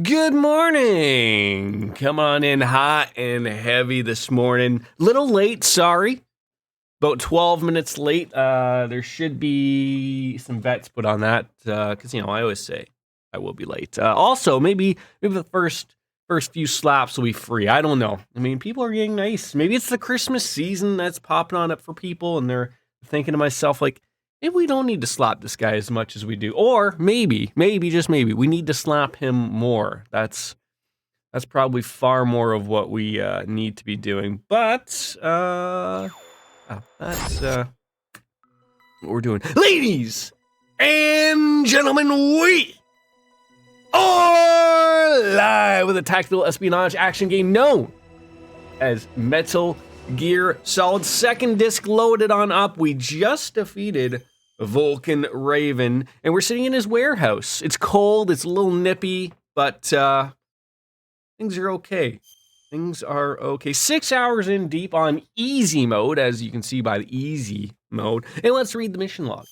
Good morning. Come on in hot and heavy this morning. Little late, sorry. About 12 minutes late. There should be some bets put on that because I always say I will be late. Also, maybe the first few slaps will be free. I don't know. I mean, people are getting nice. Maybe it's the Christmas season that's popping on up for people, and they're thinking to myself like, maybe we don't need to slap this guy as much as we do. Or maybe, just maybe, we need to slap him more. That's probably far more of what we need to be doing. But, that's what we're doing. Ladies and gentlemen, we are live with a tactical espionage action game known as Metal Gear Solid. Second disc loaded on up. We just defeated Vulcan Raven, and we're sitting in his warehouse. It's cold, it's a little nippy, but things are okay. Things are okay. 6 hours in deep on easy mode, as you can see by the easy mode. And let's read the mission log.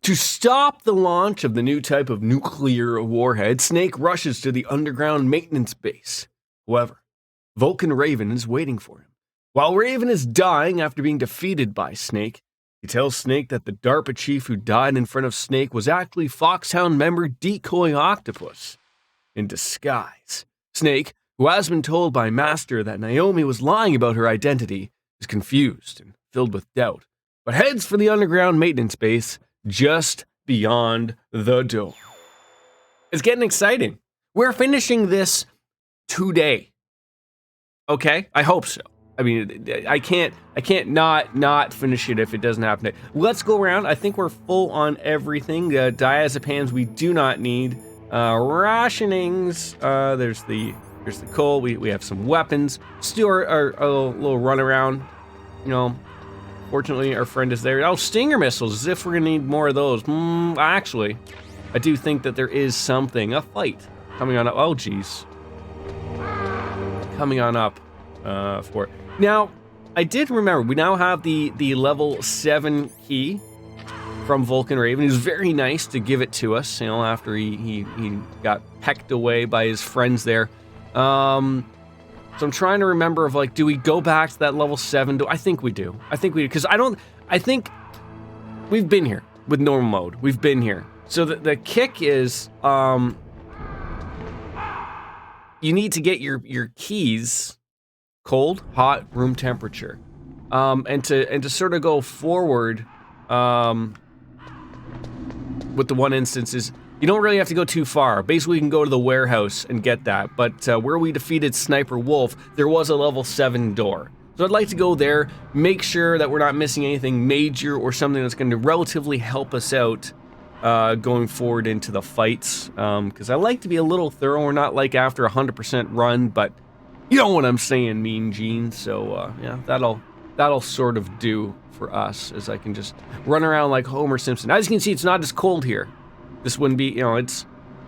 To stop the launch of the new type of nuclear warhead, Snake rushes to the underground maintenance base. However, Vulcan Raven is waiting for him. While Raven is dying after being defeated by Snake, he tells Snake that the DARPA chief who died in front of Snake was actually Foxhound member Decoy Octopus in disguise. Snake, who has been told by Master that Naomi was lying about her identity, is confused and filled with doubt, but heads for the underground maintenance base just beyond the door. It's getting exciting. We're finishing this today. Okay? I hope so. I mean, I can't not finish it if it doesn't happen. Let's go around. I think we're full on everything. Diazepams we do not need. Rationings. There's the coal. We have some weapons. Let's do our little run around. Fortunately, our friend is there. Oh, Stinger missiles, as if we're gonna need more of those. Actually, I do think that there is a fight coming on up. Oh, geez. Coming on up for it. Now, I did remember, we now have the level 7 key from Vulcan Raven. He was very nice to give it to us, after he got pecked away by his friends there. So I'm trying to remember do we go back to that level 7? I think we do. Because I think we've been here with normal mode. We've been here. So the kick is, you need to get your keys cold, hot, room temperature. And to sort of go forward, with the one instance is, you don't really have to go too far. Basically, you can go to the warehouse and get that. But where we defeated Sniper Wolf, there was a level 7 door. So I'd like to go there, make sure that we're not missing anything major or something that's going to relatively help us out going forward into the fights. Because I like to be a little thorough. We're not after 100% run, but you know what I'm saying, Mean Gene. So yeah, that'll sort of do for us, as I can just run around like Homer Simpson. As you can see, it's not as cold here. This wouldn't be,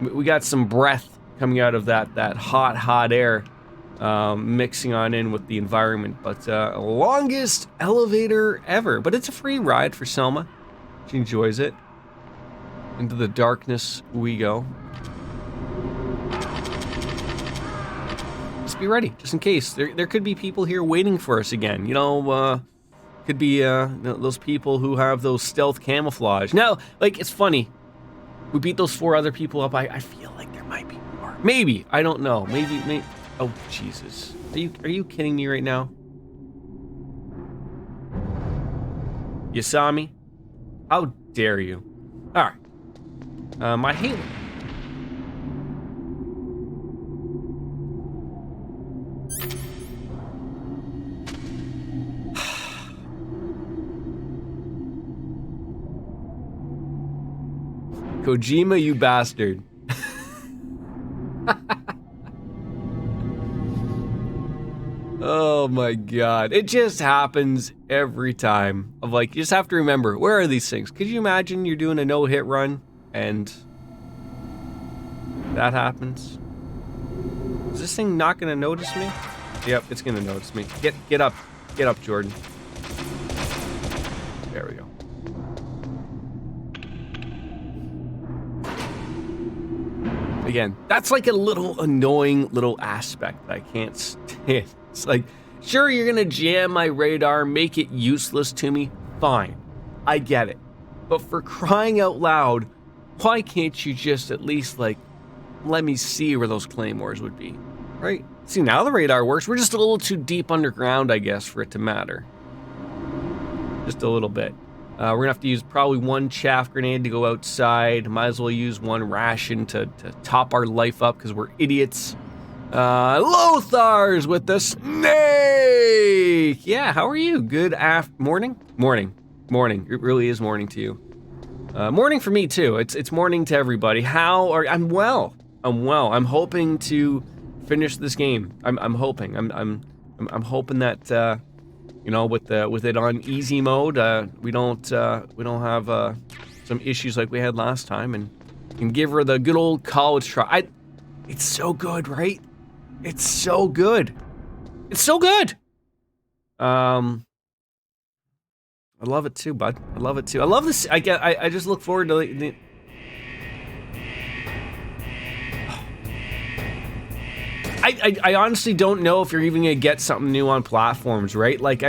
we got some breath coming out of that hot air mixing on in with the environment. But longest elevator ever. But it's a free ride for Selma. She enjoys it. Into the darkness we go. Just be ready, just in case. There could be people here waiting for us again. Could be those people who have those stealth camouflage. Now, it's funny. We beat those 4 other people up. I feel like there might be more. Maybe. I don't know. Maybe. Oh, Jesus. Are you kidding me right now? You saw me? How dare you? Alright. My Halo. Kojima, you bastard. Oh my god. It just happens every time. You just have to remember, where are these things? Could you imagine you're doing a no-hit run and that happens? Is this thing not gonna notice me? Yep, it's gonna notice me. Get up. Get up, Jordan. There we go. Again, that's like a little annoying little aspect that I can't stand. It's like, sure, you're gonna jam my radar, make it useless to me, fine. I get it. But for crying out loud, why can't you just at least, like, let me see where those claymores would be, right? See, now the radar works. We're just a little too deep underground, I guess, for it to matter. Just a little bit. We're gonna have to use probably one chaff grenade to go outside. Might as well use one ration to top our life up because we're idiots. Lothar's with the snake! Yeah, how are you? Good morning? Morning. It really is morning to you. Morning for me too. It's morning to everybody. I'm well. I'm hoping to finish this game. I'm hoping. I'm hoping that you know, with it on easy mode, we don't have some issues like we had last time, and can give her the good old college try. It's so good, right? It's so good. It's so good. I love it too, bud. I love it too. I love this. I just look forward to the I honestly don't know if you're even gonna get something new on platforms, right? Like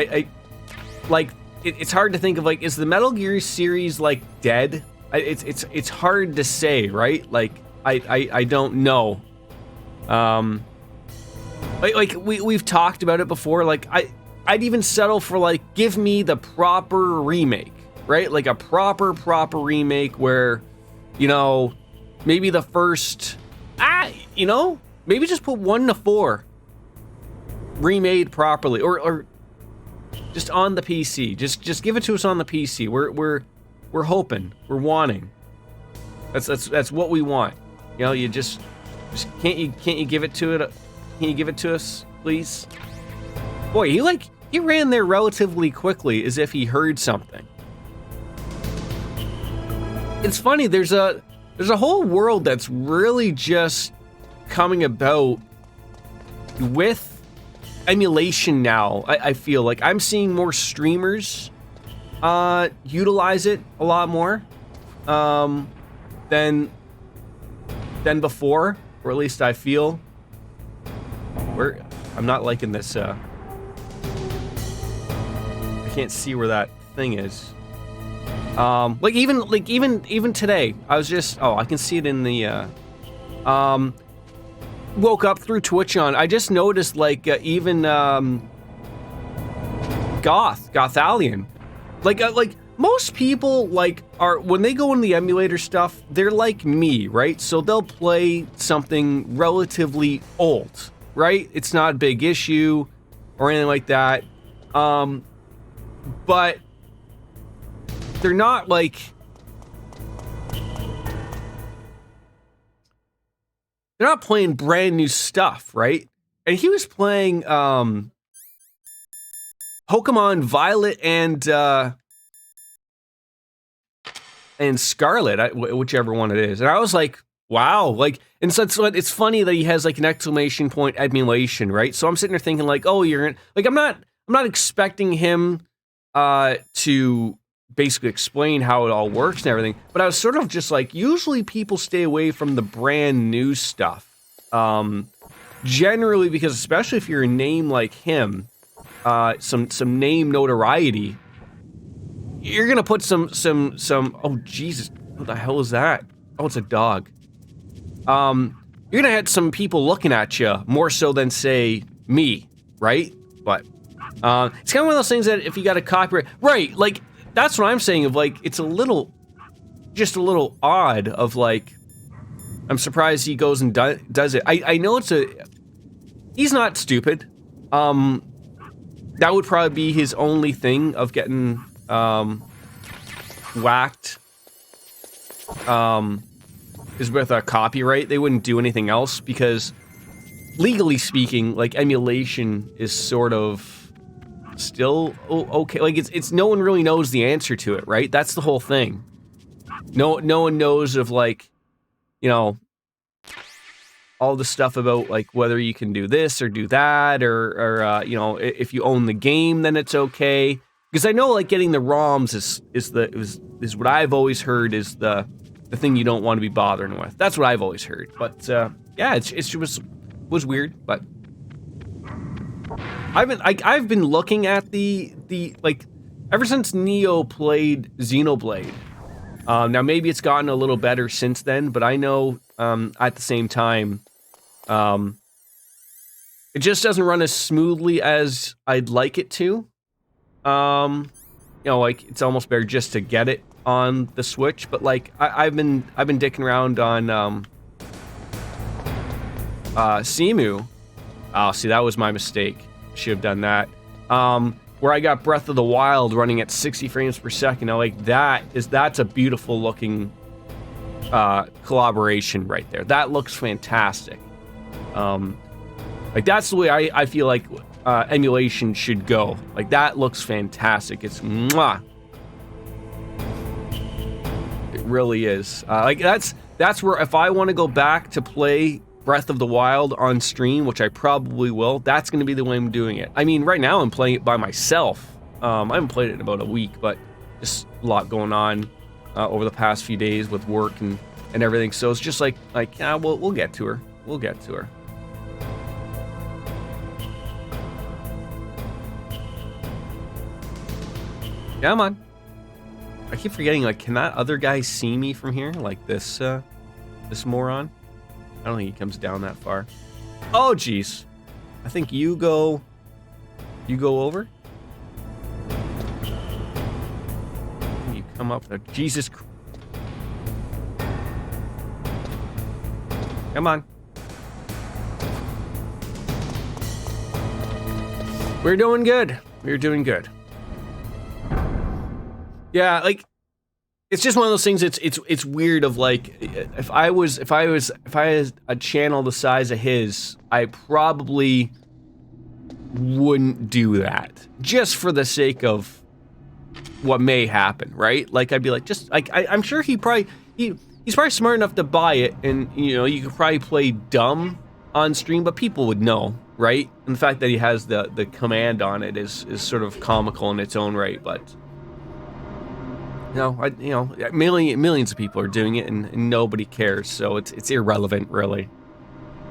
it's hard to think of, like, is the Metal Gear series like dead? It's hard to say, right? Like I don't know. Like we've talked about it before. Like I'd even settle for, like, give me the proper remake, right? Like a proper remake where, you know, maybe the first, you know, maybe just put 1 to 4 remade properly, or just on the PC. Just give it to us on the PC. We're hoping, we're wanting. That's what we want. You know, you just can't you give it to it? Can you give it to us, please? Boy, he ran there relatively quickly, as if he heard something. It's funny. There's a whole world that's really just coming about with emulation now. I feel like I'm seeing more streamers utilize it a lot more than before, or at least I feel. I'm not liking this. I can't see where that thing is. Like even today, I was just, I can see it in the woke up through Twitch on. I just noticed, like, even Gothalion, like most people, like, are, when they go in the emulator stuff, they're like me, right? So they'll play something relatively old, right? It's not a big issue or anything like that. But they're not like, they're not playing brand new stuff, right? And he was playing Pokemon Violet and Scarlet, whichever one it is. And I was like, wow, like, and so it's funny that he has, like, an exclamation point emulation, right? So I'm sitting there thinking, like, oh, like, I'm not expecting him to basically explain how it all works and everything, but I was sort of just like, usually people stay away from the brand new stuff, generally, because especially if you're a name like him, some name notoriety, you're gonna put some oh Jesus, what the hell is that? Oh, it's a dog. You're gonna have some people looking at you more so than, say, me, right? But it's kind of one of those things that if you got a copyright, right? Like, that's what I'm saying, of, like, it's just a little odd of, like, I'm surprised he goes and does it. I know he's not stupid. That would probably be his only thing of getting whacked is with a copyright. They wouldn't do anything else because, legally speaking, like, emulation is sort of still okay. Like, it's no one really knows the answer to it, right? That's the whole thing. No one knows of, like, you know, all the stuff about, like, whether you can do this or do that, or you know, if you own the game, then it's okay. Because I know, like, getting the ROMs is what I've always heard is the the thing you don't want to be bothering with. That's what I've always heard. But yeah, it was weird. But I've been looking at the like ever since Neo played Xenoblade. Now maybe it's gotten a little better since then, but I know at the same time, it just doesn't run as smoothly as I'd like it to. You know, like it's almost better just to get it on the Switch. But like I've been dicking around on Simu. Oh, see, that was my mistake. Should have done that. Where I got Breath of the Wild running at 60 frames per second. Now, like that's a beautiful looking collaboration right there. That looks fantastic. Like that's the way I feel like emulation should go. Like that looks fantastic. It's mwah. It really is. Like that's where if I want to go back to play Breath of the Wild on stream, which I probably will, that's going to be the way I'm doing it. I mean, right now I'm playing it by myself. I haven't played it in about a week, but just a lot going on over the past few days with work and everything. So it's just like yeah, we'll get to her. We'll get to her. Come on. I keep forgetting, like, can that other guy see me from here? Like this moron? I don't think he comes down that far. Oh, jeez. I think you go over? You come up there. Jesus Christ. Come on. We're doing good. We're doing good. Yeah, like it's just one of those things. It's weird. Of like, if I had a channel the size of his, I probably wouldn't do that just for the sake of what may happen, right? Like I'd be like, just like I'm sure he's probably smart enough to buy it, and you know you could probably play dumb on stream, but people would know, right? And the fact that he has the command on it is sort of comical in its own right, but. No, millions of people are doing it, and nobody cares. So it's irrelevant, really.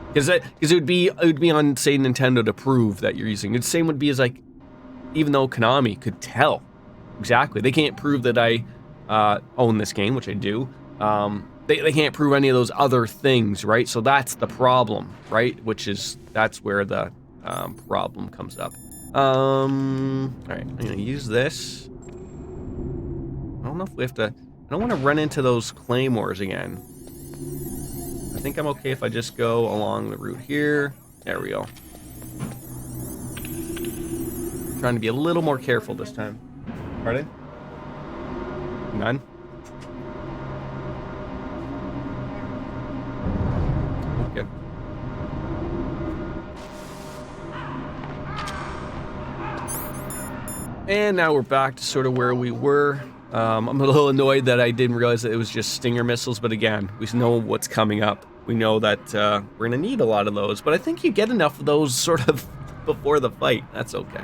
Because it would be on, say, Nintendo to prove that you're using it. The same would be as like, even though Konami could tell exactly, they can't prove that I own this game, which I do. They can't prove any of those other things, right? So that's the problem, right? That's where the problem comes up. All right, I'm gonna use this. I don't know if we have to. I don't want to run into those claymores again. I think I'm okay if I just go along the route here. There we go. Trying to be a little more careful this time. Pardon? None? Okay. And now we're back to sort of where we were. I'm a little annoyed that I didn't realize that it was just Stinger missiles, but again, we know what's coming up. We know that we're gonna need a lot of those, but I think you get enough of those sort of before the fight. That's okay.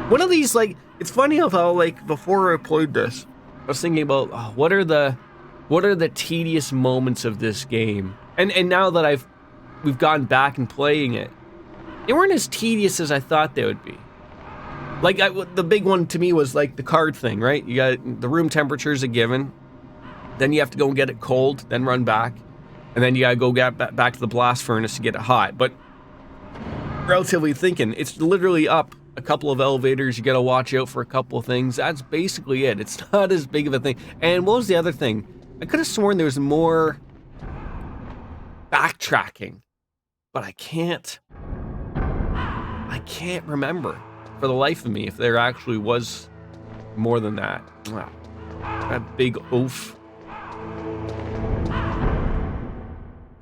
One of these, like, it's funny how like before I played this, I was thinking about what are the tedious moments of this game, and now that we've gone back and playing it, they weren't as tedious as I thought they would be. Like, the big one to me was, like, the card thing, right? You got the room temperature is a given. Then you have to go and get it cold, then run back. And then you gotta go get back to the blast furnace to get it hot. But relatively thinking, it's literally up a couple of elevators. You gotta watch out for a couple of things. That's basically it. It's not as big of a thing. And what was the other thing? I could have sworn there was more backtracking. But I can't remember. For the life of me, if there actually was more than that. Wow. That big oof.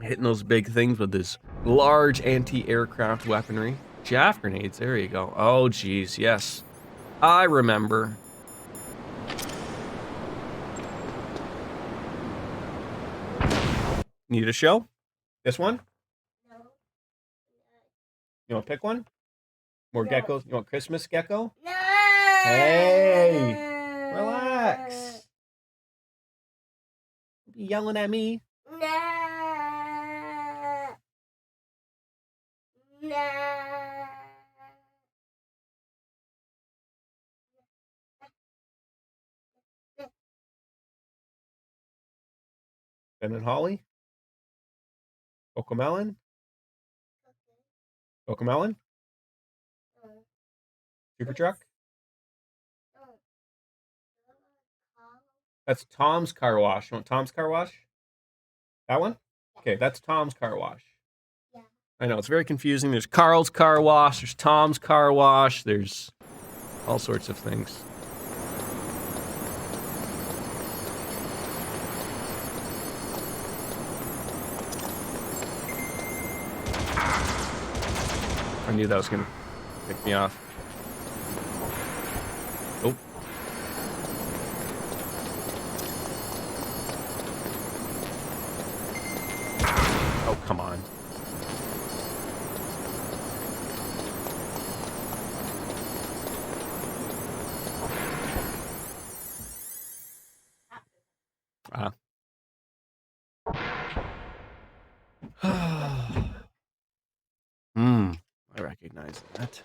Hitting those big things with this large anti-aircraft weaponry. Chaff grenades, there you go. Oh, geez, yes. I remember. Need a show? This one? No. You want to pick one? More geckos? You want Christmas gecko? No! Hey! Relax! be yelling at me. Nah. Nah. Ben and Holly? Cocomelon? Cocomelon? Super Truck? That's Tom's Car Wash. You want Tom's Car Wash? That one? Okay, that's Tom's Car Wash. Yeah. I know, it's very confusing. There's Carl's Car Wash, there's Tom's Car Wash, there's all sorts of things. I knew that was gonna pick me off. Oh. Oh, come on. I recognize that.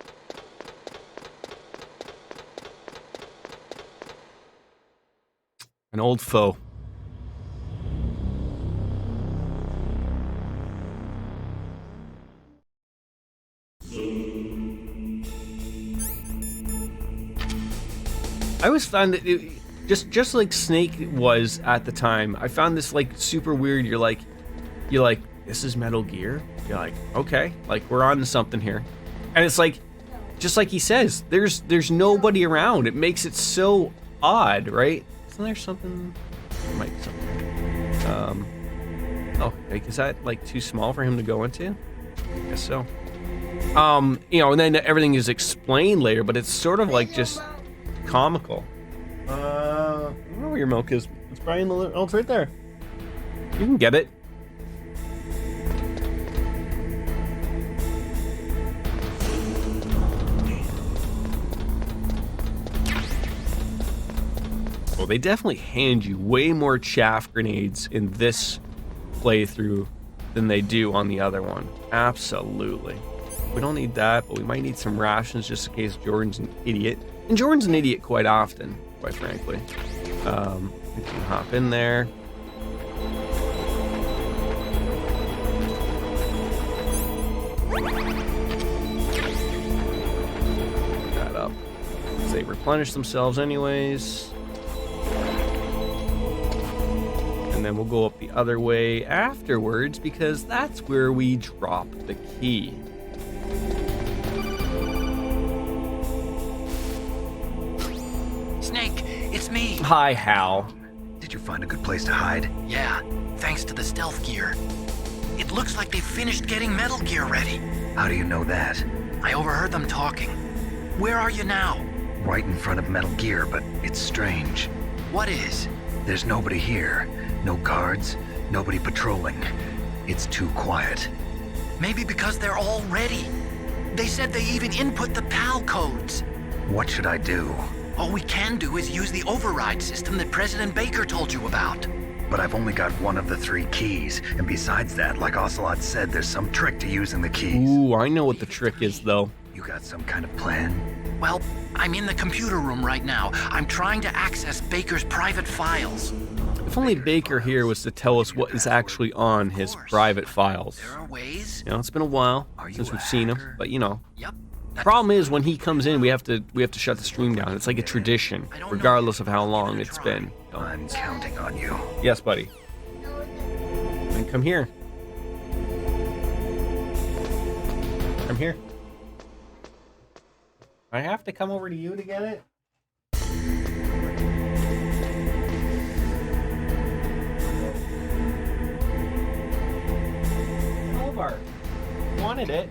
An old foe. I always found that just like Snake was at the time, I found this like super weird. You're like, this is Metal Gear? You're like, okay, like we're on to something here. And it's like, just like he says, there's nobody around. It makes it so odd, right? Isn't there something? There might be something. Oh, like, is that like too small for him to go into? I guess so. You know, and then everything is explained later, but it's sort of like just comical. I don't know where your milk is. It's probably in the oh, it's right there. You can get it. Well, they definitely hand you way more chaff grenades in this playthrough than they do on the other one. Absolutely. We don't need that, but we might need some rations just in case Jordan's an idiot. And Jordan's an idiot quite often, quite frankly. We can hop in there. Pick that up. They replenish themselves anyways. And then we'll go up the other way afterwards because that's where we drop the key. Snake, it's me. Hi, Hal. Did you find a good place to hide? Yeah, thanks to the stealth gear. It looks like they finished getting Metal Gear ready. How do you know that? I overheard them talking. Where are you now? Right in front of Metal Gear, but it's strange. What is? There's nobody here. No guards, nobody patrolling. It's too quiet. Maybe because they're all ready. They said they even input the PAL codes. What should I do? All we can do is use the override system that President Baker told you about. But I've only got one of the 3 keys, and besides that, like Ocelot said, there's some trick to using the keys. Ooh, I know what the trick is, though. You got some kind of plan? Well, I'm in the computer room right now. I'm trying to access Baker's private files. If only Baker here was to tell us what is actually on his private files. There are ways. You know, it's been a while Are you since a we've seen him, hacker? but you know. Yep. The problem is when he comes in, we have to shut the stream down. It's like a tradition, regardless of how long it's been. You know. I'm counting on you. Yes, buddy. Then come here. Come here. I have to come over to you to get it? Over. Wanted it.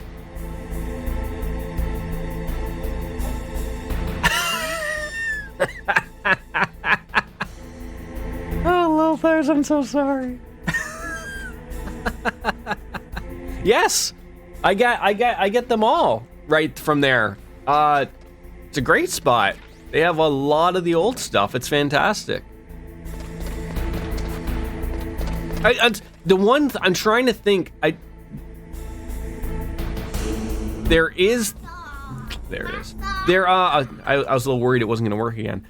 Oh, Lopez, I'm so sorry. Yes, I get them all right from there. It's a great spot. They have a lot of the old stuff. It's fantastic. The one I'm trying to think. There it is. I was a little worried it wasn't gonna work again.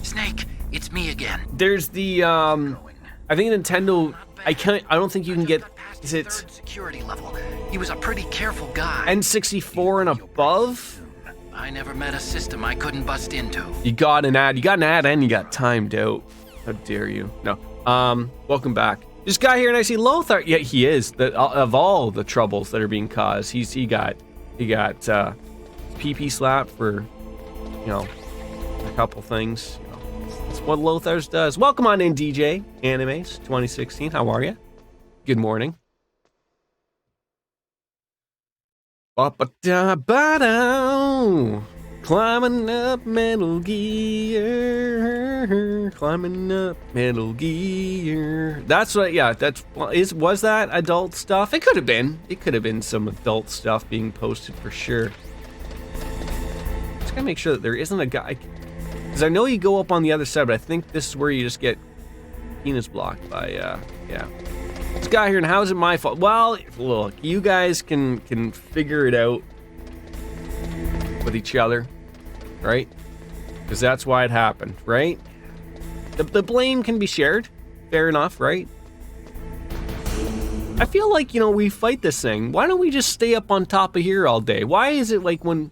Snake, it's me again. There's the I think Nintendo. I don't think you can get. Is it Security level. He was a pretty careful guy. N64 and above? I never met a system I couldn't bust into. You got an ad, and you got timed out. How dare you? No. Welcome back. This guy here, and I see Lothar. Yeah, he is. Of all the troubles that are being caused, he got PP slap for, you know, a couple things. You know, that's what Lothar's does. Welcome on in, DJ Animes 2016. How are you? Good morning. Ba-ba-da-ba-da. Climbing up Metal Gear. Climbing up Metal Gear. That's what, yeah, was that adult stuff? It could have been. It could have been some adult stuff being posted for sure. Just gotta make sure that there isn't a guy. Because I know you go up on the other side, but I think this is where you just get penis blocked by, yeah. This guy here, and how is it my fault? Well, look, you guys can figure it out with each other, right? Because that's why it happened, right? The blame can be shared, fair enough, right? I feel like, you know, we fight this thing. Why don't we just stay up on top of here all day? Why is it like when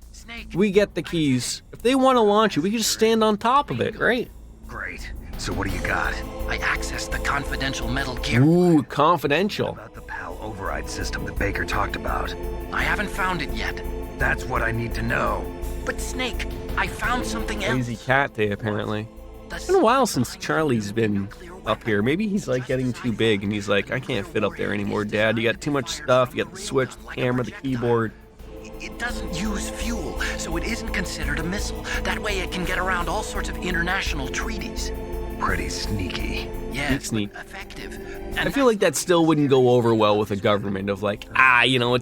we get the keys, if they want to launch it, we can just stand on top of it, right? Great. So what do you got? I accessed the confidential Metal Gear. Ooh, confidential. About the PAL override system that Baker talked about. I haven't found it yet. That's what I need to know. But Snake, I found something else. Crazy cat day, apparently. It's been a while since Charlie's been up here. Maybe he's like getting too big and he's like, I can't fit up there anymore, Dad. You got too much stuff. You got the Switch, the camera, the keyboard. It doesn't use fuel, so it isn't considered a missile. That way it can get around all sorts of international treaties. Pretty sneaky. Yeah, Sneak. effective. I And feel like that still wouldn't go over well with a government of like, you know,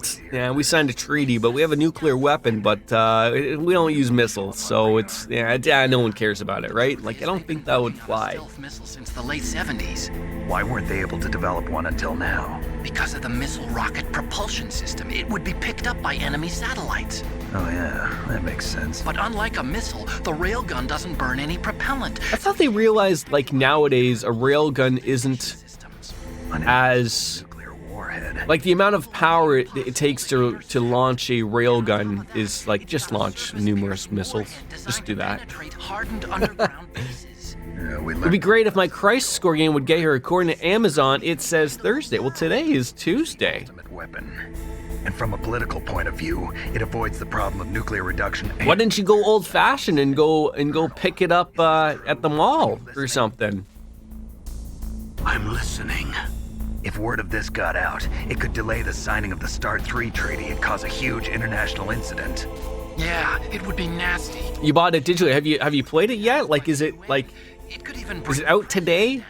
we signed a treaty, but we have a nuclear weapon, but we don't use missiles, so it's, no one cares about it, right? Like, I don't think that would fly. stealth missile since the late 70s. Why weren't they able to develop one until now? Because of the missile rocket propulsion system, it would be picked up by enemy satellites. Oh yeah, that makes sense. But unlike a missile, the railgun doesn't burn any propellant. I thought they realized, like, nowadays, a railgun isn't Systems. as, Nuclear warhead. like, the amount of power it takes to launch a railgun is, like, just launch numerous missiles. Just do that. Penetrate hardened underground bases. Yeah, we It'd learned be great if my Crisis Score game would get here. According to Amazon, it says Thursday. Well, today is Tuesday. ultimate weapon. And from a political point of view, it avoids the problem of nuclear reduction and Why didn't you go old-fashioned and go pick it up at the mall or something? I'm listening. if word of this got out, it could delay the signing of the START 3 treaty and cause a huge international incident. Yeah, it would be nasty. You bought it digitally. Have you played it yet? Like, is it like, It could even is it out today?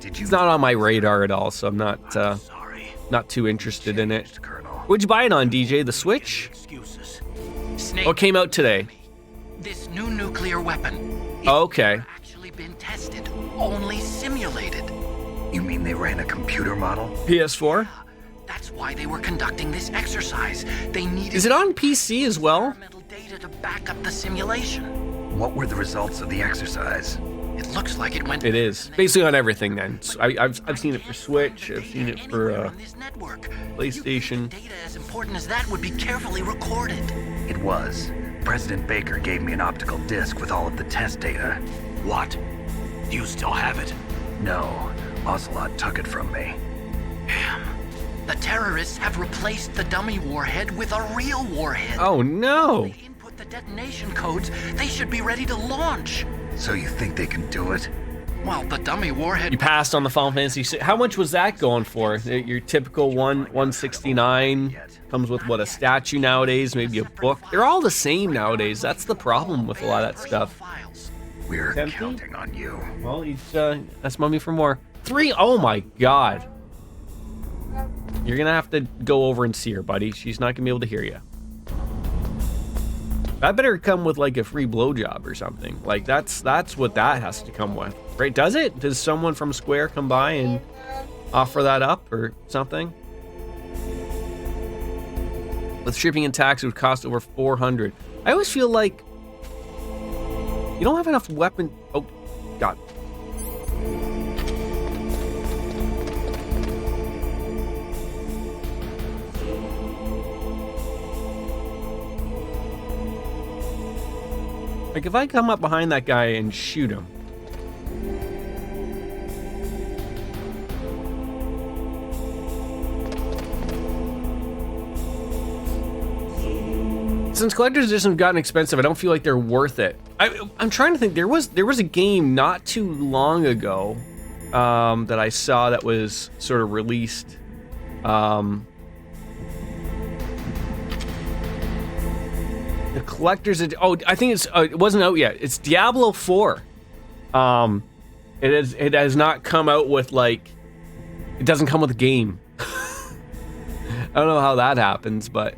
Did you It's not on my radar at all, so I'm not Sorry. not too interested in it. Colonel? What'd you buy it on, DJ? The Switch? Excuses. Snake, Oh, it came out today. this new nuclear weapon. It's Oh, okay. never actually been tested, only simulated. You mean they ran a computer model? PS4? That's why they were conducting this exercise. They needed Is it on PC as well? experimental data to back up the simulation. What were the results of the exercise? It looks like it went. It is. Basically on everything then. So I've seen it for Switch, I've seen it for Anywhere on this network. PlayStation. Data as important as that would be carefully recorded. It was. President Baker gave me an optical disc with all of the test data. What? Do you still have it? No, Ocelot took it from me. Damn. The terrorists have replaced the dummy warhead with a real warhead. Oh no! They input the detonation codes. They should be ready to launch. So you think they can do it? Well, the dummy warhead. You passed on the Final Fantasy 6. How much was that going for? Your typical 169 comes with what, a statue nowadays, maybe a book. They're all the same nowadays. That's the problem with a lot of that stuff. Files. We're Tempting? counting on you. Well, that's Mummy for more. 3, oh my god. You're gonna have to go over and see her, buddy. She's not gonna be able to hear you. That better come with like a free blowjob or something. Like that's what that has to come with, right? Does it? Does someone from Square come by and offer that up or something? With shipping and tax, it would cost over $400. I always feel like you don't have enough weapon. Oh, God. Like, if I come up behind that guy and shoot him. Since collector's editions have gotten expensive, I don't feel like they're worth it. I'm trying to think. There was a game not too long ago that I saw that was sort of released. The collector's edition. Oh, I think it wasn't out yet. It's Diablo 4. It has not come out with like. It doesn't come with a game. I don't know how that happens, but.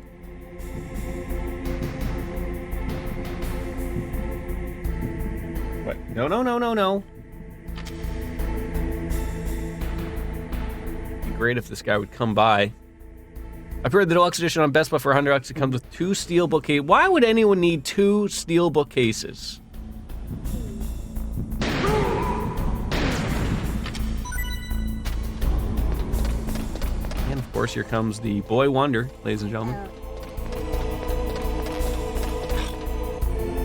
No. It'd be great if this guy would come by. I've heard the deluxe edition on Best Buy for $100. It comes with 2 steel bookcases. Why would anyone need 2 steel bookcases? And of course, here comes the Boy Wonder, ladies and gentlemen.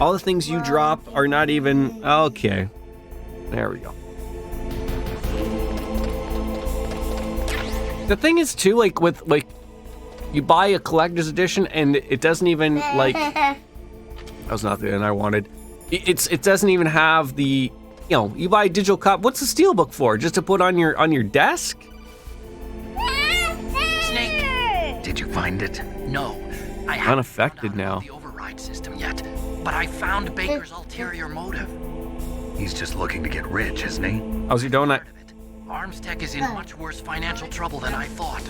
All the things you drop are not even... Okay. There we go. The thing is, too, like, with, like... You buy a collector's edition, and it doesn't even, like... That was not the end I wanted. It doesn't even have the... You know, you buy a digital copy. What's the steelbook for? Just to put on your desk? Snake! Did you find it? No. I haven't Unaffected found out now. about the override system yet. But I found Baker's ulterior motive. He's just looking to get rich, isn't he? How's your donut? Arms Tech is in much worse financial trouble than I thought.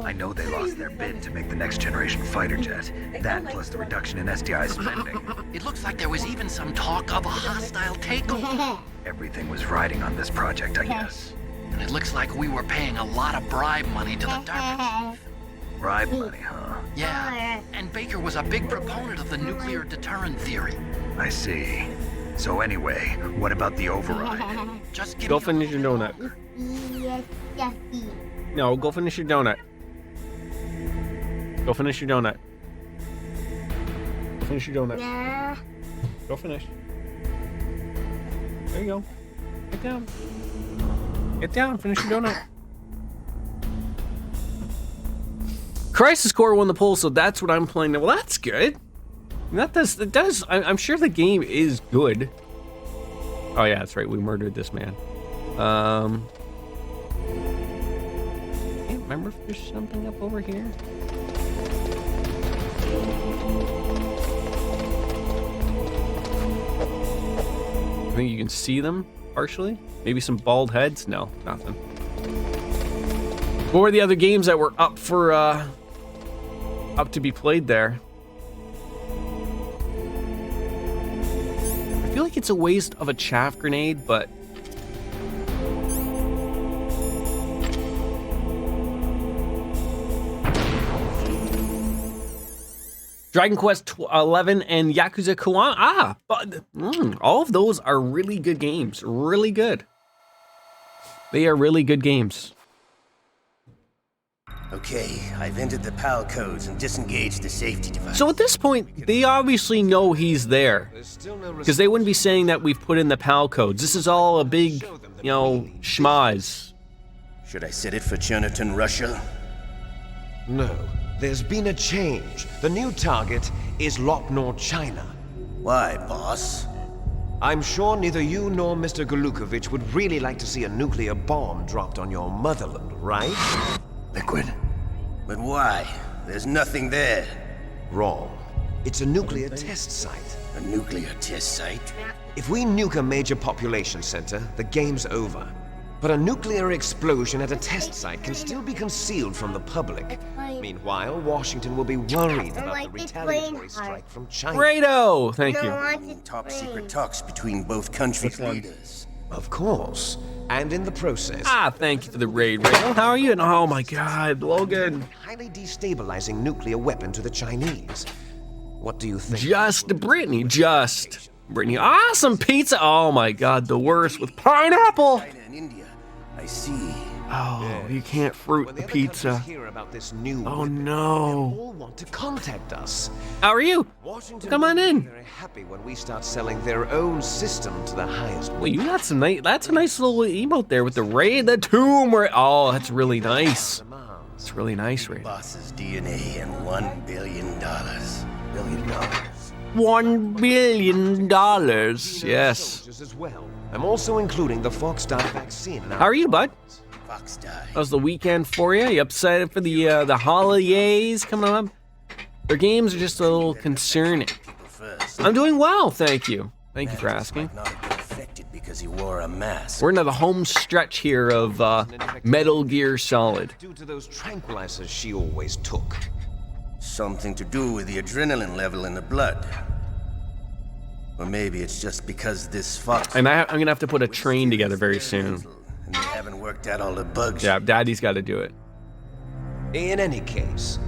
I know they lost their bid to make the next generation fighter jet. That plus the reduction in SDI spending. It looks like there was even some talk of a hostile takeover. Everything was riding on this project, I guess. And it looks like we were paying a lot of bribe money to the DARPA chief. Bribe money, huh? Yeah, and Baker was a big proponent of the nuclear deterrent theory. I see. So anyway, what about the override? Just give Go me a finish your little donut. longer. No, go finish your donut. Go finish your donut. Go finish your donut. Go finish. There you go. Get down. Get down. Finish your donut. Crisis Core won the poll, so that's what I'm playing now. Well, that's good. That does. I'm sure the game is good. Oh yeah, that's right. We murdered this man. Can't remember if there's something up over here. I think you can see them partially. Maybe some bald heads. No, nothing. What were the other games that were up for up to be played there? I feel like it's a waste of a chaff grenade, but Dragon Quest 11 and Yakuza Kiwami. All of those are really good games. Really good. They are really good games. Okay, I've entered the PAL codes and disengaged the safety device. So at this point, they obviously know he's there. Because they wouldn't be saying that we've put in the PAL codes. This is all a big, you know, schmaz. Should I set it for Cherniton, Russia? No, there's been a change. The new target is Lopnor, China. Why, boss? I'm sure neither you nor Mr. Golukovich would really like to see a nuclear bomb dropped on your motherland, right? Liquid. But why? There's nothing there. Wrong. It's a nuclear test site. A nuclear test site? If we nuke a major population center, the game's over. But a nuclear explosion at a test site can still be concealed from the public. Meanwhile, Washington will be worried about the retaliatory strike from China. Rado! Thank you. Top secret talks between both countries' leaders. Of course. And in the process, Ah, thank you for the raid, Rado. How are you? And oh my god, Logan. highly destabilizing nuclear weapon to the Chinese. What do you think? Just Brittany, just Brittany. Awesome pizza. Oh my god, the worst with pineapple. China and India, I see. Oh, you can't fruit When the the other pizza. countries hear about this new Oh weapon, no. all want to contact us. How are you? Washington Come on will be in. very happy when we start selling their own system to the highest. Well, you got some nice. That's a nice little emote there with the raid, the tomb. Oh, that's really nice. demands. It's really nice, raid. Boss's DNA and $1 billion. $1 billion. Yes. Soldiers as well. I'm also including the Fox-Dot vaccine. in our How are you, bud? Fox died. How's the weekend for you? You excited for the holidays coming up? Their games are just a little concerning. First, I'm doing well, thank you. Thank you for asking. might not have been affected because he wore a mask. We're into the home stretch here of Metal Gear Solid. Due to those tranquilizers she always took. Something to do with the adrenaline level in the blood. Or maybe it's just because this Fox. And I'm gonna have to put a train together very soon. And they haven't worked out all the bugs. Yeah, Daddy's got to do it. In any case,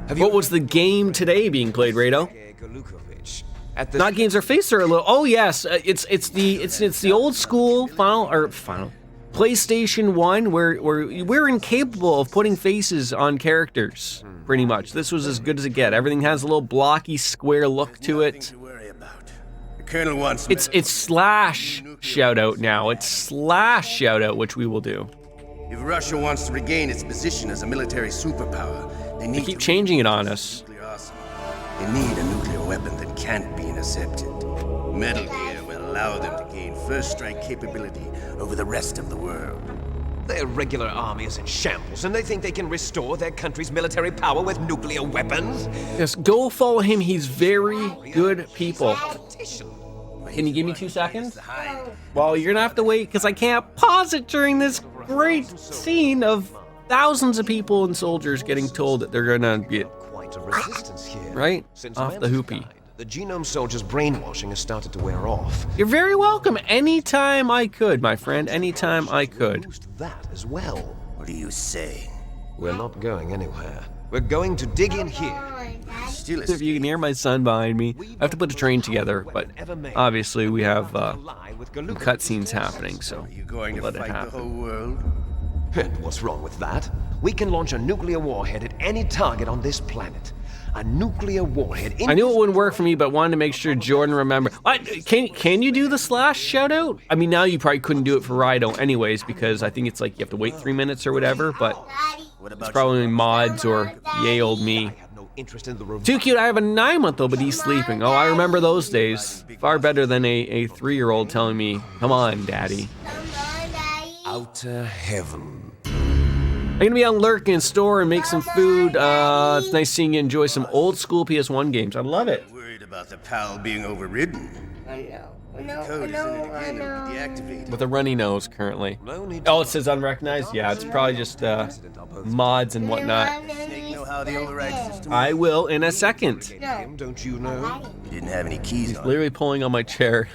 have What was the game today being played, Rado? Golukovich at the Not games or face or a little. Oh yes, it's the old school final PlayStation 1 where we're incapable of putting faces on characters. Pretty much, this was as good as it get. Everything has a little blocky square look to Nothing it. to worry about. The Colonel wants. It's slash shout out now. It's slash shout out, which we will do. If Russia wants to regain its position as a military superpower, they need They keep to changing it on us. nuclear arsenal. They need a nuclear weapon that can't be intercepted. Metal Gear will allow them to gain first strike capability over the rest of the world. Their regular army is in shambles, and they think they can restore their country's military power with nuclear weapons? Yes, go follow him. He's very good people. Competition. Can you give me 2 seconds? Well, you're gonna have to wait because I can't pause it during this great scene of thousands of people and soldiers getting told that they're gonna get Quite a resistance here. right Since off the Men's hoopy. died, the genome soldiers' brainwashing has started to wear off. You're very welcome. Anytime I could, my friend. Anytime I could. Boost that as well. What are you saying? We're not going anywhere. We're going to dig in here. Still If you can hear my son behind me, I have to put a train together, but obviously we have cutscenes happening, so Are you going to let it fight the happen. whole world? And what's wrong with that? We can launch a nuclear warhead at any target on this planet. A nuclear warhead. I knew it wouldn't work for me, but wanted to make sure Jordan remembered. Can you do the slash shout out? I mean, now you probably couldn't do it for Rido anyways, because I think it's like you have to wait 3 minutes or whatever, but What it's about probably mods or yay old me. I have no interest in the revival. Too cute, I have a 9-month-old, but he's sleeping. Oh, I remember those days. Far better than a 3-year-old telling me, come on, daddy. Outer heaven. I'm gonna be on Lurk in store and make some food. It's nice seeing you enjoy some old school PS1 games. I love it. worried about the PAL being overridden? Code is in it again, it'll be deactivated. With a runny nose currently. No need to Oh, it says unrecognized? Yeah, it's probably just mods and whatnot. Snake know how the override system I will in a second. him, don't you know? You didn't have any keys on it. Literally pulling on my chair.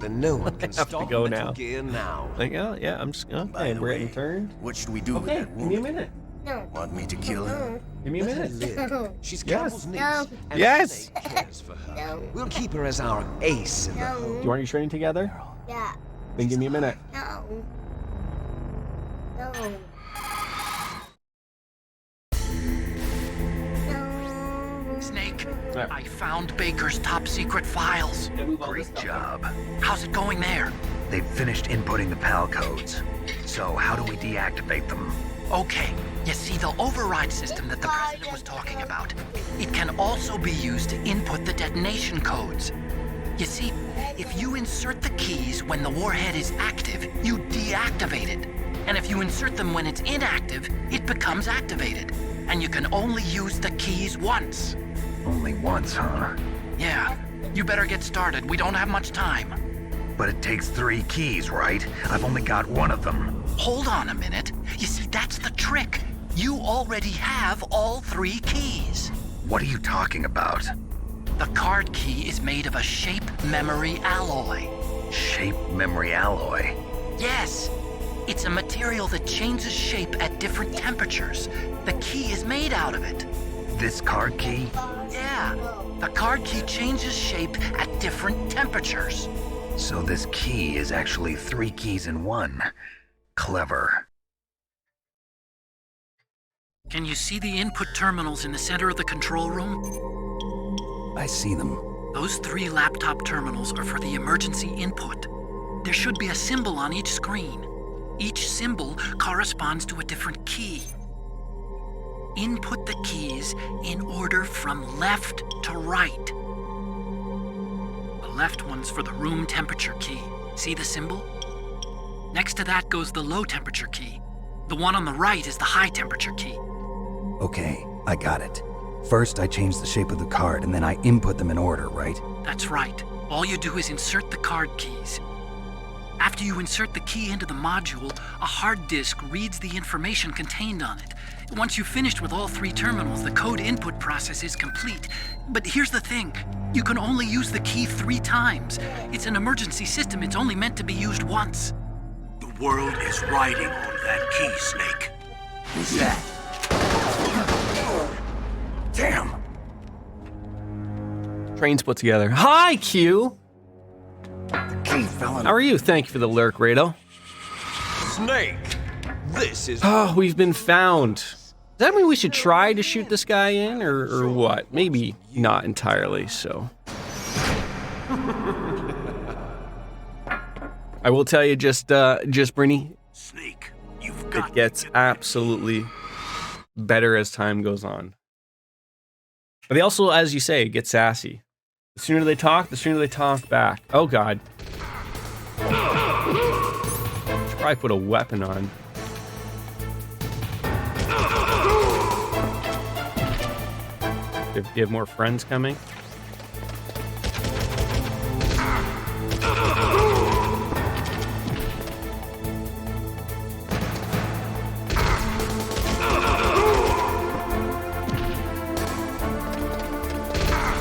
Then no one can have to stop go Metal now. Gear now. Like, oh, yeah, I'm just, By okay, the we're way, getting turned. what should we do with Okay, that give me a woman? minute. Want me to kill her? Give me a minute. Live. She's Yes. Campbell's niece. And Yes. Snake cares for her. We'll keep her as our ace in the hole. Do you want your training together? Yeah. Then give me a minute. No. No. No. Snake, Right. I found Baker's top secret files. Great job. How's it going there? They've finished inputting the PAL codes. So how do we deactivate them? Okay, you see the override system that the president was talking about? It can also be used to input the detonation codes. You see, if you insert the keys when the warhead is active, you deactivate it. And if you insert them when it's inactive, it becomes activated. And you can only use the keys once. Only once, huh? Yeah, you better get started. We don't have much time. But it takes 3 keys, right? I've only got 1 of them. Hold on a minute. You see, that's the trick. You already have all 3 keys. What are you talking about? The card key is made of a shape memory alloy. Shape memory alloy? Yes. It's a material that changes shape at different temperatures. The key is made out of it. This card key? Yeah. The card key changes shape at different temperatures. So this key is actually 3 keys in 1. Clever. Can you see the input terminals in the center of the control room? I see them. Those 3 laptop terminals are for the emergency input. There should be a symbol on each screen. Each symbol corresponds to a different key. Input the keys in order from left to right. The left one's for the room temperature key. See the symbol? Next to that goes the low temperature key. The one on the right is the high temperature key. Okay, I got it. First, I change the shape of the card, and then I input them in order, right? That's right. All you do is insert the card keys. After you insert the key into the module, a hard disk reads the information contained on it. Once you've finished with all 3 terminals, the code input process is complete. But here's the thing. You can only use the key 3 times. It's an emergency system. It's only meant to be used once. The world is riding on that key, Snake. Who's that? Damn! Trains put together. Hi, Q. The key fell on. How are you? Thank you for the lurk, Rado. Snake! This is... Oh, we've been found. Does that mean we should try to shoot this guy in, or what? Maybe not entirely, so. I will tell you, just Brinny, Snake, you've got it gets absolutely better as time goes on. But they also, as you say, get sassy. The sooner they talk back. Oh, God. Should probably put a weapon on. Do you have more friends coming?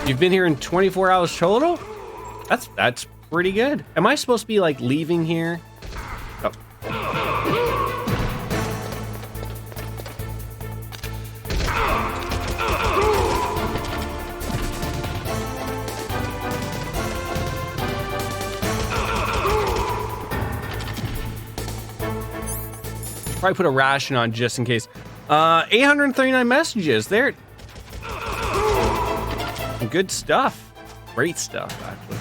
You've been here in 24 hours total? That's pretty good. Am I supposed to be like leaving here? Oh. Probably put a ration on just in case. 839 messages. There. Good stuff. Great stuff, actually.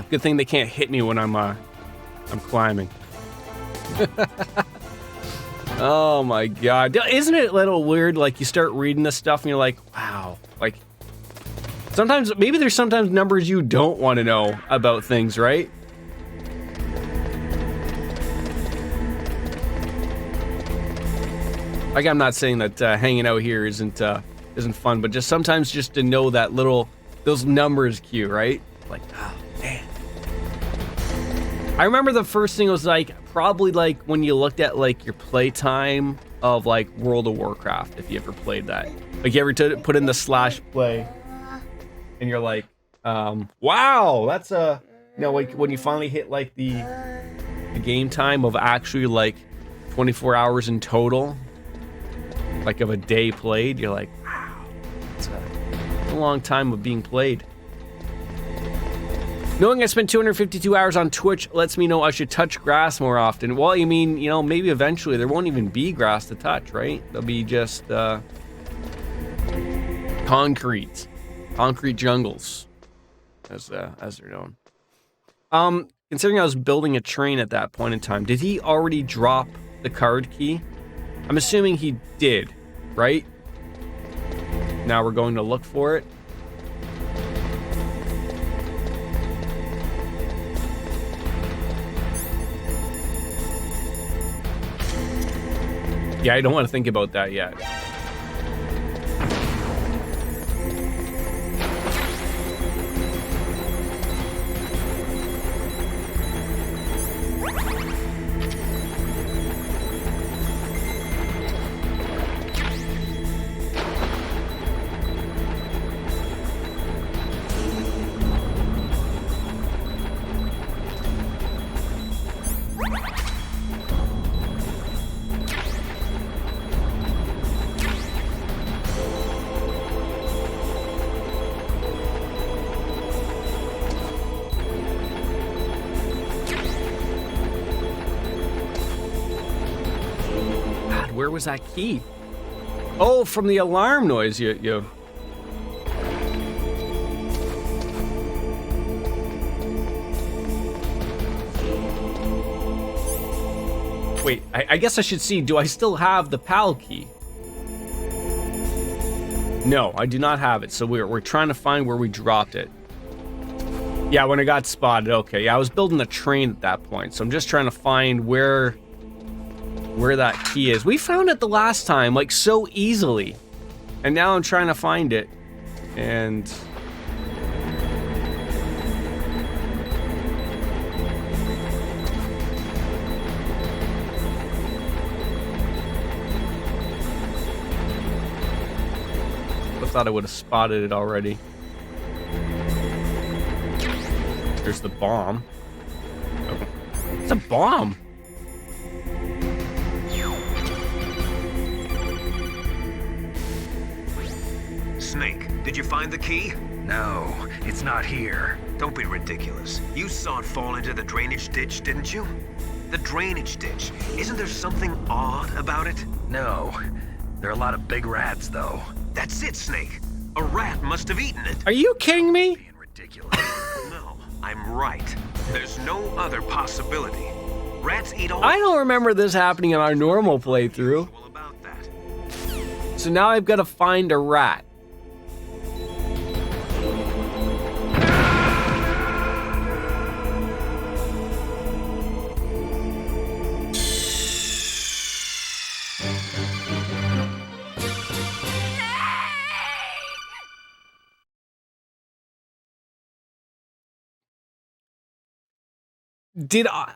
Good thing they can't hit me when I'm climbing. Oh my God. Isn't it a little weird? Like you start reading this stuff and you're like, wow. Like sometimes, maybe there's sometimes numbers you don't want to know about things, right? Like I'm not saying that hanging out here isn't fun, but just sometimes just to know that those numbers cue, right? Like, oh man. I remember the first thing was like probably like when you looked at like your playtime of like World of Warcraft, if you ever played that. Like you ever put in the /play and you're like, wow, that's like when you finally hit like the game time of actually like 24 hours in total, like of a day played, you're like, wow, it's a long time of being played. Knowing I spent 252 hours on Twitch lets me know I should touch grass more often. Well, you mean, maybe eventually there won't even be grass to touch, right? There'll be just concrete jungles, as they're known. Considering I was building a train at that point in time, did he already drop the card key? I'm assuming he did, right? Now we're going to look for it. Yeah, I don't want to think about that yet. Where was that key? Oh, from the alarm noise. You. Wait, I guess I should see. Do I still have the PAL key? No, I do not have it. So we're trying to find where we dropped it. Yeah, when I got spotted. Okay, yeah, I was building a train at that point. So I'm just trying to find where that key is. We found it the last time, like, so easily. And now I'm trying to find it. And... I thought I would have spotted it already. There's the bomb. Oh. It's a bomb! Snake, did you find the key? No, it's not here. Don't be ridiculous. You saw it fall into the drainage ditch, didn't you? The drainage ditch. Isn't there something odd about it? No. There are a lot of big rats, though. That's it, Snake. A rat must have eaten it. Are you kidding me? Being ridiculous. No, I'm right. There's no other possibility. Rats eat all... I don't remember this happening in our normal playthrough. About that. So now I've got to find a rat.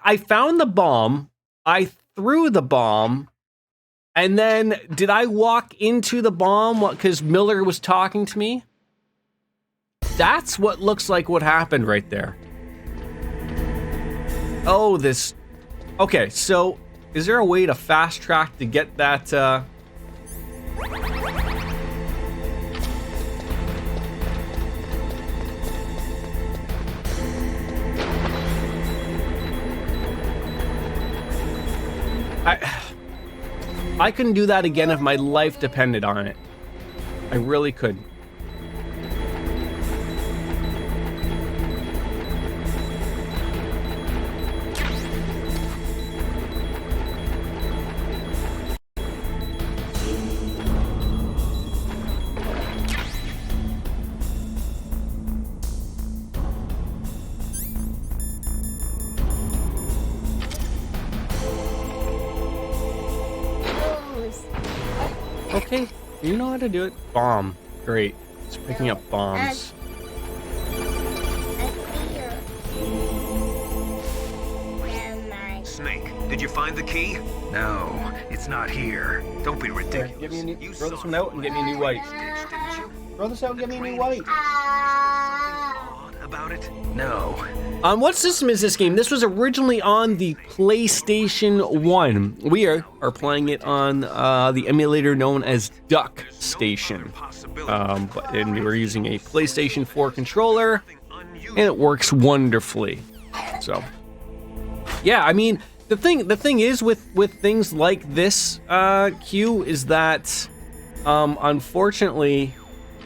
I found the bomb, I threw the bomb, and then did I walk into the bomb because Miller was talking to me? That's what looks like what happened right there. Oh, this... Okay, so is there a way to fast track to get that, I couldn't do that again if my life depended on it. I really couldn't. Okay, you know how to do it. Bomb. Great. It's picking up bombs. Snake, did you find the key? No, it's not here. Don't be ridiculous. Give me a new, throw this one out and get me a new white. Throw this out and get me a new white. About it? No. On what system is this game? This was originally on the PlayStation 1. We are playing it on the emulator known as Duck Station. And we were using a PlayStation 4 controller, and it works wonderfully. So, yeah, I mean, the thing is with things like this, Q, is that, unfortunately,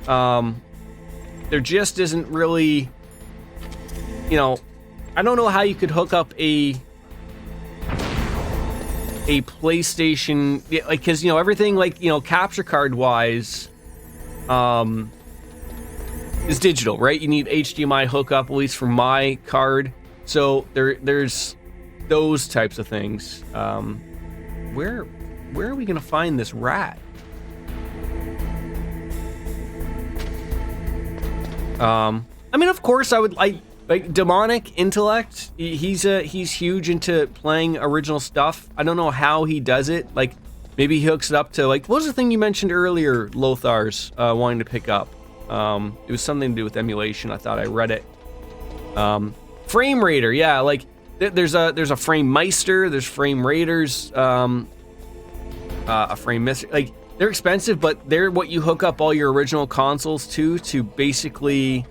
there just isn't really... You know, I don't know how you could hook up a a PlayStation, like, because, you know, everything, like, you know, capture card wise, is digital, right? You need HDMI hookup, at least for my card. So there's those types of things. Where are we gonna find this rat? I mean, of course, I would like Demonic Intellect. He's huge into playing original stuff. I don't know how he does it. Like, maybe he hooks it up to, like, what was the thing you mentioned earlier, Lothar's wanting to pick up? It was something to do with emulation. I thought I read it. Frame Raider, yeah. Like, there's a Frame Meister. There's Frame Raiders. A Frame Mister. Like, they're expensive, but they're what you hook up all your original consoles to basically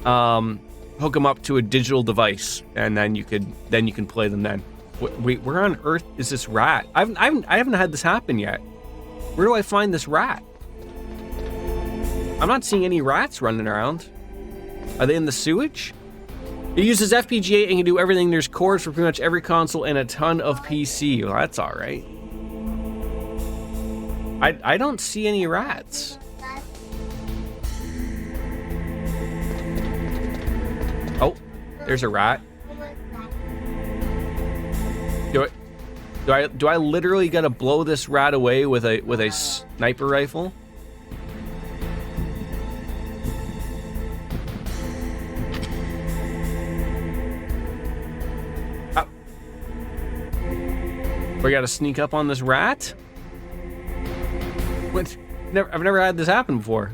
hook them up to a digital device, and then you can play them. Then, wait, where on earth is this rat? I haven't had this happen yet. Where do I find this rat? I'm not seeing any rats running around. Are they in the sewage? It uses FPGA and can do everything. There's cords for pretty much every console and a ton of PC. Well, that's all right. I don't see any rats. Oh, there's a rat. Do I literally gotta blow this rat away with a sniper rifle? We gotta sneak up on this rat? What? I've never had this happen before.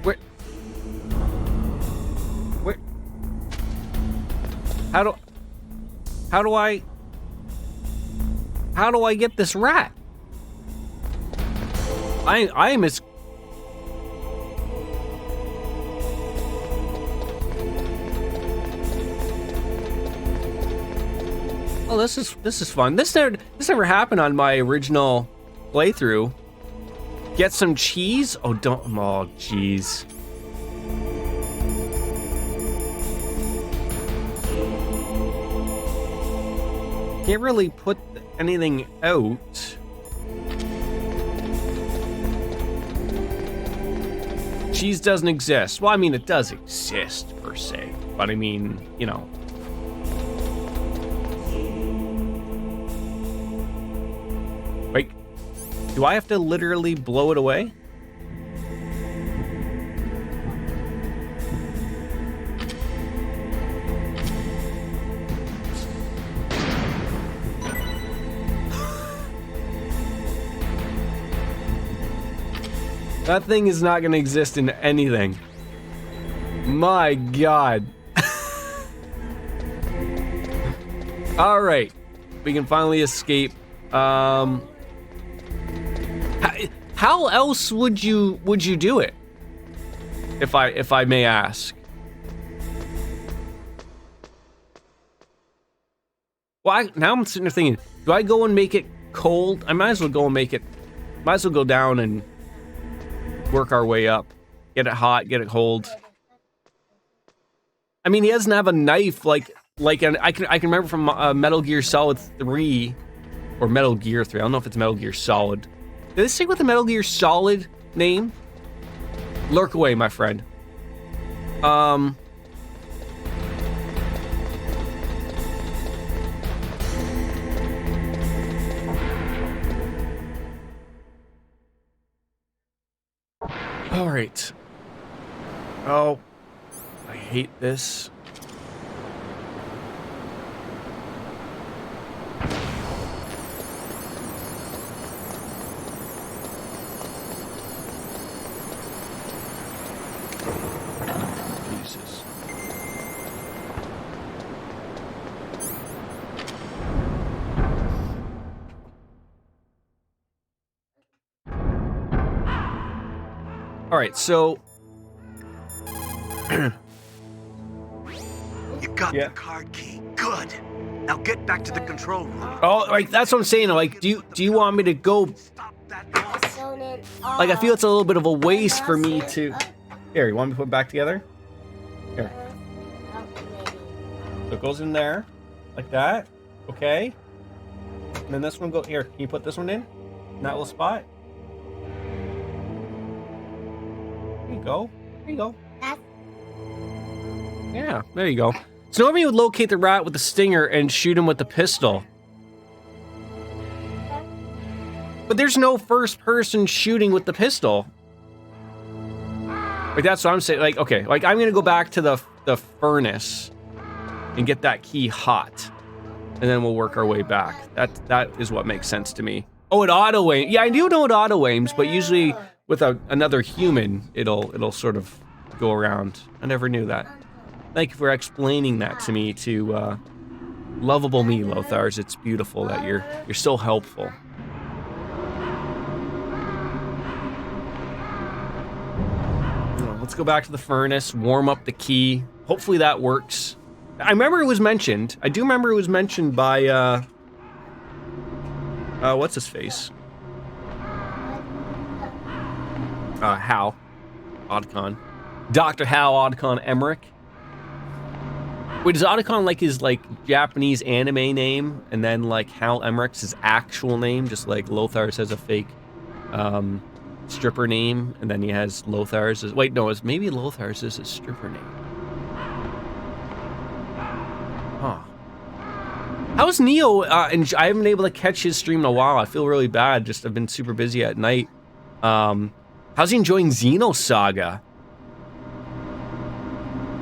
Where? How do I get this rat? I am as... Oh, this is fun. This never happened on my original playthrough. Get some cheese? Oh, don't. Oh, jeez. Can't really put anything out. Cheese doesn't exist. Well, I mean, it does exist per se, but I mean, you know. Wait, do I have to literally blow it away? That thing is not going to exist in anything. My God. All right, we can finally escape. How else would you do it? If I may ask. Well, now I'm sitting there thinking, do I go and make it cold? I might as well go and make it. Might as well go down and work our way up. Get it hot, get it cold. I mean, he doesn't have a knife like I can remember from Metal Gear Solid 3 or Metal Gear 3. I don't know if it's Metal Gear Solid. Did they stick with the Metal Gear Solid name? Lurk away, my friend. All right. Oh, I hate this. Jesus. All right, so You got the card key. Good. Now get back to the control room. oh, like that's what I'm saying. Like, do you want me to go Stop that noise. Like, I feel it's a little bit of a waste for me to... Here, you want me to put it back together? Here. So it goes in there, like that. Okay. And then this one go... Here, can you put this one in that little spot? There you go. There you go. Yeah, there you go. So normally you would locate the rat with the stinger and shoot him with the pistol. But there's no first-person shooting with the pistol. Like, that's what I'm saying. Like, okay, like, I'm gonna go back to the furnace and get that key hot. And then we'll work our way back. That is what makes sense to me. Oh, it auto-aims. Yeah, I do know it auto-aims, but usually with another human, it'll sort of go around. I never knew that. Thank you for explaining that to me, to lovable me, Lothars. It's beautiful that you're so helpful. Let's go back to the furnace, warm up the key. Hopefully that works. I remember it was mentioned. I do remember it was mentioned by, what's his face? Hal Oddcon. Dr. Hal Oddcon Emmerich. Wait, is Oddcon like his, like, Japanese anime name? And then, like, Hal Emmerich's his actual name? Just like Lothars has a fake, stripper name, and then he has Lothars as... Wait, no, it's maybe Lothars is his stripper name. Huh. How's Neo? And I haven't been able to catch his stream in a while. I feel really bad. Just I've been super busy at night. How's he enjoying Xenosaga?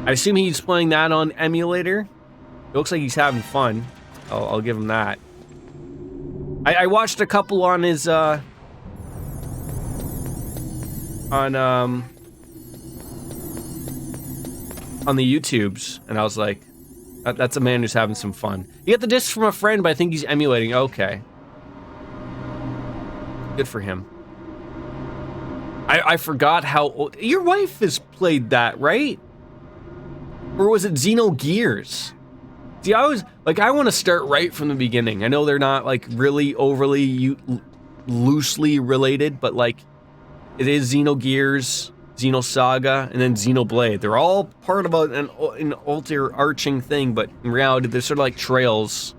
I assume he's playing that on emulator. It looks like he's having fun. I'll give him that. I watched a couple on his on the YouTubes, and I was like, that's a man who's having some fun. You get the disc from a friend, but I think he's emulating. Okay. Good for him. I forgot how old... Your wife has played that, right? Or was it Xenogears? See, I was... Like, I want to start right from the beginning. I know they're not, like, really overly loosely related, but, like, it is Xenogears, Xenosaga, and then Xenoblade. They're all part of an overarching thing, but in reality, they're sort of like trails.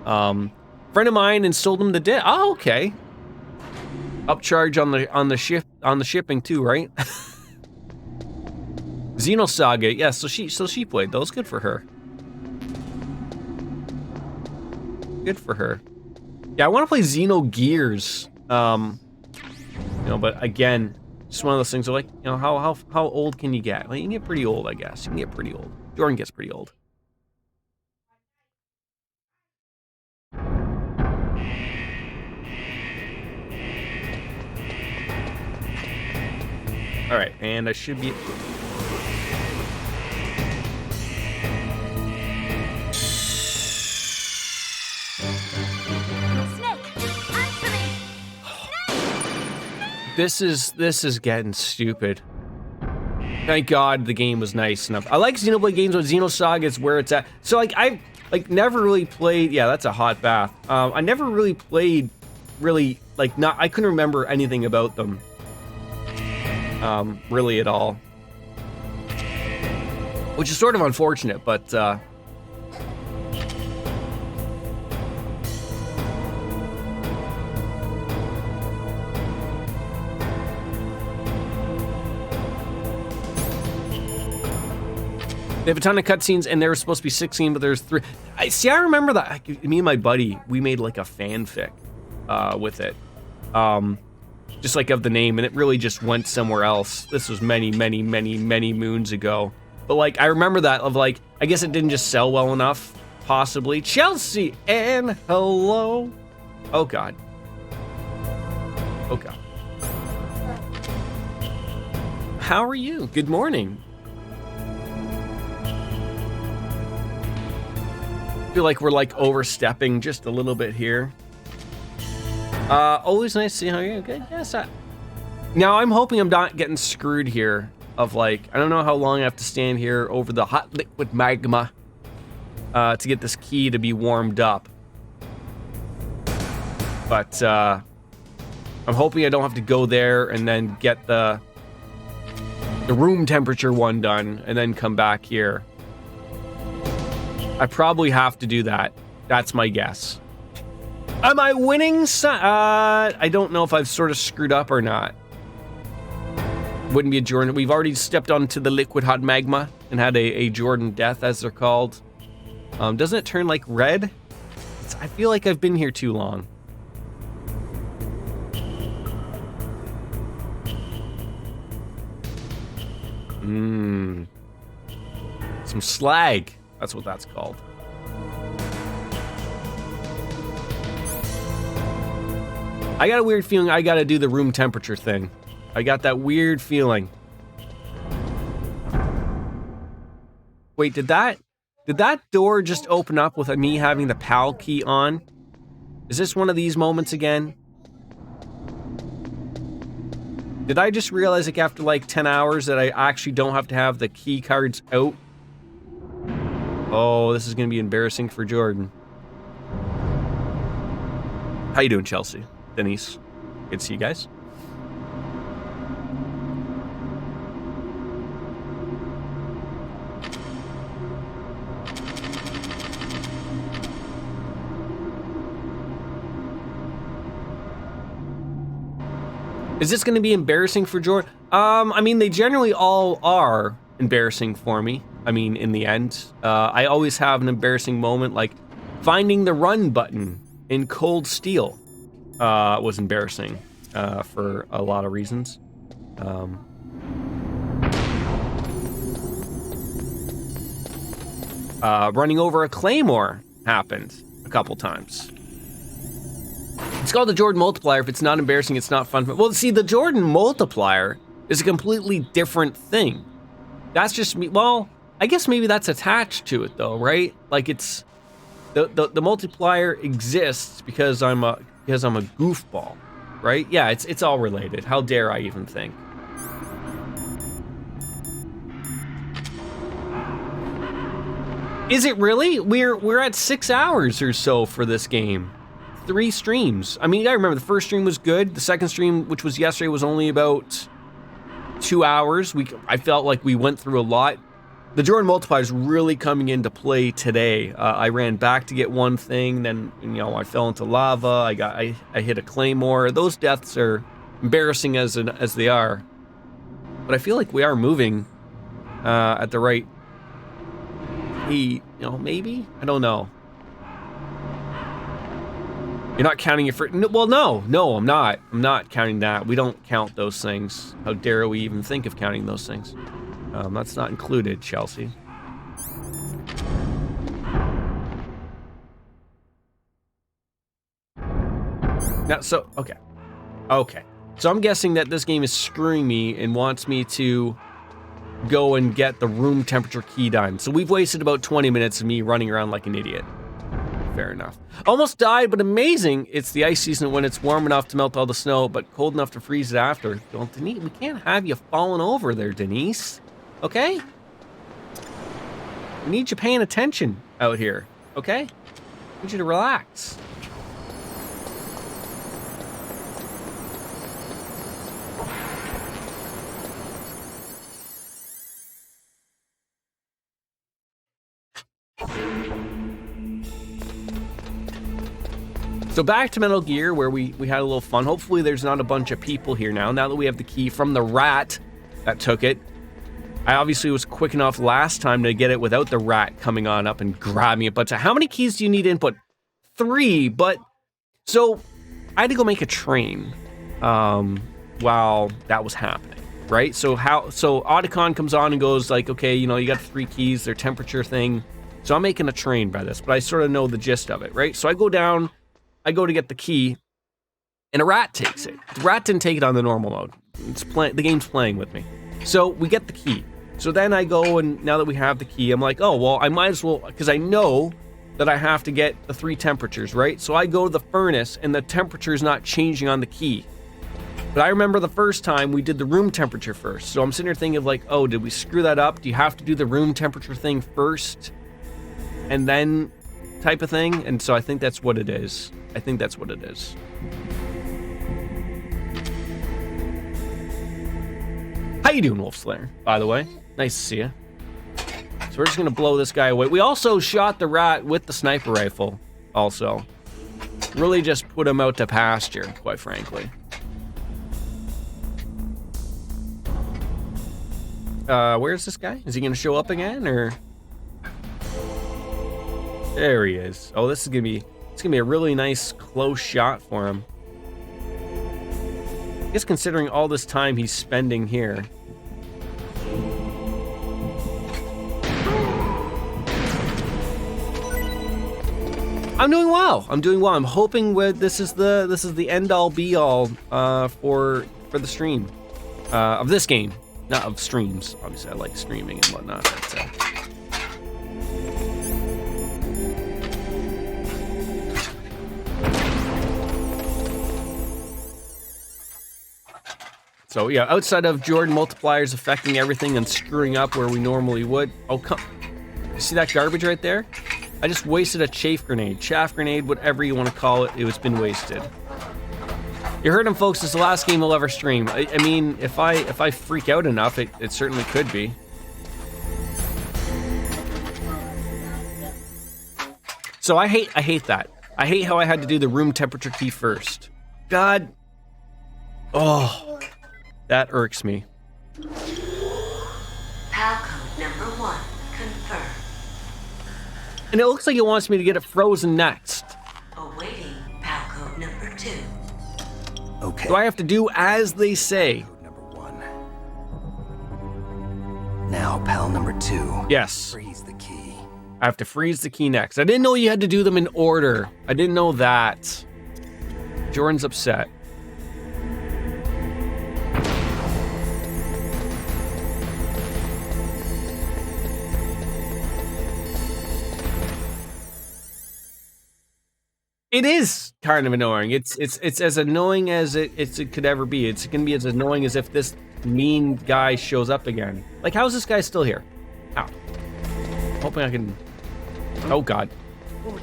Friend of mine installed them to disc. Oh, okay. Upcharge on the shipping too, right? Xenosaga, yeah. So she played those. Good for her. Good for her. Yeah, I want to play Xenogears. You know, but again, just one of those things where, like, you know, how old can you get? Well, you can get pretty old, I guess. You can get pretty old. Jordan gets pretty old. All right, and I should be... This is getting stupid. Thank God the game was nice enough. I like Xenoblade games, but Xenosaga is where it's at. So, like, I've, like, never really played... Yeah, that's a hot bath. I never really played, like, I couldn't remember anything about them. Really at all. Which is sort of unfortunate, but, they have a ton of cutscenes, and there were supposed to be 16, but there's 3. I remember that. Me and my buddy, we made like a fanfic with it. Just like of the name, and it really just went somewhere else. This was many moons ago. But like, I remember that of like, I guess it didn't just sell well enough, possibly. Chelsea, and hello. Oh God. Oh God. How are you? Good morning. I feel like we're like overstepping just a little bit here. Always nice to see how you're good. Yes. Now I'm hoping I'm not getting screwed here. Of like, I don't know how long I have to stand here over the hot liquid magma to get this key to be warmed up. But I'm hoping I don't have to go there and then get the room temperature one done and then come back here. I probably have to do that. That's my guess. Am I winning? I don't know if I've sort of screwed up or not. Wouldn't be a Jordan. We've already stepped onto the liquid hot magma and had a Jordan death, as they're called. Doesn't it turn like red? I feel like I've been here too long. Some slag. That's what that's called. I got a weird feeling I gotta do the room temperature thing. I got that weird feeling. Wait, did that door just open up with me having the PAL key on? Is this one of these moments again? Did I just realize, like, after like 10 hours that I actually don't have to have the key cards out? Oh, this is gonna be embarrassing for Jordan. How you doing, Chelsea? Denise? Good to see you guys. Is this going to be embarrassing for Jordan? I mean, they generally all are embarrassing for me. I mean, in the end, I always have an embarrassing moment, like finding the run button in Cold Steel was embarrassing for a lot of reasons. Running over a claymore happened a couple times. It's called the Jordan multiplier. If it's not embarrassing, it's not fun. Well, see, the Jordan multiplier is a completely different thing. That's just me. Well, I guess maybe that's attached to it, though, right? Like, it's the multiplier exists because I'm a goofball, right? Yeah, it's all related. How dare I even think? Is it really? We're at 6 hours or so for this game. 3 streams. I mean, I remember the first stream was good. The second stream, which was yesterday, was only about 2 hours. I felt like we went through a lot. The Jordan multiplier is really coming into play today. I ran back to get one thing, then I fell into lava. I hit a claymore. Those deaths are embarrassing as they are, but I feel like we are moving at the right. Maybe, I don't know. You're not counting your first... Well, no, I'm not. I'm not counting that. We don't count those things. How dare we even think of counting those things? That's not included, Chelsea. Now, okay. So I'm guessing that this game is screwing me and wants me to go and get the room temperature key done. So we've wasted about 20 minutes of me running around like an idiot. Fair enough. Almost died, but amazing. It's the ice season when it's warm enough to melt all the snow, but cold enough to freeze it after. Well, Denise, we can't have you falling over there, Denise. Okay? We need you paying attention out here. Okay? I need you to relax. So back to Metal Gear, where we had a little fun. Hopefully there's not a bunch of people here now that we have the key from the rat that took it. I obviously was quick enough last time to get it without the rat coming on up and grabbing it. But how many keys do you need to input? 3, but... So, I had to go make a train while that was happening, right? So Otacon comes on and goes like, okay, you got 3 keys, their temperature thing. So I'm making a train by this, but I sort of know the gist of it, right? So I go down... I go to get the key, and a rat takes it. The rat didn't take it on the normal mode. The game's playing with me. So we get the key. So then I go, and now that we have the key, I'm like, oh, well, I might as well, because I know that I have to get the 3 temperatures, right? So I go to the furnace, and the temperature is not changing on the key. But I remember the first time we did the room temperature first. So I'm sitting here thinking of like, oh, did we screw that up? Do you have to do the room temperature thing first? And then type of thing? And so I think that's what it is. you doing, Wolf Slayer, by the way? Nice to see you. So we're just gonna blow this guy away. We also shot the rat with the sniper rifle, also. Really just put him out to pasture, quite frankly. Where's this guy? Is he gonna show up again, or? There he is. Oh, it's gonna be a really nice close shot for him. I guess considering all this time he's spending here. I'm doing well. I'm hoping this is the end all be all for the stream of this game, not of streams. Obviously, I like streaming and whatnot. But, so yeah, outside of Jordan multipliers affecting everything and screwing up where we normally would. Oh, come! You see that garbage right there? I just wasted a chaff grenade, whatever you want to call it. It's been wasted. You heard him, folks. It's the last game we'll ever stream. I mean, if I freak out enough, it certainly could be. So I hate that. I hate how I had to do the room temperature key first. God. Oh, that irks me. PAL code number 1 confirmed. And it looks like it wants me to get it frozen next. Awaiting PAL code number 2. Okay. Do I have to do as they say? Code number 1. Now, pal number 2. Yes. Freeze the key. I have to freeze the key next. I didn't know you had to do them in order. I didn't know that. Jordan's upset. It is kind of annoying. It's as annoying as it could ever be. It's gonna be as annoying as if this mean guy shows up again. Like, how's this guy still here? How? Hoping I can. Oh God! No!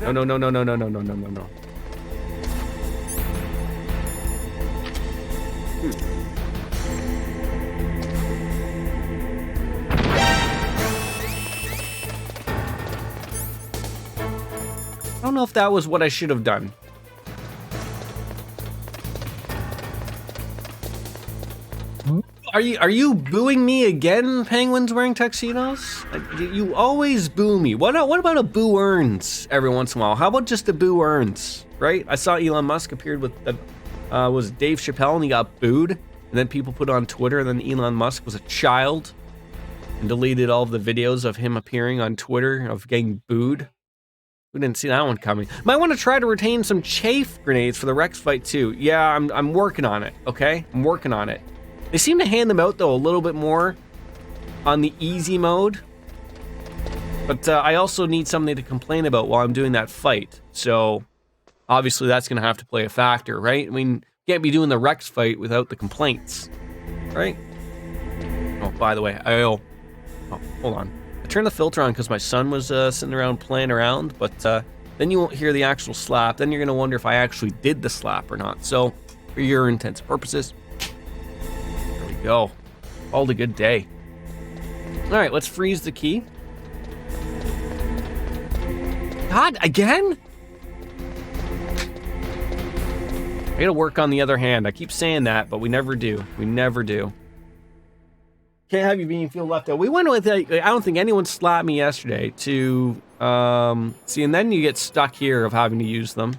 I don't know if that was what I should have done. Are you booing me again, penguins wearing tuxedos? You always boo me. What about a boo earns every once in a while? How about just a boo earns, right? I saw Elon Musk appeared with was Dave Chappelle and he got booed, and then people put on Twitter, and then Elon Musk was a child and deleted all of the videos of him appearing on Twitter of getting booed. We didn't see that one coming. Might want to try to retain some chaff grenades for the Rex fight too. Yeah, I'm working on it, okay? I'm working on it. They seem to hand them out though a little bit more on the easy mode. But I also need something to complain about while I'm doing that fight. So obviously that's gonna have to play a factor, right? I mean, can't be doing the Rex fight without the complaints, right? Oh, by the way, oh, hold on. I turned the filter on because my son was sitting around playing around, but then you won't hear the actual slap. Then you're going to wonder if I actually did the slap or not. So, for your intents and purposes, there we go. All a good day. All right, let's freeze the key. God, again? I gotta work on the other hand. I keep saying that, but we never do. We never do. Can't have you feel left out. We went with, I don't think anyone slapped me yesterday to, see, and then you get stuck here of having to use them.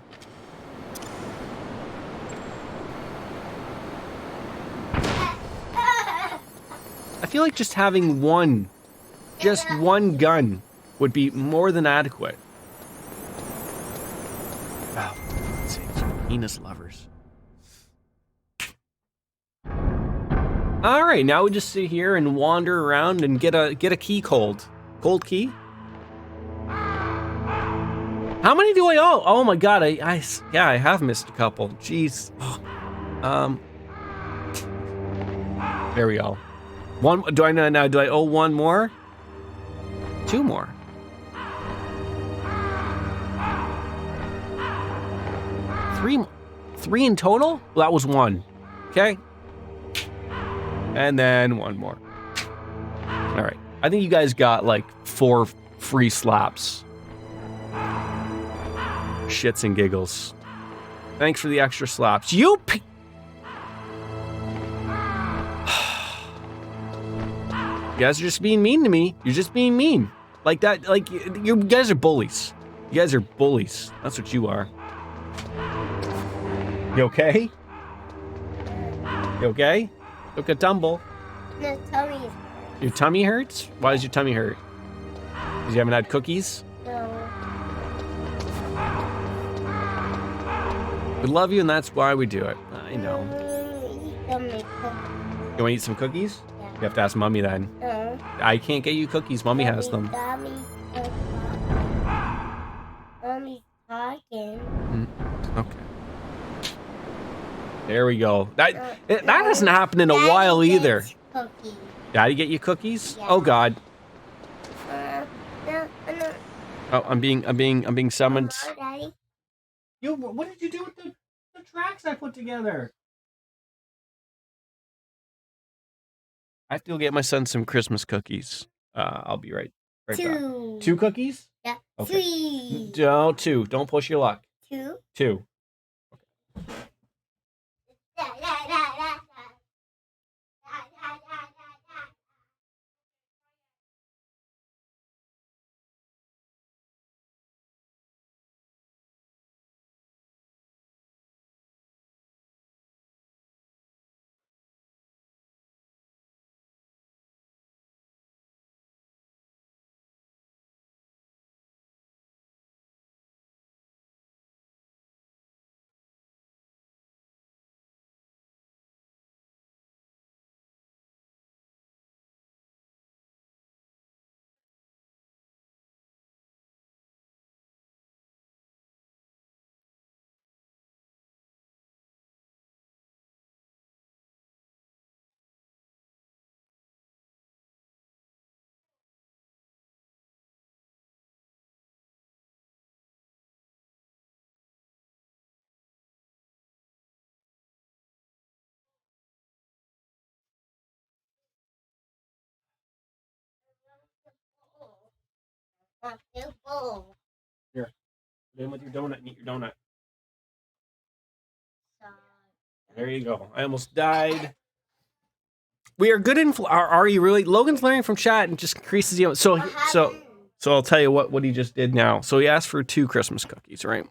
I feel like just having just one gun would be more than adequate. Oh, let's see, penis lovers. All right, now we just sit here and wander around and get a key cold key. How many do I owe? Oh my God, I have missed a couple. Jeez. Oh. There we go. One. Do I know now? Do I owe one more? Two more. Three in total? Well, that was one. Okay. And then one more. All right. I think you guys got like 4 free slaps. Shits and giggles. Thanks for the extra slaps. You guys are just being mean to me. You're just being mean. Like that, like, you guys are bullies. You guys are bullies. That's what you are. You okay? You okay? Took a tumble. No, tummy. Your tummy hurts? Why does your tummy hurt? Because you haven't had cookies? No. We love you, and that's why we do it. I know. You want to eat some cookies? Yeah. You have to ask Mommy then. No. I can't get you cookies. Mommy has them. Mommy's talking. Okay. There we go. That hasn't happened in a while either. Cookies. Daddy get you cookies? Yeah. Oh God. No. Oh, I'm being summoned. Hello, Daddy. You, what did you do with the tracks I put together? I have to go get my son some Christmas cookies. I'll be right back. 2 cookies? Yeah. Okay. 3. No, 2. Don't push your luck. 2. 2. Here. Put in with your donut and eat your donut. There you go. I almost died. We are good are you really? Logan's learning from chat and just increases the so I'll tell you what he just did now. So he asked for 2 Christmas cookies, right?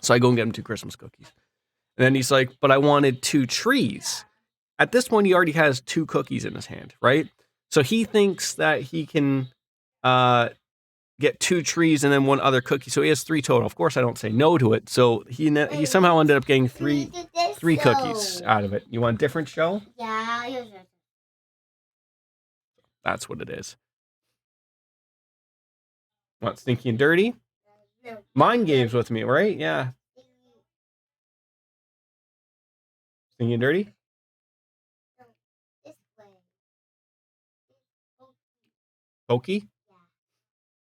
So I go and get him 2 Christmas cookies. And then he's like, but I wanted 2 trees. At this point, he already has 2 cookies in his hand, right? So he thinks that he can get 2 trees and then 1 other cookie. So he has 3 total. Of course, I don't say no to it. So he somehow ended up getting 3 cookies out of it. You want a different show? Yeah. That's what it is. Want Stinky and Dirty? No. Mind games with me, right? Yeah. Stinky and Dirty? This way. Pokey? Yeah.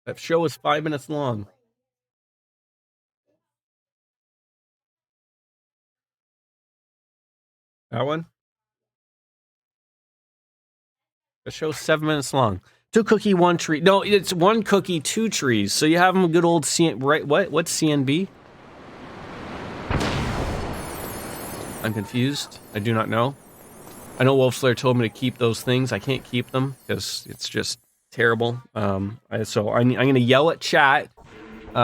That show is 5 minutes long. That one? The show's 7 minutes long. 2 cookie, 1 tree. No, it's 1 cookie, 2 trees. So you have them a good old right? What's CNB? I'm confused. I do not know. I know Wolfslayer told me to keep those things. I can't keep them because it's just terrible. So I'm going to yell at chat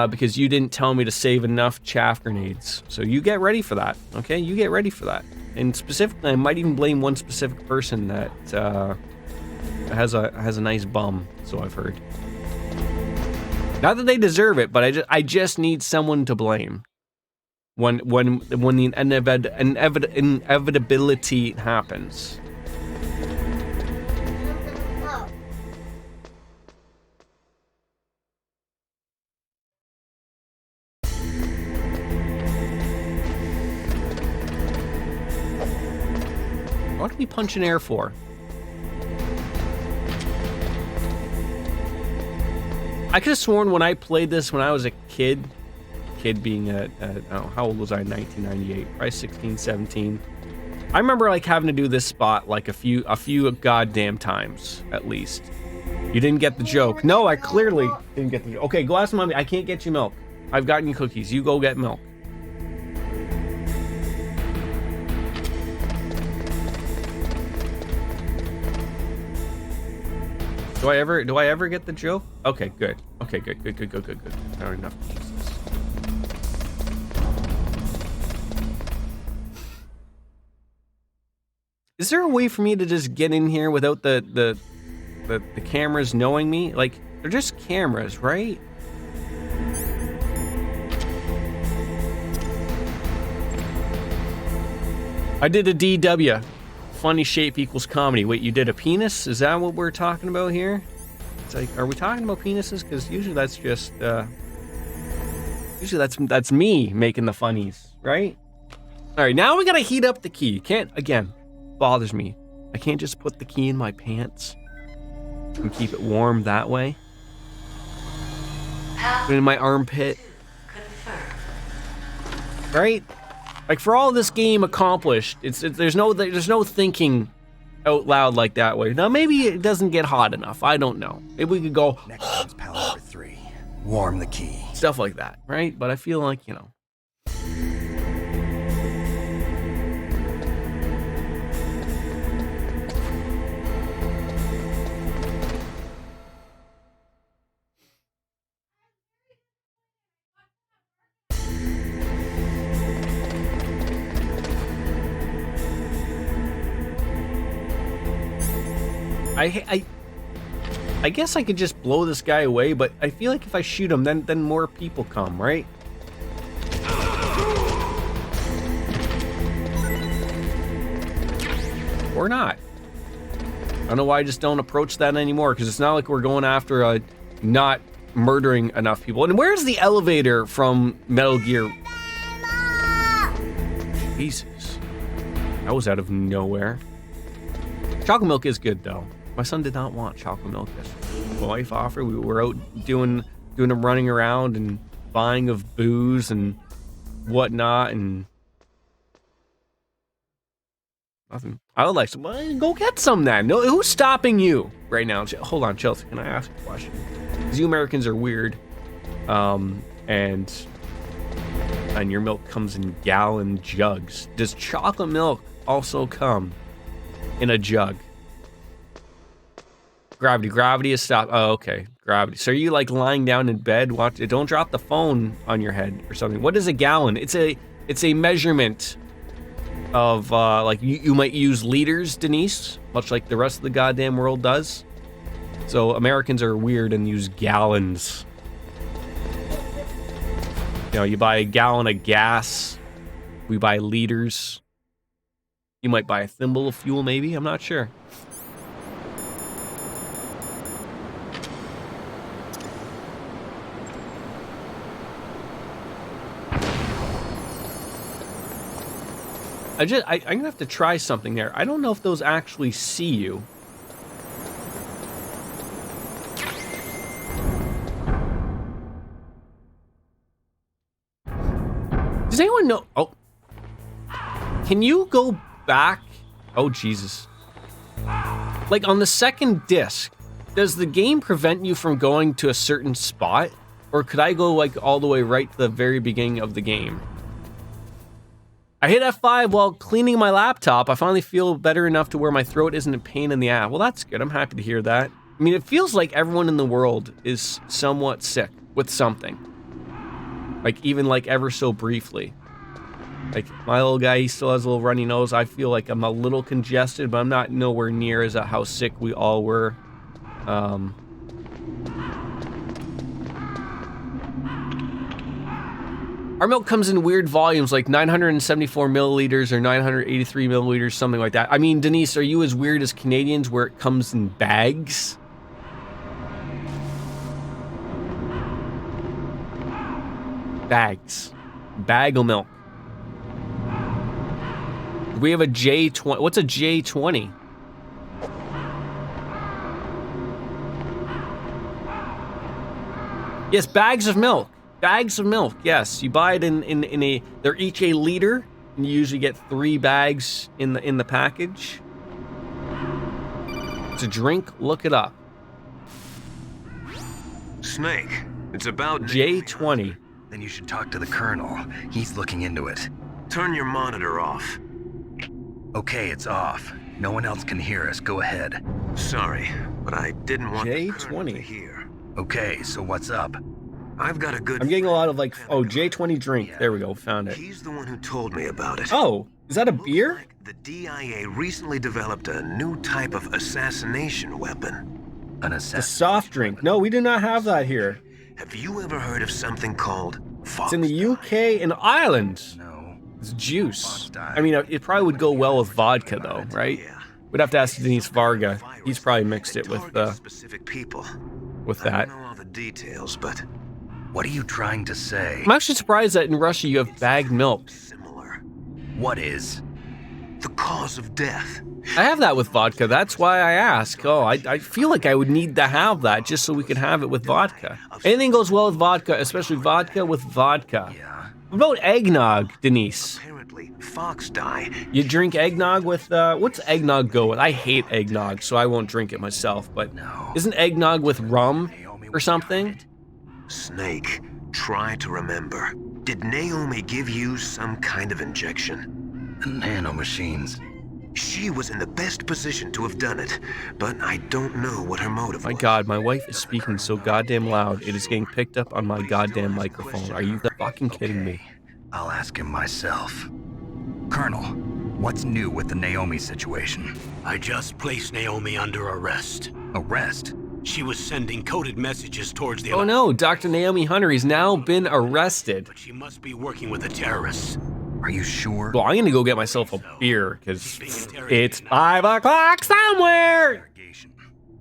because you didn't tell me to save enough chaff grenades. So you get ready for that. Okay, you get ready for that. And specifically, I might even blame one specific person that has a nice bum. So I've heard. Not that they deserve it, but I just need someone to blame. When the inevitability happens. What are we punching air for? I could have sworn when I played this when I was a kid being I don't know, how old was I in 1998? Probably 16, 17. I remember like having to do this spot like a few goddamn times at least. You didn't get the joke. No, I clearly didn't get the joke. Okay, go ask mommy. I can't get you milk. I've gotten you cookies. You go get milk. Do I ever get the joke? Okay, good. Okay, good. I don't enough. Is there a way for me to just get in here without the cameras knowing me? Like, they're just cameras, right? I did a DW. Funny shape equals comedy. Wait, you did a penis? Is that what we're talking about here? It's like, are we talking about penises? Because usually that's just, usually that's me making the funnies, right? All right, now we gotta heat up the key. Can't, again, bothers me. I can't just put the key in my pants and keep it warm that way. Put it in my armpit. Right? Like, for all this game accomplished, there's no thinking out loud like that way. Now maybe it doesn't get hot enough. I don't know. Maybe we could go Next one's pal number 3. Warm the key. stuff like that, right? But I feel like, you know. I guess I could just blow this guy away, but I feel like if I shoot him, then more people come, right? Or not. I don't know why I just don't approach that anymore, because it's not like we're going after not murdering enough people. And where's the elevator from Metal Gear? Jesus. That was out of nowhere. Chocolate milk is good, though. My son did not want chocolate milk yesterday. My wife offered. We were out doing them running around and buying of booze and whatnot, and nothing. I would like some. Well, go get some then. No, who's stopping you right now? Hold on, Chelsea. Can I ask a question? Because you Americans are weird, and your milk comes in gallon jugs. Does chocolate milk also come in a jug? Gravity is stopped. Oh, okay. Gravity. So are you like lying down in bed? Watch it. Don't drop the phone on your head or something. What is a gallon? It's a measurement of like you might use liters, Denise, much like the rest of the goddamn world does. So Americans are weird and use gallons. You know, you buy a gallon of gas. We buy liters. You might buy a thimble of fuel, maybe. I'm not sure. I'm gonna have to try something there. I don't know if those actually see you. Does anyone know? Oh. Can you go back? Oh, Jesus. Like on the second disc, does the game prevent you from going to a certain spot? Or could I go like all the way right to the very beginning of the game? I hit F5 while cleaning my laptop. I finally feel better enough to where my throat isn't a pain in the ass. Well, that's good. I'm happy to hear that. I mean, it feels like everyone in the world is somewhat sick with something. Like, even like ever so briefly. Like, my little guy, he still has a little runny nose. I feel like I'm a little congested, but I'm not nowhere near as how sick we all were. Our milk comes in weird volumes, like 974 milliliters or 983 milliliters, something like that. I mean, Denise, are you as weird as Canadians where it comes in bags? Bags. Bag of milk. We have a J20. What's a J20? Yes, bags of milk. Bags of milk, yes. You buy it in a, they're each a liter. You usually get 3 bags in the package. It's a drink. Look it up. Snake, it's about J20. Then you should talk to the Colonel. He's looking into it. Turn your monitor off. Okay, it's off. No one else can hear us. Go ahead. Sorry, but I didn't want the Colonel to J20. hear. Okay, so what's up? I've got a good... I'm getting a lot of like, oh, J20 drink. There we go, found it. He's the one who told me about it. Oh, is that a beer? Looks like the DIA recently developed a new type of assassination weapon. An The assassin. soft drink. No, we do not have that here. Have you ever heard of something called Fox It's in the UK and Ireland. No. It's juice. Fox dye. I mean, it probably would go well with vodka, though, right? Yeah. We'd have to ask Denise Varga. He's probably mixed it with specific people. that. I don't know all the details, but What are you trying to say? I'm actually surprised that in Russia you have bagged milk. similar. What is? The cause of death. I have that with vodka. That's why I ask. Oh, I feel like I would need to have that just so we could have it with vodka. Anything goes well with vodka, especially vodka with vodka. Yeah. What about eggnog, Denise? Apparently, fox dye. You drink eggnog with, what's eggnog go with? I hate eggnog, so I won't drink it myself, but No. isn't eggnog with rum or something? Snake, try to remember. Did Naomi give you some kind of injection? The nanomachines. She was in the best position to have done it, but I don't know what her motive My was. God, my wife is speaking so goddamn loud. It is getting picked up on my goddamn microphone. Are you fucking kidding me? I'll ask him myself. Colonel, what's new with the Naomi situation? I just placed Naomi under arrest. Arrest? She was sending coded messages towards the... Oh no, Dr. Naomi Hunter has now been arrested. But she must be working with the terrorists. Are you sure? Well, I'm gonna go get myself a beer, because it's 5 o'clock somewhere! Interrogation.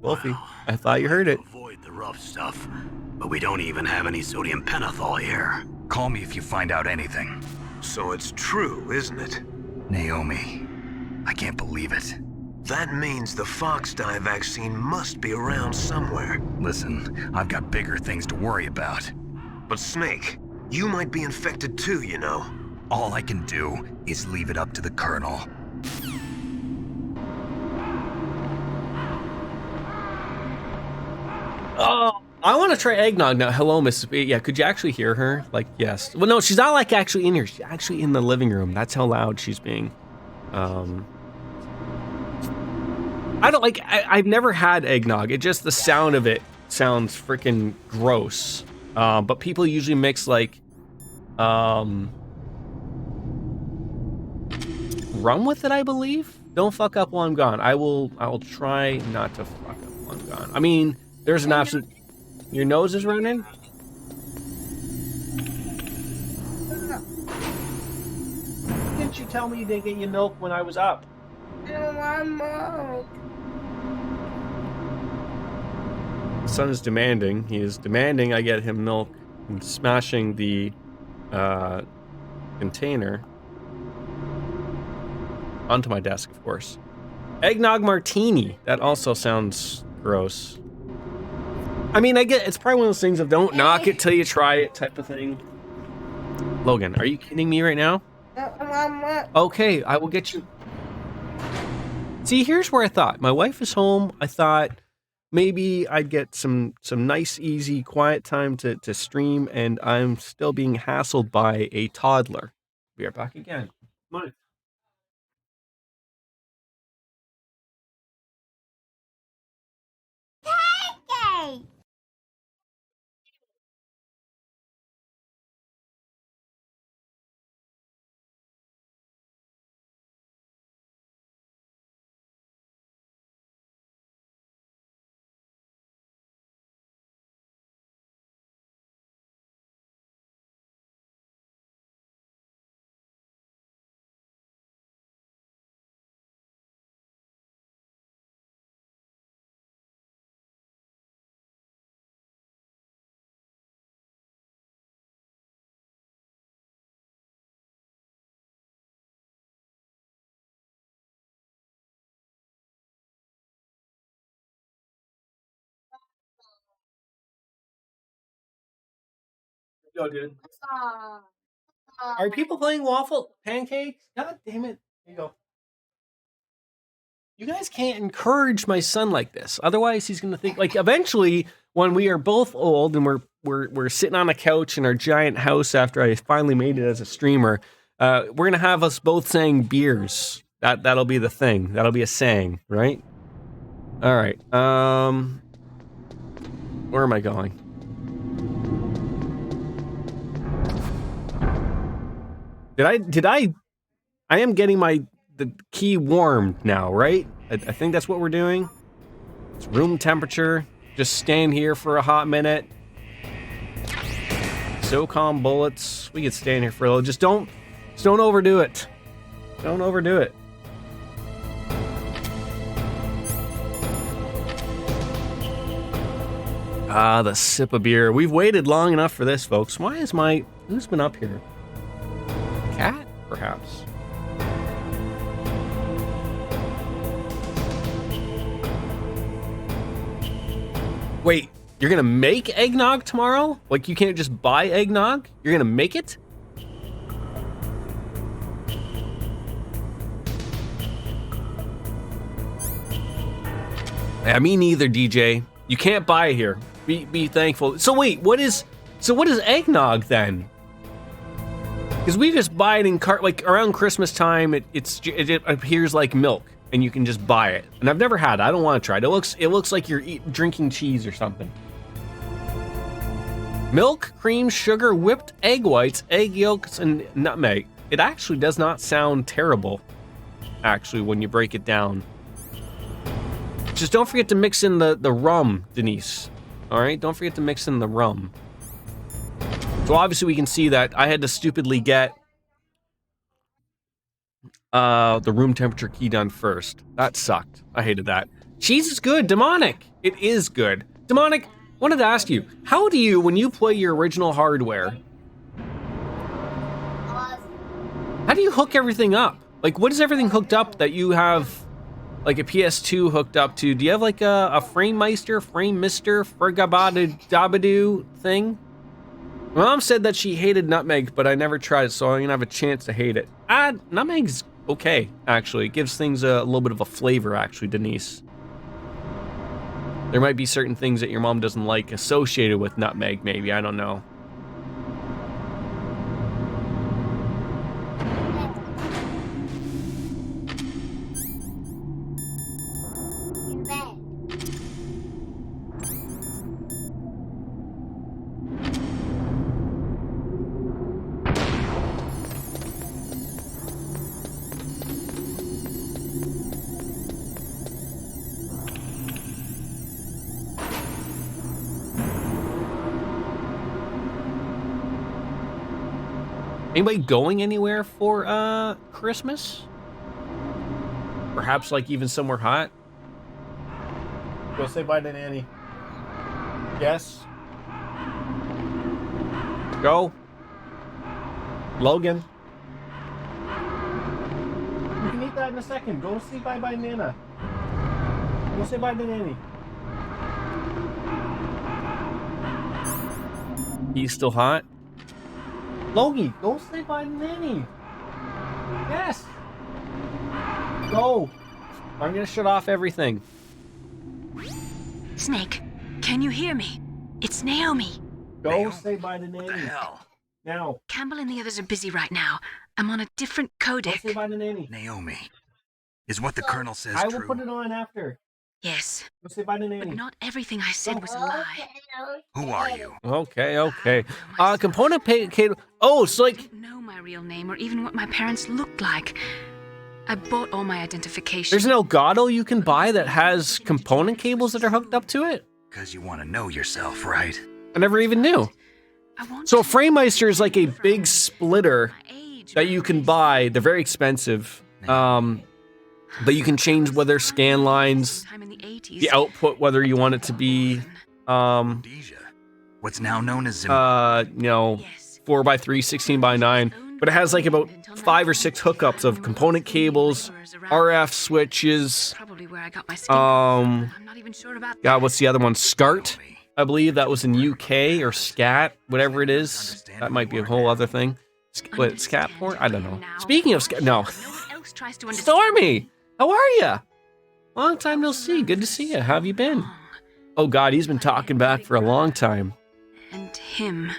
Wolfie, I thought you heard it. Avoid the rough stuff. But we don't even have any sodium pentothal here. Call me if you find out anything. So it's true, isn't it? Naomi, I can't believe it. That means the fox dye vaccine must be around somewhere. Listen, I've got bigger things to worry about. But Snake, you might be infected too, you know. All I can do is leave it up to the Colonel. Oh, I want to try eggnog now. Hello, Miss. Yeah, could you actually hear her? Like, yes. Well, no, she's not like actually in here. She's actually in the living room. That's how loud she's being. I don't like. I've never had eggnog. It just the sound of it sounds freaking gross. But people usually mix like, rum with it, I believe. Don't fuck up while I'm gone. I will try not to fuck up while I'm gone. I mean, there's an absolute. Your nose is running? Didn't you tell me you didn't get your milk when I was up? I don't want milk. The son is demanding. He is demanding I get him milk and smashing the container onto my desk, of course. Eggnog martini. That also sounds gross. I mean, I get it's probably one of those things of don't knock it till you try it type of thing. Logan, are you kidding me right now? I want milk. Okay, I will get you. See, here's where I thought. My wife is home. I thought maybe I'd get some nice, easy, quiet time to stream, and I'm still being hassled by a toddler. We are back again. Come on. Pancake. Go, dude. Aw. Are people playing waffle pancakes? God damn it. There you go. You guys can't encourage my son like this. Otherwise, he's gonna think like eventually when we are both old and we're sitting on a couch in our giant house after I finally made it as a streamer, we're gonna have us both saying beers. That'll be the thing. That'll be a saying, right? All right. Where am I going? Did I am getting the key warmed now, right? I think that's what we're doing. It's room temperature. Just stand here for a hot minute. SOCOM bullets. We could stand here for a little. Just don't overdo it. Don't overdo it. Ah, the sip of beer. We've waited long enough for this, folks. Why is who's been up here? Cat, perhaps. Wait, you're gonna make eggnog tomorrow? Like you can't just buy eggnog? You're gonna make it? Yeah, me neither, DJ. You can't buy it here. Be thankful. So wait, what is eggnog then? Because we just buy it in like around Christmas time. It appears like milk, and you can just buy it. And I've never had it. I don't want to try it. It looks like you're drinking cheese or something. Milk, cream, sugar, whipped egg whites, egg yolks, and nutmeg. It actually does not sound terrible. Actually, when you break it down. Just don't forget to mix in the rum, Denise. All right, don't forget to mix in the rum. So obviously we can see that I had to stupidly get the room temperature key done first. That sucked. I hated that. Cheese is good. Demonic. It is good. Demonic, wanted to ask you, how do you, when you play your original hardware, how do you hook everything up? Like, what is everything hooked up that you have, like a PS2 hooked up to? Do you have like a Framemeister, Framemister, Fergabadoo thing? My mom said that she hated nutmeg, but I never tried it, so I'm gonna have a chance to hate it. Nutmeg's okay, actually. It gives things a little bit of a flavor, actually, Denise. There might be certain things that your mom doesn't like associated with nutmeg, maybe, I don't know. Anybody going anywhere for Christmas? Perhaps like even somewhere hot? Go say bye to Nanny. Yes. Go. Logan. You can eat that in a second. Go say bye bye Nana. Go say bye to Nanny. He's still hot? Logie, go say bye to Nanny. Yes. Go. I'm gonna shut off everything. Snake, can you hear me? It's Naomi. Go say bye to Nanny. What the hell? Now. Campbell and the others are busy right now. I'm on a different codec. Go say bye to Nanny. Naomi, is what the Colonel says I true? will put it on after. Yes, Go say bye to Nanny. but not everything I said was a lie. Who are you? Okay. Component cable. Oh, so I like. don't know my real name or even what my parents looked like. I bought all my identification. There's an Elgato you can buy that has component cables that are hooked up to it? Because you want to know yourself, right? I never even knew. So a Framemeister is like a big splitter that you can buy. They're very expensive. But you can change whether scan lines, the output, whether you want it to be, what's now known as 4x3, 16x9. But it has like about 5 or 6 hookups of component cables, RF switches. God, what's the other one? SCART, I believe that was in UK, or SCAT, whatever it is. That might be a whole other thing. What, scat porn? I don't know. Speaking of scat, no. No one else tries to understand. Stormy, how are you? Long time no see. Good to see you. How have you been? Oh God, he's been talking back for a long time. And him.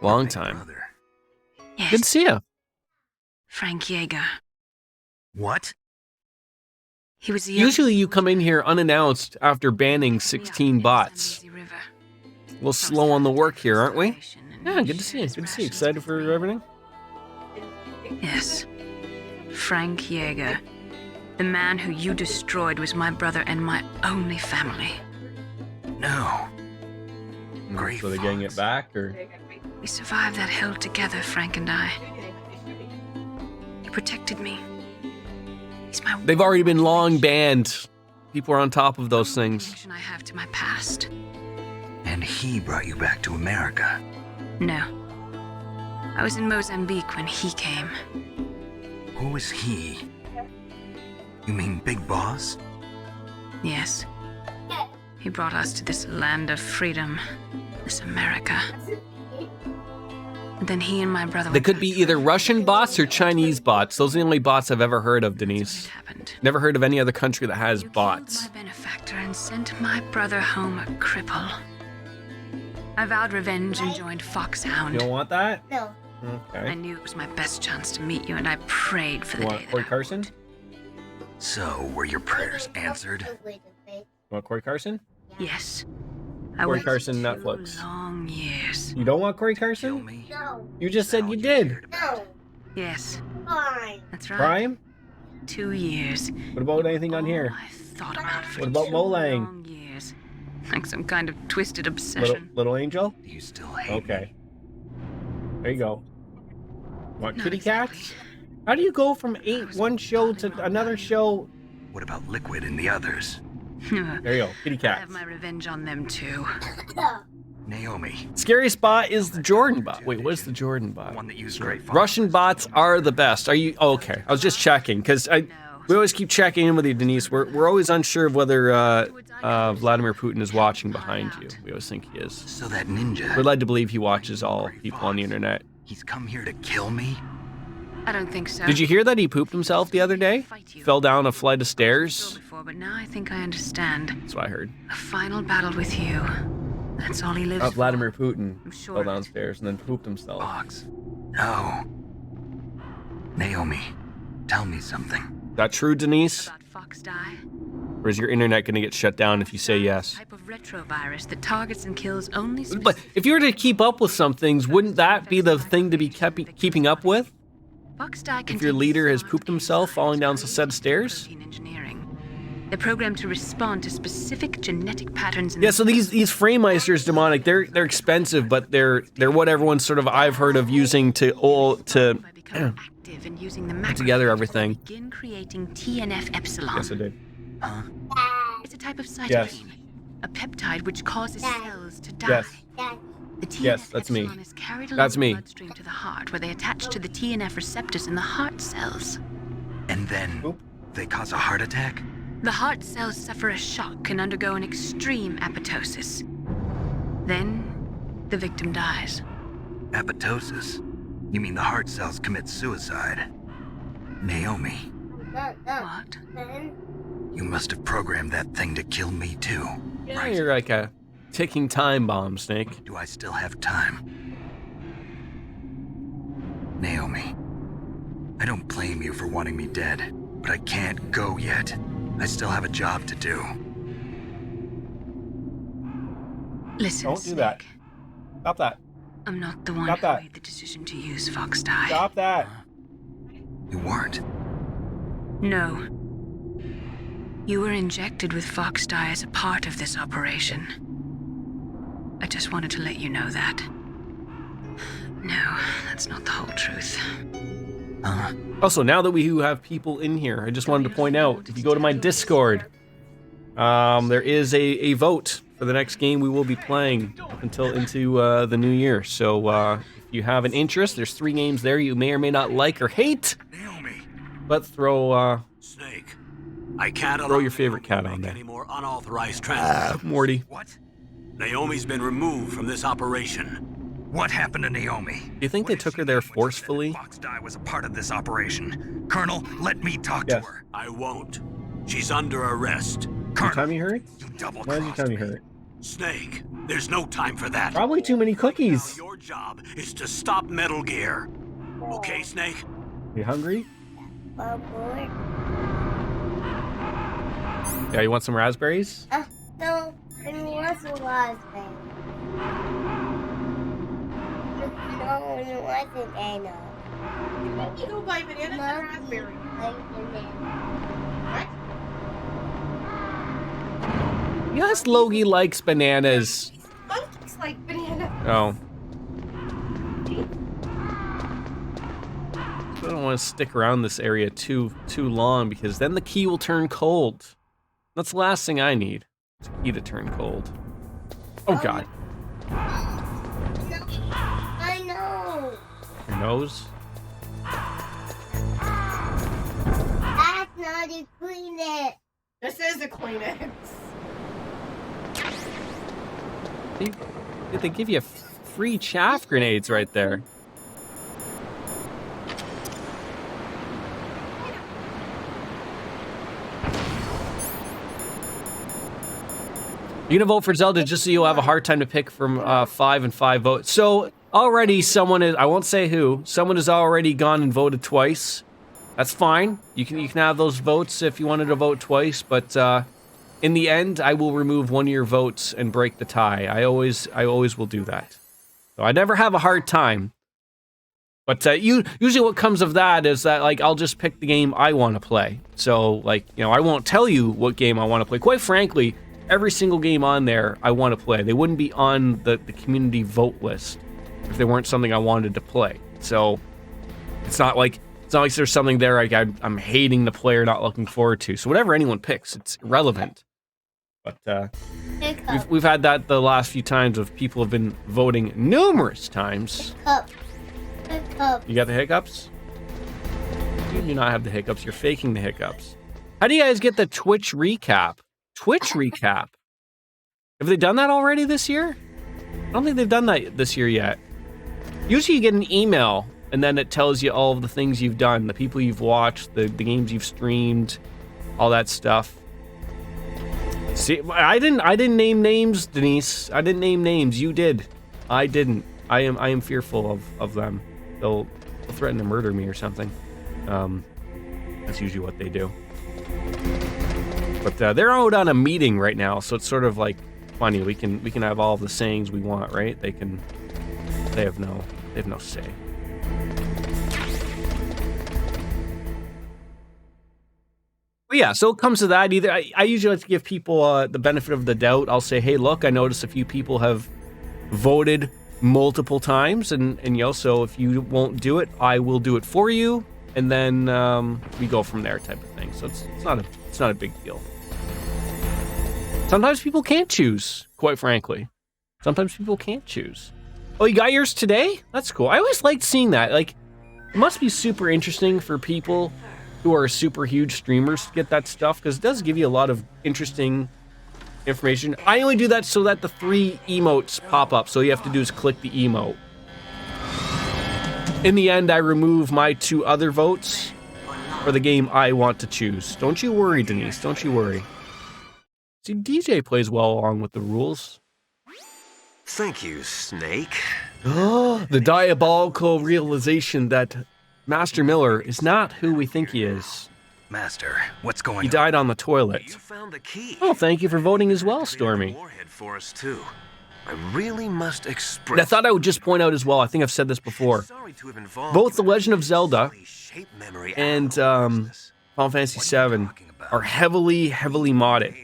Long time. Yes. Good to see you. Frank Yeager. What? He was the Usually you come in here unannounced after banning 16 bots. A little slow on the work here, aren't we? Yeah, good to see you. Good to see you. Excited for everything? Yes. Frank Yeager. The man who you destroyed was my brother and my only family. No. Great. So they're getting it back, or? We survived that hell together, Frank and I. He protected me. He's my They've already been long banned. People are on top of those things. connection I have to my past. And he brought you back to America. No. I was in Mozambique when he came. Who is he? You mean Big Boss? Yes. He brought us to this land of freedom, this America. And then he and my brother. They could be either Russian bots or Chinese bots. Those are the only bots I've ever heard of, Denise. Never heard of any other country that has bots. My benefactor and sent my brother home a cripple. I vowed revenge and joined Foxhound. You don't want that? No. Okay. I knew it was my best chance to meet you, and I prayed for the You day want that Corey Carson? So, were your prayers answered? You want Corey Carson? Yes. Corey Carson, Netflix. Long years. You don't want Corey Carson? No. You just said you did. No. Yes. Fine. That's right. Prime? 2 years. What about anything on here? I thought about it for What about 2 Molang? long years. Like some kind of twisted obsession. Little Angel? Do you still hate Okay. There you go. Want Not kitty exactly. cats? How do you go from one show to another show? What about Liquid and the others? There you go, kitty I cats. have my revenge on them too. Naomi, Scariest bot is the Jordan bot. Wait, what is the Jordan bot? one that used great Russian bots are the best. Are you okay? I was just checking because we always keep checking in with you, Denise. We're always unsure of whether Vladimir Putin is watching behind you. We always think he is. So that ninja, We're led to believe he watches all people on the internet. he's come here to kill me? I don't think so. Did you hear that he pooped himself the other day? Fell down a flight of stairs? Before, but now I think I understand. That's what I heard. A final battle with you. That's all he lives for. Vladimir Putin I'm sure fell of it. downstairs and then pooped himself. Fox. No. Naomi, tell me something. Is that true, Denise? About Fox Die. Or is your internet going to get shut down if you say yes? Type of retrovirus that targets and kills only. But if you were to keep up with some things, wouldn't that be the thing to be keeping up with? Fox Die If your leader has pooped himself falling down a set of stairs? Engineering. They're programmed to respond to specific genetic patterns. In Yeah, so these Framemeister's demonic, they're expensive, but they're what everyone's sort of I've heard of using to active and using the put together everything. begin creating TNF epsilon. Yes, I did. It's a type of cytokine, Yes. a peptide which causes cells to die. Yes. The TNF Yes, that's me. epsilon is carried along That's the me. bloodstream to the heart, where they attach to the TNF receptors in the heart cells. And then Oop. they cause a heart attack? The heart cells suffer a shock and undergo an extreme apoptosis. Then, the victim dies. Apoptosis? You mean the heart cells commit suicide? Naomi, What? you must have programmed that thing to kill me too. Yeah, Right? you're like a ticking time bomb, Snake. Do I still have time? Naomi, I don't blame you for wanting me dead, but I can't go yet. I still have a job to do. Listen, Don't do that. Snake. Stop that. I'm not the one Stop who that. made the decision to use Fox Die. Stop that. You weren't. No. You were injected with Fox Die as a part of this operation. I just wanted to let you know that. No, that's not the whole truth. Also, now that we have people in here, I just wanted to point out, if you go to my Discord, there is a vote for the next game we will be playing up until into the new year. So if you have an interest, there's 3 games there you may or may not like or hate. Naomi. But throw Snake. I can't throw your favorite cat on there. any more unauthorized transfers. Morty. What? Naomi's been removed from this operation. What happened to Naomi? Do you think they took her there forcefully? Fox Die was a part of this operation. Colonel, let me talk Yes. to her. I won't. She's under arrest. Your Colonel, tummy hurt? you double Why does your tummy hurt? Snake, there's no time for that. Probably too many cookies. Your job is to stop Metal Gear. Okay, Snake? You hungry? Oh, boy. Yeah, you want some raspberries? No, I want some raspberry. No, it wasn't banana. You go buy bananas and raspberries. What? Yes, Logie likes bananas. Monkeys like bananas. Oh. I don't want to stick around this area too long because then the key will turn cold. That's the last thing I need. It's a key to turn cold. Oh god. I know. Your nose? That's not a Kleenex. This is a Kleenex. They give you free chaff grenades right there. You're gonna vote for Zelda just so you'll have a hard time to pick from 5 and 5 votes. So already someone is, I won't say who, someone has already gone and voted twice. That's fine. You can have those votes if you wanted to vote twice, but in the end, I will remove one of your votes and break the tie. I always will do that. So I never have a hard time. But usually what comes of that is that, like, I'll just pick the game I want to play. So, like, you know, I won't tell you what game I want to play. Quite frankly, every single game on there I want to play. They wouldn't be on the community vote list if they weren't something I wanted to play. So it's not like there's something there like I'm hating the player, not looking forward to. So whatever anyone picks, it's irrelevant. But we've had that the last few times of people have been voting numerous times. You got the hiccups? You do not have the hiccups. You're faking the hiccups. How do you guys get the Twitch recap? Twitch recap? Have they done that already this year? I don't think they've done that this year yet. Usually you get an email and then it tells you all of the things you've done, the people you've watched, the games you've streamed, all that stuff. See, I didn't name names, Denise. I didn't name names. You did. I didn't. I am fearful of them. They'll threaten to murder me or something. That's usually what they do. But they're out on a meeting right now, so it's sort of like funny. We can have all of the sayings we want, right? They have no say. But yeah, so it comes to that. Either I usually like to give people the benefit of the doubt. I'll say, hey, look, I noticed a few people have voted multiple times, and you know, so if you won't do it, I will do it for you, and then we go from there, type of thing. So it's not a big deal. Sometimes people can't choose, quite frankly. Sometimes people can't choose. Oh, you got yours today? That's cool. I always liked seeing that. Like, it must be super interesting for people who are super huge streamers to get that stuff, because it does give you a lot of interesting information. I only do that so that the 3 emotes pop up, so all you have to do is click the emote. In the end, I remove my 2 other votes for the game I want to choose. Don't you worry, Denise. Don't you worry. See, DJ plays well along with the rules. Thank you, Snake. The diabolical realization that Master Miller is not who we think he is. Master, what's going on? He died on the toilet. You found the key. Oh, thank you for voting as well, Stormy. Warhead for us too. I really must express. And I thought I would just point out as well, I think I've said this before, both The Legend of Zelda and Final Fantasy VII are heavily modded.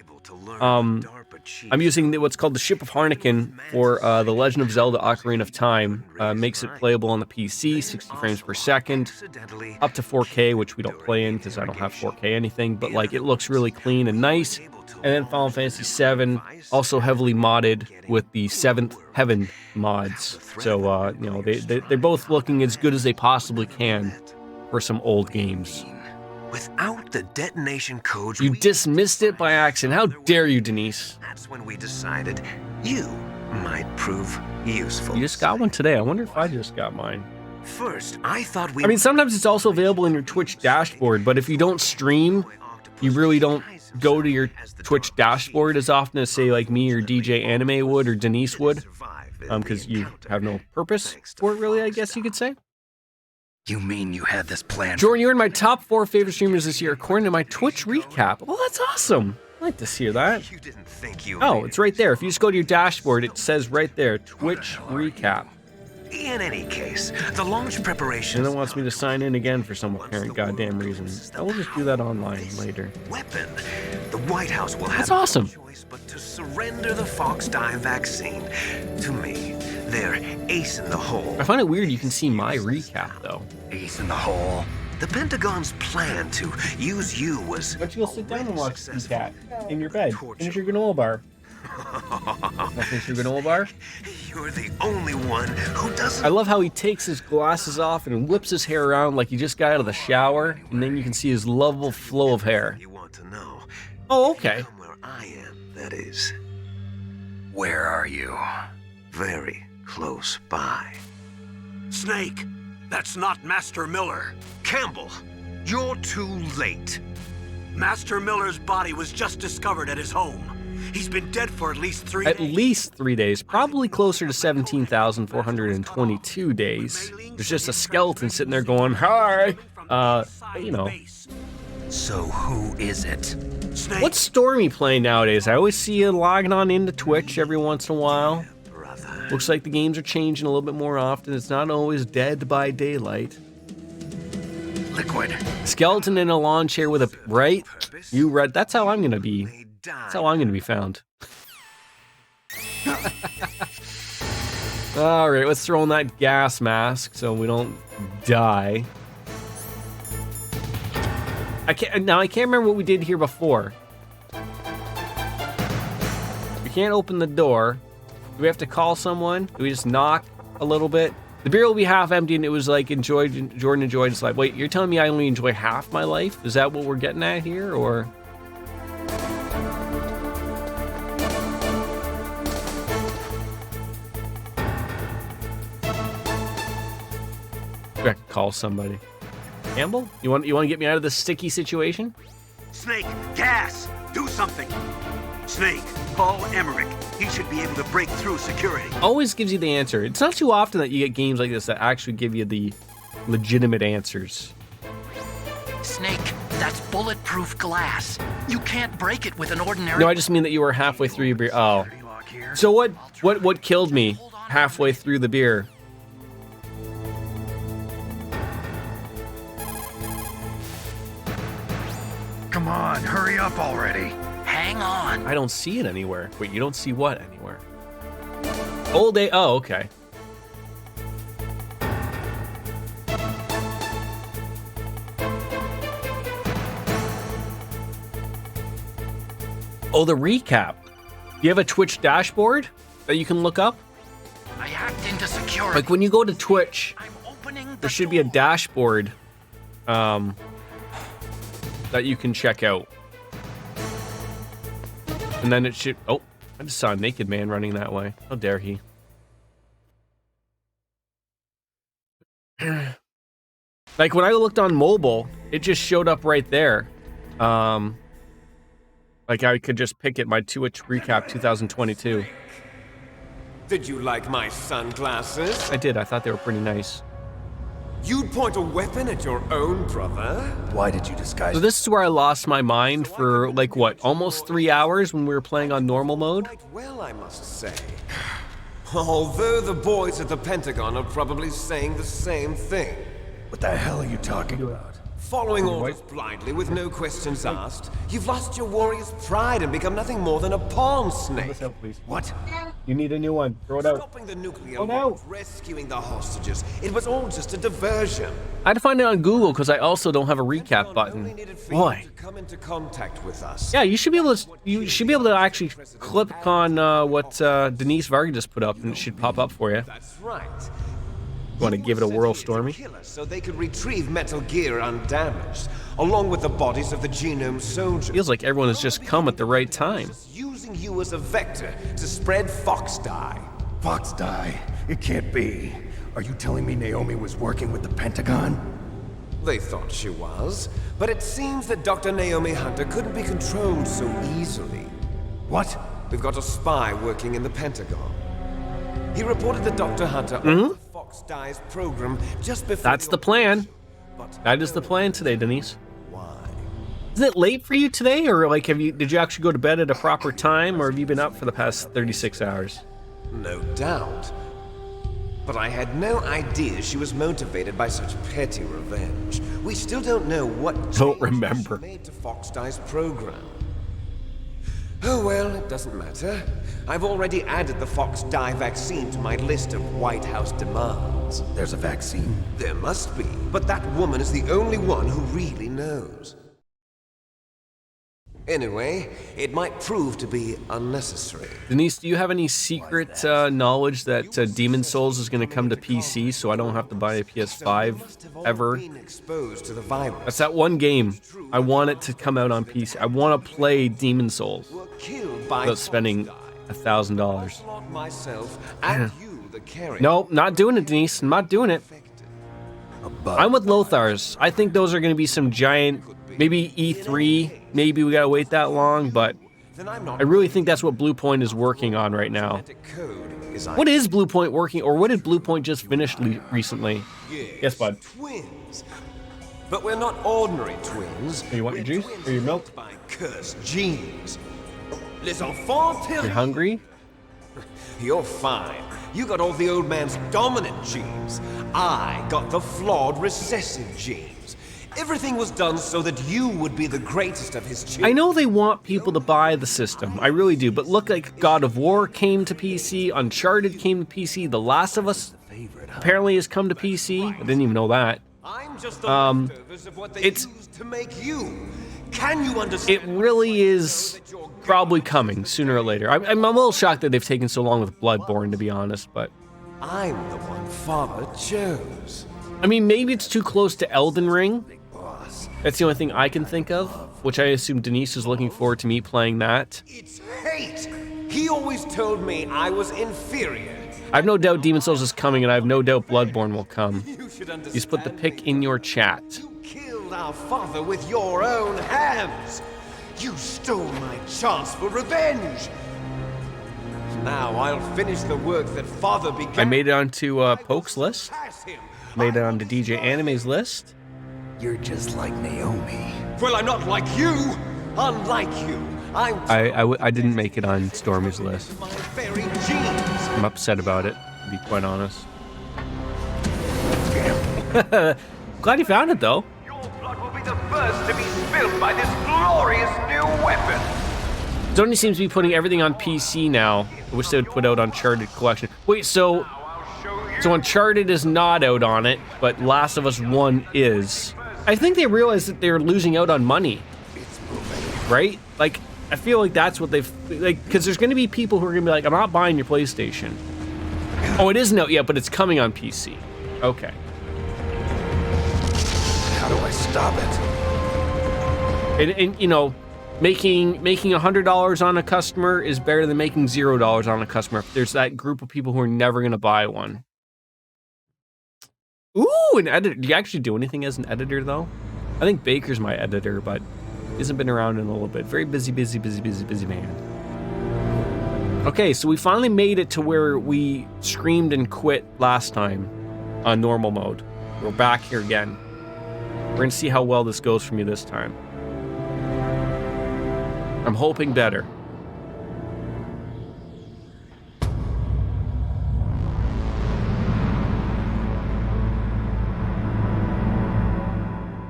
I'm using what's called the Ship of Harnikin for The Legend of Zelda Ocarina of Time. Makes it playable on the PC, 60 frames per second, up to 4K, which we don't play in because I don't have 4K anything, but like it looks really clean and nice. And then Final Fantasy VII, also heavily modded with the 7th Heaven mods. So, you know, they're both looking as good as they possibly can for some old games. Without the detonation codes, you dismissed it by accident. How dare you, Denise? That's when we decided you might prove useful. You just got one today. I wonder if I just got mine. First, I thought we... I mean, sometimes it's also available in your Twitch dashboard, but if you don't stream, you really don't go to your Twitch dashboard as often as, say, like me or DJ Anime would or Denise would, because you have no purpose for it, really, I guess you could say. You mean you had this plan? Jordan, you're in my top 4 favorite streamers this year, according to my Twitch recap. Well, that's awesome. I like to hear that. You didn't think you... Oh, it's right there. If you just go to your dashboard, it says right there, Twitch recap. In any case, the launch preparations... And it wants me to sign in again for some apparent goddamn reason. I will just do that online later. Weapon. The White House will have That's awesome. no choice but to surrender the fox dye vaccine to me. They're ace in the hole. I find it weird you can see my recap, though. Ace in the hole. The Pentagon's plan to use you was... Why don't you go sit down and watch cat in your bed? Finish your granola bar. Finish your granola bar? You're the only one who doesn't... I love how he takes his glasses off and whips his hair around like he just got out of the shower, and then you can see his lovable flow of hair. You want to know. Oh, okay. Come where I am, that is. Where are you? Very close by. Snake, that's not Master Miller. Campbell, you're too late. Master Miller's body was just discovered at his home. He's been dead for at least 3 At days. least 3 days, probably closer to 17,422 days. There's just a skeleton sitting there going, hi! You know. So who is it? Snake, What's Stormy playing nowadays? I always see you logging on into Twitch every once in a while. Brother. Looks like the games are changing a little bit more often. It's not always Dead by Daylight. Liquid. Skeleton in a lawn chair with a... Right? You read... That's how I'm gonna be. That's how I'm gonna be found. Alright, let's throw in that gas mask so we don't die. I can't remember what we did here before. We can't open the door. Do we have to call someone? Do we just knock a little bit? The beer will be half empty, and it was like Jordan enjoyed his life. Wait, you're telling me I only enjoy half my life? Is that what we're getting at here, or? I call somebody. Campbell, you want to get me out of this sticky situation? Snake, gas! Do something! Snake, call Emmerich. He should be able to break through security. Always gives you the answer. It's not too often that you get games like this that actually give you the legitimate answers. Snake, that's bulletproof glass. You can't break it with an ordinary... No, I just mean that you were halfway through your beer. Oh. So what killed me halfway through the beer? Come on, hurry up already. Hang on. I don't see it anywhere. Wait, you don't see what anywhere? Old day. Oh, okay. Oh, the recap. Do you have a Twitch dashboard that you can look up? I hacked into security. Like when you go to Twitch, I'm opening there should be a dashboard that you can check out. And then it should... Oh, I just saw a naked man running that way. How dare he? Like when I looked on mobile, it just showed up right there. Like I could just pick it, my Twitch recap 2022. Did you like my sunglasses? I did, I thought they were pretty nice. You'd point a weapon at your own brother? Why did you disguise So this is where I lost my mind for like what, almost 3 hours when we were playing on normal mode? Quite well, I must say. Although the boys at the Pentagon are probably saying the same thing. What the hell are you talking about? Following orders blindly with no questions asked, you've lost your warrior's pride and become nothing more than a pawn, Snake. What? You need a new one. Throw it out. Stopping the nuclear Oh, no. bomb, rescuing the hostages, it was all just a diversion. I had to find it on Google because I also don't have a recap button. Boy. To come into contact with us. Yeah, you should be able to actually click on what Denise Varga just put up, and it should pop up for you. That's right. You want to give it a whirl, Stormy? So they could retrieve Metal Gear undamaged, along with the bodies of the Genome soldiers. Feels like everyone has just come at the right time. Using using you as a vector to spread fox dye. Fox dye? It can't be. Are you telling me Naomi was working with the Pentagon? They thought she was, but it seems that Dr. Naomi Hunter couldn't be controlled so easily. What? We've got a spy working in the Pentagon. He reported that Dr. Hunter opened the Fox Dye's program just before... That's the plan. That is the plan today, Denise. Why? Is it late for you today, or like did you actually go to bed at a proper time, or have you been up for the past 36 hours? No doubt. But I had no idea she was motivated by such petty revenge. We still don't know what Don't changes remember. she made to Fox Dye's program. Oh well, it doesn't matter. I've already added the Fox Dye vaccine to my list of White House demands. There's a vaccine? There must be, but that woman is the only one who really knows. Anyway, it might prove to be unnecessary. Denise, do you have any secret knowledge that Demon Souls is going to come to PC, so I don't have to buy a PS5 ever? Been exposed to the virus. That's that one game. I want it to come out on PC. I want to play Demon Souls Were killed by without spending $1,000. Not myself and you, the carrier. No, not doing it, Denise. I'm not doing it. I'm with Lothar's. I think those are going to be some giant, maybe E3. Maybe we got to wait that long, but I really think that's what Blue Point is working on right now. What is Blue Point working, or what did Blue Point just finish recently? Yes, bud. Twins. But we're not ordinary twins. You want your juice or your milk? By cursed genes. Les enfants terribles. You're hungry? You're fine. You got all the old man's dominant genes. I got the flawed recessive genes. Everything was done so that you would be the greatest of his children. I know they want people to buy the system. I really do. But look, like God of War came to PC, Uncharted came to PC, The Last of Us apparently has come to PC. I didn't even know that. I'm just the leftovers of what they used to make you. Can you understand? It really is probably coming sooner or later. I'm a little shocked that they've taken so long with Bloodborne, to be honest, but... I'm the one Father chose. I mean, maybe it's too close to Elden Ring. That's the only thing I can think of, which I assume Denise is looking forward to me playing that. It's hate. He always told me I was inferior. I have no doubt Demon Souls is coming, and I have no doubt Bloodborne will come. Just put the pic in your chat. You killed our father with your own hands. You stole my chance for revenge. Now I'll finish the work that Father began. I made it onto Poke's list. Made it onto DJ Anime's list. You're just like Naomi. Well, I'm not like you. Unlike you, I didn't make it on Stormy's list. My very genes. I'm upset about it, to be quite honest. Glad you found it, though. Your blood will be the first to be spilled by this glorious new weapon. Sony seems to be putting everything on PC now. I wish they would put out Uncharted Collection. Wait, so Uncharted is not out on it, but Last of Us 1 is. I think they realized that they're losing out on money. Right? Like, I feel like that's what they've... Like, because there's going to be people who are going to be like, I'm not buying your PlayStation. Oh, it isn't out yet, but it's coming on PC. Okay. How do I stop it? And you know, making $100 on a customer is better than making $0 on a customer. If there's that group of people who are never going to buy one. Ooh, an editor. Do you actually do anything as an editor, though? I think Baker's my editor, but hasn't been around in a little bit. Very busy man. Okay, so we finally made it to where we screamed and quit last time on normal mode. We're back here again. We're going to see how well this goes for me this time. I'm hoping better.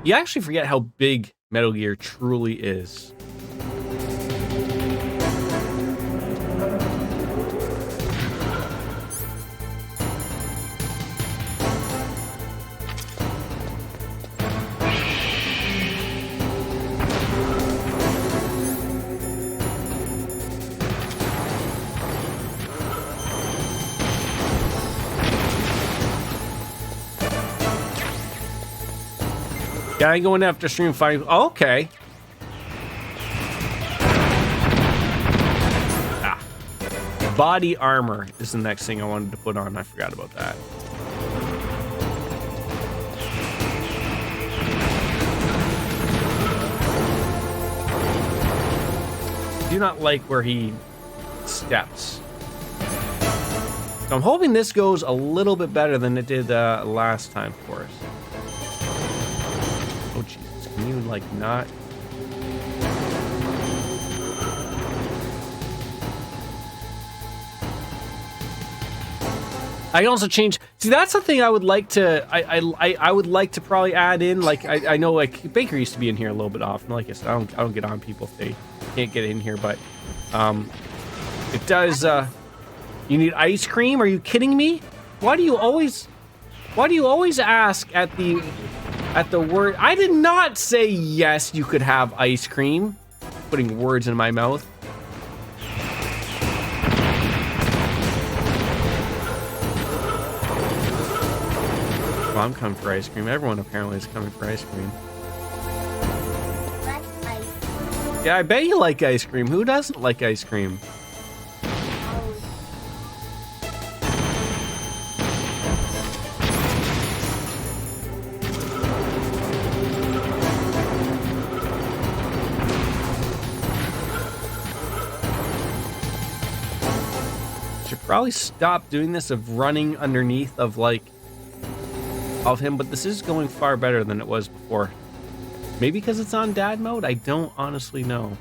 You actually forget how big Metal Gear truly is. Guy going after Stream 5. Oh, okay. Body armor is the next thing I wanted to put on. I forgot about that. Do not like where he steps. So I'm hoping this goes a little bit better than it did last time for us. Oh Jesus, can you like not? I can also change. See, that's the thing I would like to. I would like to probably add in. Like I know like Baker used to be in here a little bit often. Like I said, I don't get on people if they can't get in here, but it does. You need ice cream? Are you kidding me? Why do you always ask at the word? I did not say yes. You could have ice cream. Putting words in my mouth. Well, I'm coming for ice cream. Everyone apparently is coming for ice cream. Yeah, I bet you like ice cream. Who doesn't like ice cream? Should probably stop doing this of running underneath of like of him, but this is going far better than it was before. Maybe because it's on dad mode? I don't honestly know.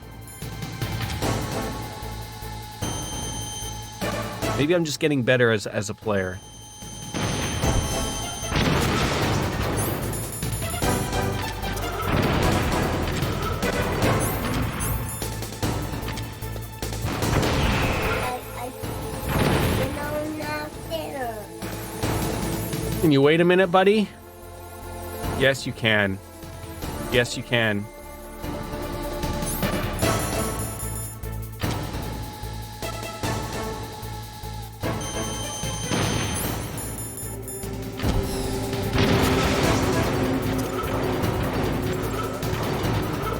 Maybe I'm just getting better as a player. Can you wait a minute, buddy? Yes, you can. Yes, you can.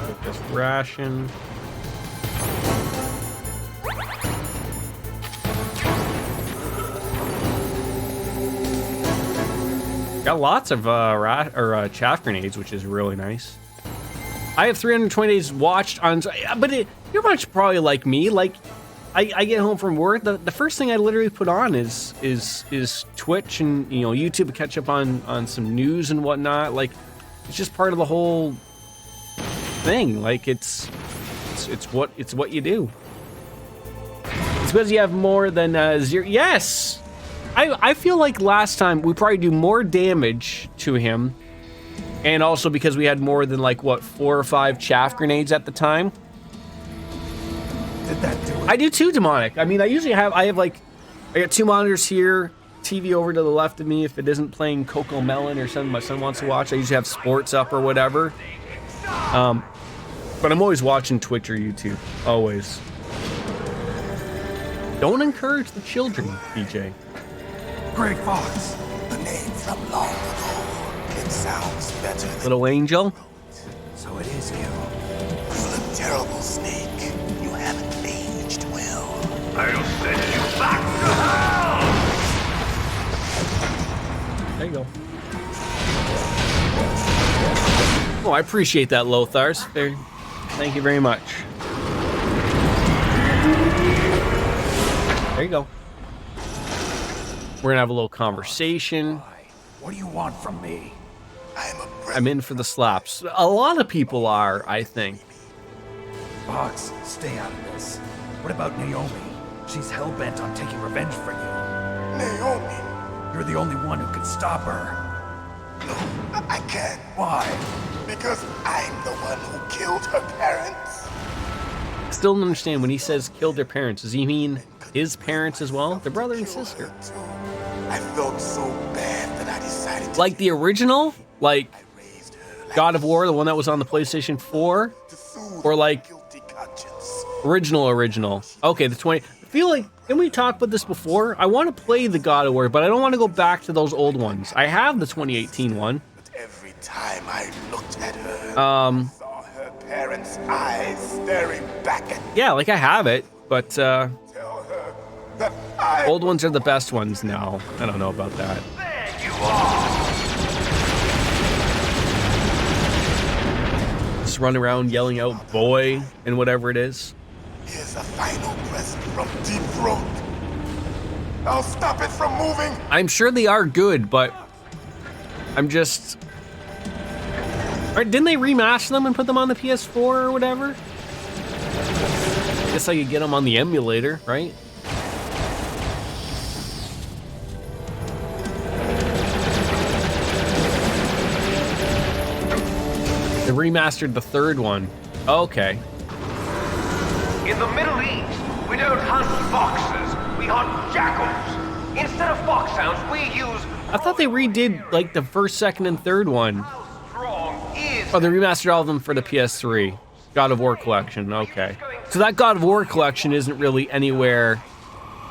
Get this ration. Got lots of chaff grenades, which is really nice. I have 320 days watched on, but you're much probably like me. Like, I get home from work, the first thing I literally put on is Twitch and YouTube to catch up on some news and whatnot. Like, it's just part of the whole thing. Like, it's what you do. It's because you have more than 0. Yes. I feel like last time we probably do more damage to him, and also because we had more than like what 4 or 5 chaff grenades at the time. Did that do it? I do too, demonic. I mean, I got 2 monitors here, TV over to the left of me. If it isn't playing Coco Melon or something my son wants to watch, I usually have sports up or whatever. But I'm always watching Twitch or YouTube, always. Don't encourage the children, BJ. Greg Fox. The name from long ago. It sounds better than Little Angel. So it is you. You look terrible, Snake. You haven't aged well. I'll send you back to hell! There you go. Oh, I appreciate that, Lothars. Thank you very much. There you go. We're gonna have a little conversation. What do you want from me? I'm in for the slaps. A lot of people are, I think. Fox, stay out of this. What about Naomi? She's hell-bent on taking revenge for you. Naomi? You're the only one who can stop her. No, I can't. Why? Because I'm the one who killed her parents. Still don't understand when he says killed their parents. Does he mean his parents as well? Their brother and sister. I felt so bad that I decided to like the original? Like God of War, the one that was on the PlayStation 4? Or like original? Okay, the 20. I feel like, didn't we talk about this before? I want to play the God of War, but I don't want to go back to those old ones. I have the 2018 one. Every time I looked at her, I saw her parents' eyes staring back at me. Yeah, like I have it, but Tell her Old ones are the best ones now. I don't know about that. Just run around yelling out "boy" and whatever it is. Here's a final present from Deep Throat. I'll stop it from moving. I'm sure they are good, but I'm just... Alright, didn't they remaster them and put them on the PS4 or whatever? Guess I could get them on the emulator, right? They remastered the third one. Okay. In the Middle East, we don't hunt foxes, we hunt jackals. Instead of foxhounds, we use... I thought they redid, like, the first, second, and third one. Oh, they remastered all of them for the PS3. God of War Collection, okay. So that God of War Collection isn't really anywhere...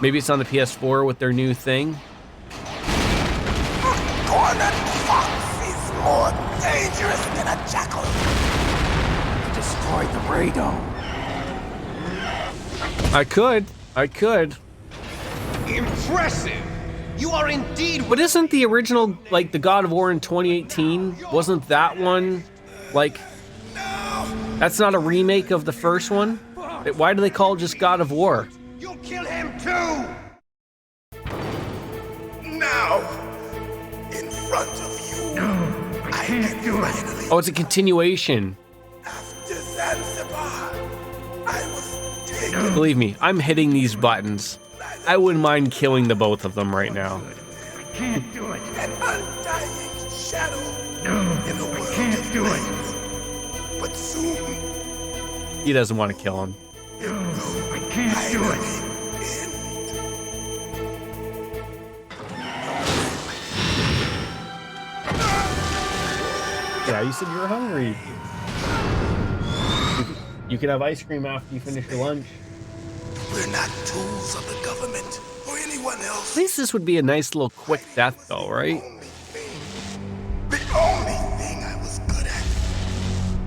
Maybe it's on the PS4 with their new thing? Cornered fox is more dangerous than a jackal. Destroyed the radome. I could. Impressive! You are indeed... But isn't the original, like, the God of War in 2018, wasn't that one, like... That's not a remake of the first one? Why do they call it just God of War? You'll kill him too! Now, in front of you, I can do it. Oh, it's a continuation. After Zanzibar, I was taken. Believe me, I'm hitting these buttons. I wouldn't mind killing the both of them right now. I can't do it. An undying shadow in the world of light. But soon, He doesn't want to kill him. I can't do it. Yeah, you said you were hungry. You can have ice cream after you finish your lunch. We're not tools of the government or anyone else. At least this would be a nice little quick death, though, right? The only thing I was good at.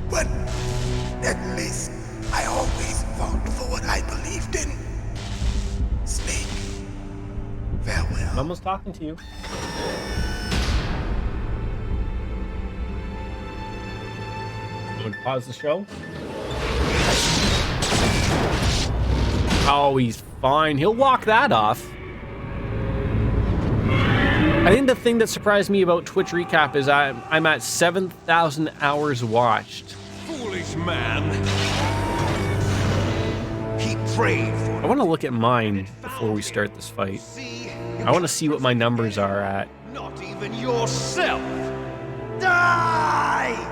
But at least I always fought for what I believed in. Snake, farewell. I'm almost talking to you. You want to pause the show? Oh, he's fine. He'll walk that off. I think the thing that surprised me about Twitch Recap is I'm at 7,000 hours watched. Foolish man. He prayed for... I want to look at mine before we start this fight. I want to see what my numbers are at. Not even yourself. Die!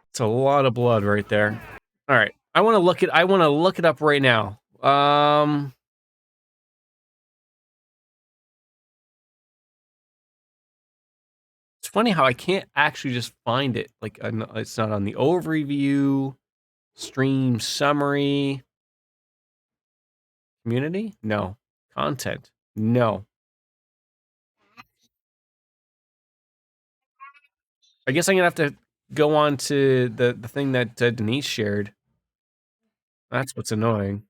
It's a lot of blood right there. All right, I want to look it up right now. It's funny how I can't actually just find it. Like, it's not on the overview, stream summary, community. No, content. No. I guess I'm gonna have to go on to the thing that Denise shared. That's what's annoying.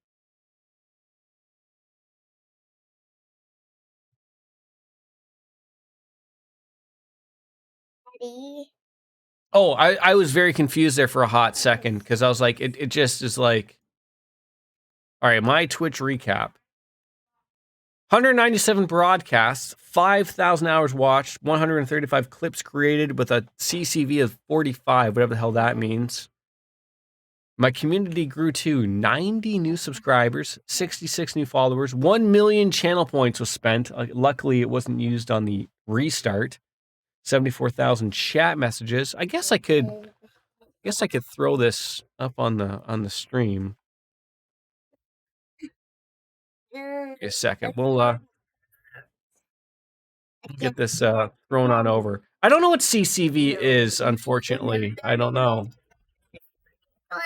Oh, I was very confused there for a hot second because I was like, it just is like, all right, my Twitch recap. 197 broadcasts, 5,000 hours watched, 135 clips created with a CCV of 45, whatever the hell that means. My community grew to 90 new subscribers, 66 new followers, 1 million channel points was spent. Luckily, it wasn't used on the restart. 74,000 chat messages. I guess I could throw this up on the stream. A second. We'll get this thrown on over. I don't know what CCV is, unfortunately. I don't know. So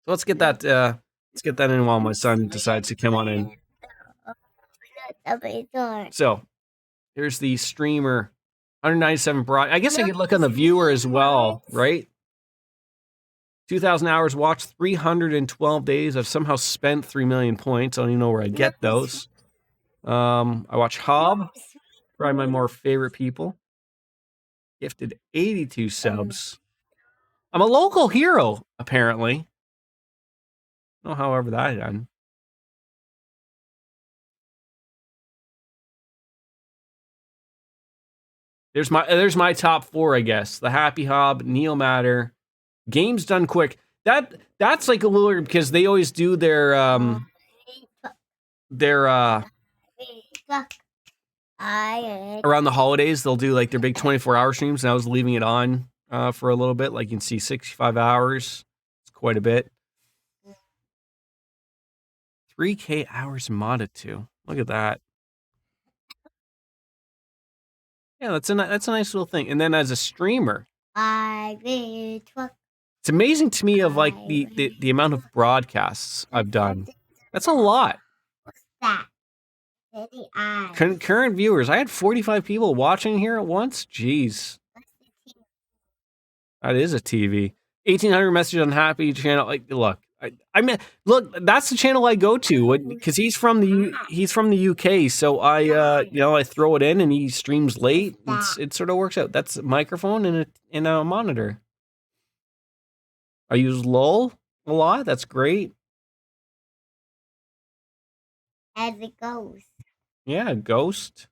let's get that in while my son decides to come on in. So here's the streamer. 197 broad. I guess I could look on the viewer as well, right? 2,000 hours watched, 312 days. I've somehow spent 3 million points. I don't even know where I get those. I watch Hob, probably my more favorite people. Gifted 82 subs. I'm a local hero, apparently. I don't know however that done. There's my top 4, I guess. The Happy Hob, Neo Matter, Games Done Quick. That's like a little weird because they always do their around the holidays. They'll do like their big 24-hour streams, and I was leaving it on for a little bit. Like you can see 65 hours. It's quite a bit. 3K hours modded to. Look at that. Yeah, that's a nice little thing. And then as a streamer, it's amazing to me of like the amount of broadcasts I've done. That's a lot. What's that? Current viewers. I had 45 people watching here at once. Jeez. That is a TV. 1,800 messages on Happy channel. Like, look, I mean, look, that's the channel I go to because he's from the UK. So I throw it in and he streams late. It sort of works out. That's a microphone and a monitor. I use LOL a lot. That's great. As it goes. Yeah, Ghost.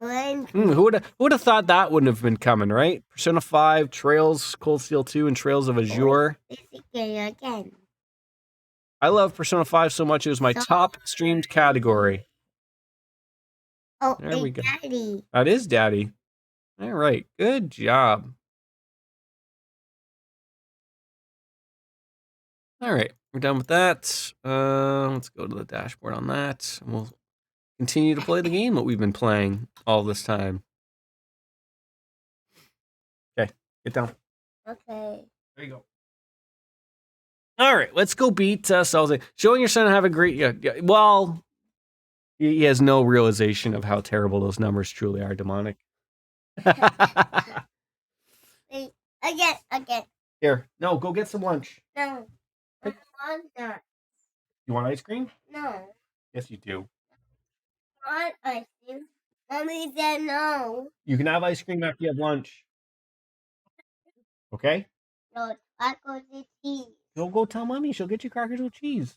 Friend. Who would have thought that wouldn't have been coming, right? Persona 5, Trails, Cold Steel 2, and Trails of Azure. Again. I love Persona 5 so much it was my top streamed category. Oh, there we go. Daddy. That is Daddy. All right, good job. All right, we're done with that. Let's go to the dashboard on that, and we'll continue to play the game that we've been playing all this time. Okay, get down. Okay. There you go. All right, let's go beat Salzy. Showing your son how to have a great... Yeah, well, he has no realization of how terrible those numbers truly are, demonic. Wait, again. Here, no, go get some lunch. No. I want that. You want ice cream? No. Yes, you do. I want ice cream. Mommy said no. You can have ice cream after you have lunch. Okay? No, tacos and cheese. Go tell Mommy. She'll get you crackers with cheese.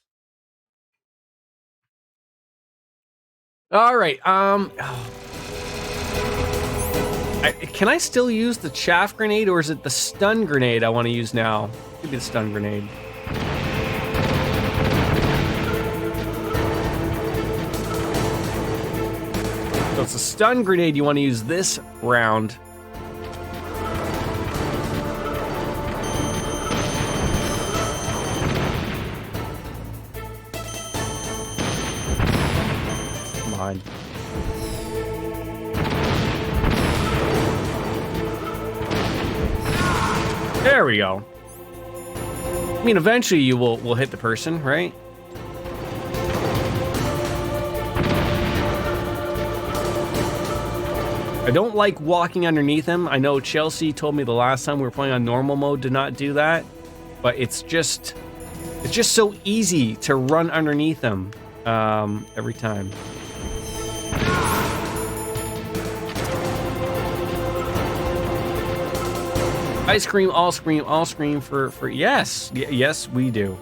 All right. Can I still use the chaff grenade, or is it the stun grenade I want to use now? Could be the stun grenade. So it's a stun grenade you want to use this round. Come on. There we go. I mean, eventually you will hit the person, right? I don't like walking underneath him. I know Chelsea told me the last time we were playing on normal mode to not do that, but it's just so easy to run underneath him every time. I scream, all scream for yes. Yes, we do.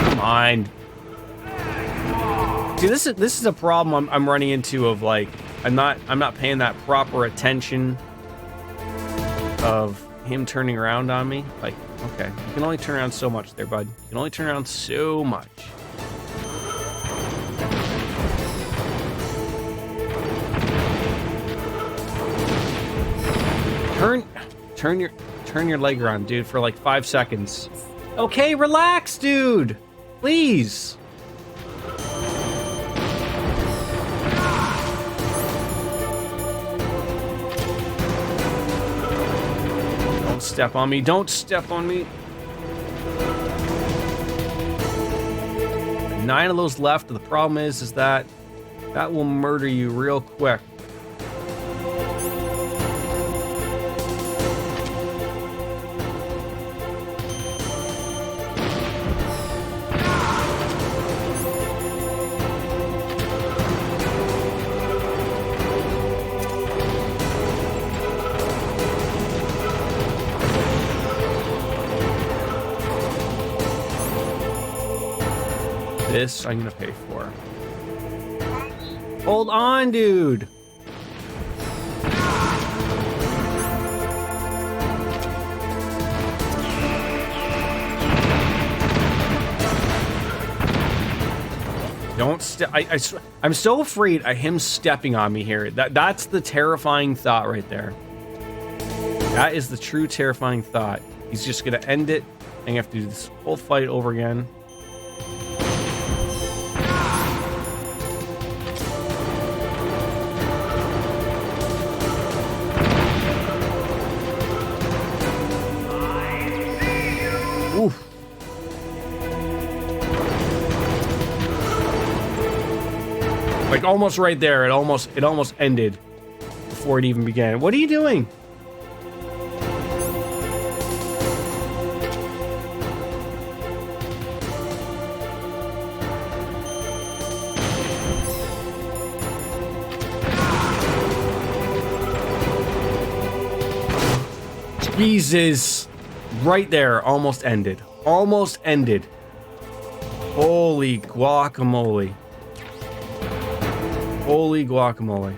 Come on. See, this is a problem I'm running into of like I'm not paying that proper attention of him turning around on me. Like, okay, you can only turn around so much there, bud. You can only turn around so much. Turn your leg around, dude, for like 5 seconds. Okay, relax, dude. Please. step on me. Don't step on me. 9 of those left. The problem is that will murder you real quick. This I'm gonna pay for. Hold on, dude. Don't step. I'm so afraid of him stepping on me here. That's the terrifying thought right there. That is the true terrifying thought. He's just gonna end it, and you have to do this whole fight over again. Oof. Like almost right there. It almost ended before it even began. What are you doing? Jesus. Right there, almost ended. Almost ended. Holy guacamole. Holy guacamole.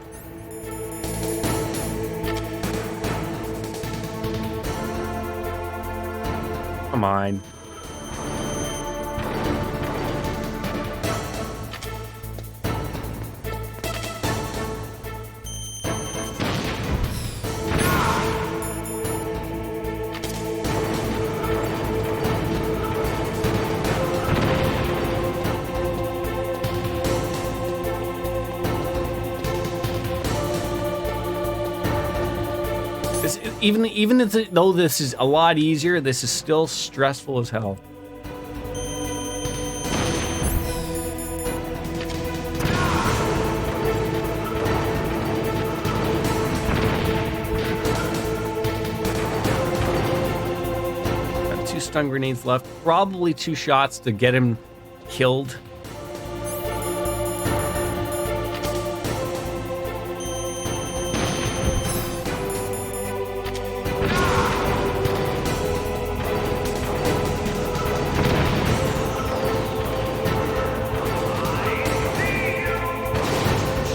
Come on. Even though this is a lot easier, this is still stressful as hell. Got 2 stun grenades left. Probably 2 shots to get him killed.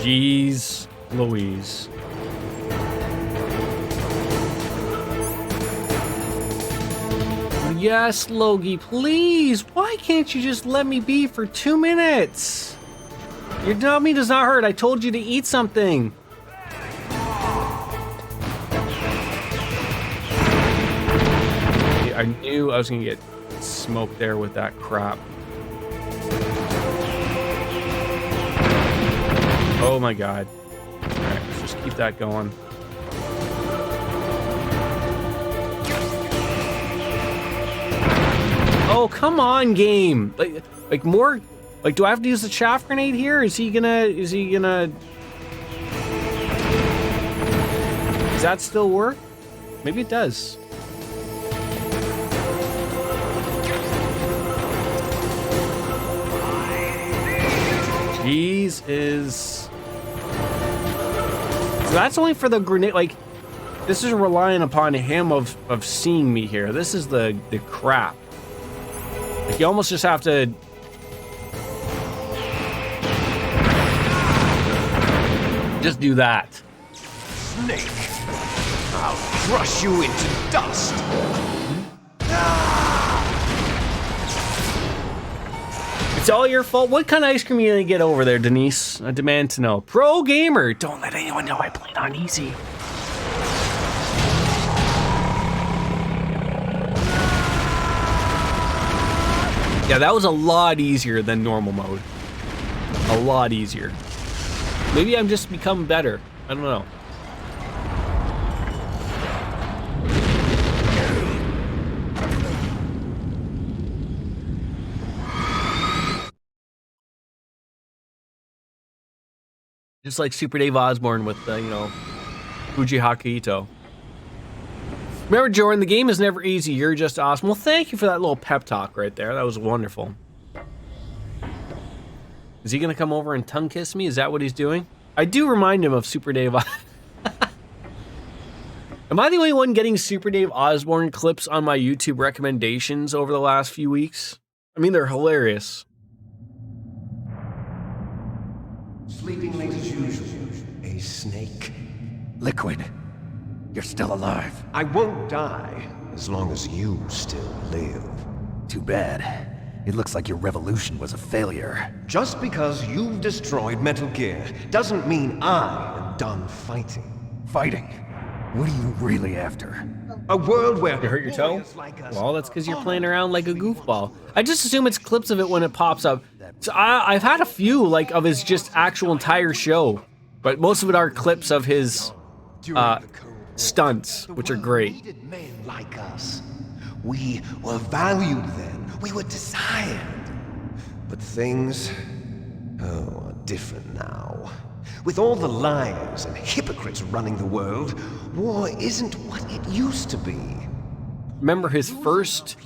Jeez Louise. Yes, Logie, please. Why can't you just let me be for 2 minutes? Your dummy does not hurt. I told you to eat something. I knew I was gonna get smoked there with that crap. Oh my god. Alright, let's just keep that going. Oh, come on, game. Like more, like, do I have to use the chaff grenade here? Is he gonna, does that still work? Maybe it does. Jeez is... So that's only for the grenade, like, this is relying upon him of seeing me here. This is the crap. Like, you almost just have to... just do that. Snake, I'll crush you into dust. It's all your fault. What kind of ice cream are you gonna get over there, Denise? I demand to know. Pro gamer. Don't let anyone know I played on easy. Yeah, that was a lot easier than normal mode. A lot easier. Maybe I'm just become better. I don't know. Just like Super Dave Osborne with, Fujihaka Ito. Remember, Jordan, the game is never easy. You're just awesome. Well, thank you for that little pep talk right there. That was wonderful. Is he going to come over and tongue kiss me? Is that what he's doing? I do remind him of Super Dave. Am I the only one getting Super Dave Osborne clips on my YouTube recommendations over the last few weeks? I mean, they're hilarious. Sleeping late as usual. A snake. Liquid, you're still alive. I won't die as long as you still live. Too bad. It looks like your revolution was a failure. Just because you've destroyed Metal Gear doesn't mean I am done fighting. Fighting? What are you really after? A world where you hurt your toe? Well, that's because you're playing around like a goofball. I just assume it's clips of it when it pops up. So I've had a few of his just actual entire show, but most of it are clips of his stunts, which are great. Men like us. We were valued then. We were desired. But things, are different now. With all the liars and hypocrites running the world, war isn't what it used to be. Remember his first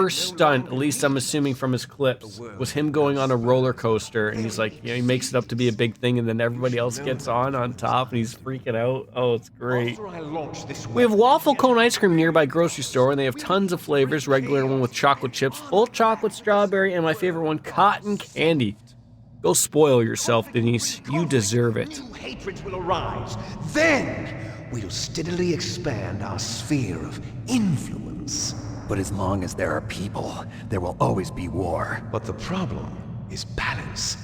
stunt, at least I'm assuming from his clips, was him going on a roller coaster, and he's like, he makes it up to be a big thing, and then everybody else gets on top, and he's freaking out. Oh, it's great. We have waffle cone ice cream nearby grocery store, and they have tons of flavors. Regular one with chocolate chips, full chocolate strawberry, and my favorite one, cotton candy. Go spoil yourself, Denise. You deserve it. New hatred will arise. Then we'll steadily expand our sphere of influence. But as long as there are people, there will always be war. But the problem is balance.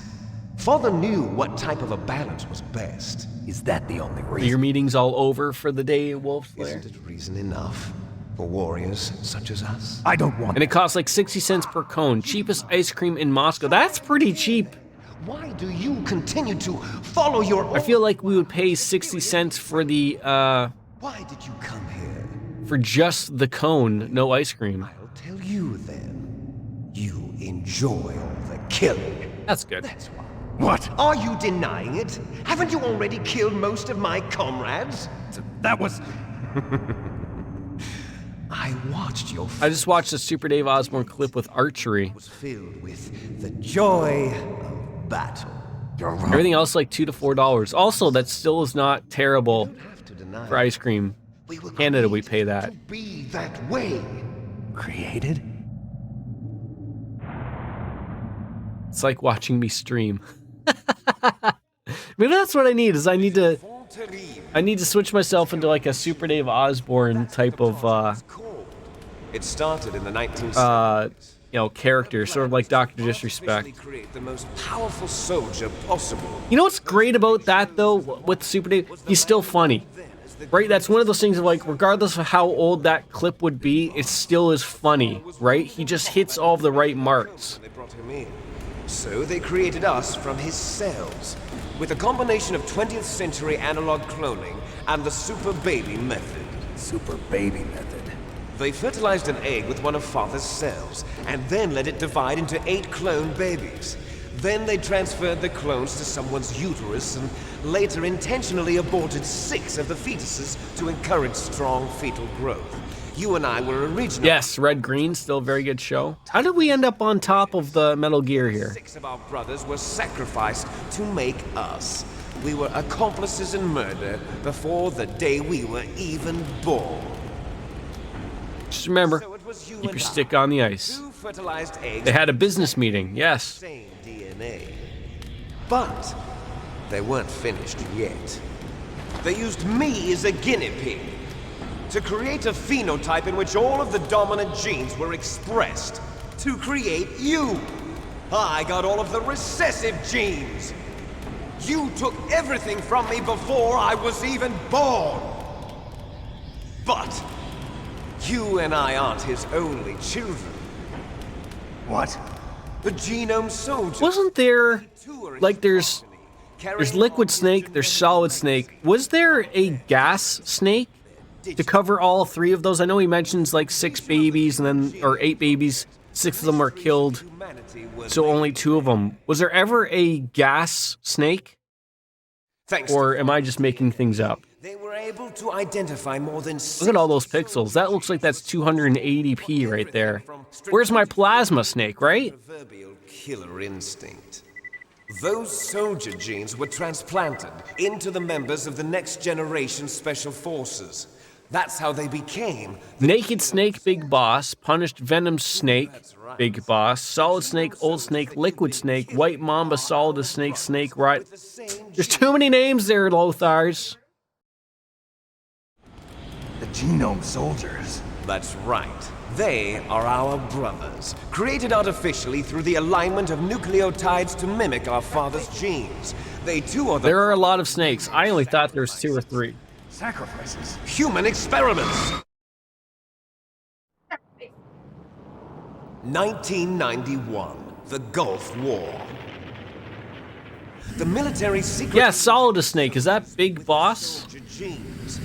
Father knew what type of a balance was best. Is that the only reason? Your meeting's all over for the day, Wolf Slayer? Isn't it reason enough for warriors such as us? I don't want. And it costs like 60 cents per cone. Cheapest ice cream in Moscow. That's pretty cheap. Why do you continue to follow your own... I feel like we would pay 60 cents for the, Why did you come here? for just the cone, no ice cream. I'll tell you then. You enjoy all the killing. That's good. That's why. What? Are you denying it? Haven't you already killed most of my comrades? That was... I watched your... I just watched a Super Dave Osborne clip with archery. ...was filled with the joy of battle. You're wrong. Everything else like $2 to $4. Also, that still is not terrible for ice cream. Canada, we pay that. To be that way. Created? It's like watching me stream. Maybe that's what I need. Is I need to switch myself into like a Super Dave Osborne type of It started in the 1970s. Character, sort of like Dr. Disrespect. Create the most powerful soldier possible. You know what's great about that though with Super Dave? He's still funny. Right? That's one of those things of like, regardless of how old that clip would be, it still is funny, right? He just hits all of the right marks. They brought him in. So they created us from his cells, with a combination of 20th century analog cloning and the super baby method. Super baby method. They fertilized an egg with one of Father's cells, and then let it divide into 8 clone babies. Then they transferred the clones to someone's uterus and later intentionally aborted 6 of the fetuses to encourage strong fetal growth. You and I were originally... Yes, Red Green, still a very good show. How did we end up on top of the Metal Gear here? 6 of our brothers were sacrificed to make us. We were accomplices in murder before the day we were even born. Just remember, So it was you keep and your I, stick on the ice. 2 fertilized eggs. They had a business meeting, yes. Same DNA. But they weren't finished yet. They used me as a guinea pig to create a phenotype in which all of the dominant genes were expressed to create you. I got all of the recessive genes. You took everything from me before I was even born. But you and I aren't his only children. What? The genome soldier. Wasn't there, like there's liquid snake, there's solid snake. Was there a gas snake to cover all 3 of those? I know he mentions like 6 babies and then, or 8 babies, 6 of them were killed, so only 2 of them. Was there ever a gas snake? Thanks Or am I just making things up? They were able to identify more than Look at all those pixels. That looks like that's 280p right there. Where's my plasma snake, right? proverbial killer instinct. Those soldier genes were transplanted into the members of the next generation special forces. That's how they became Naked Snake, Big Boss, Punished Venom Snake, Big Boss, Solid Snake, Old Snake, Liquid Snake, White Mamba, Solid Snake, Snake, right? There's too many names there, Lothars. The genome soldiers. That's right. They are our brothers, created artificially through the alignment of nucleotides to mimic our father's genes. They too are the There are a lot of snakes. I only thought there was 2 or 3. Sacrifices. human experiments. 1991, the Gulf War. The military secret Yeah, Solid Snake. Is that Big Boss? soldier genes.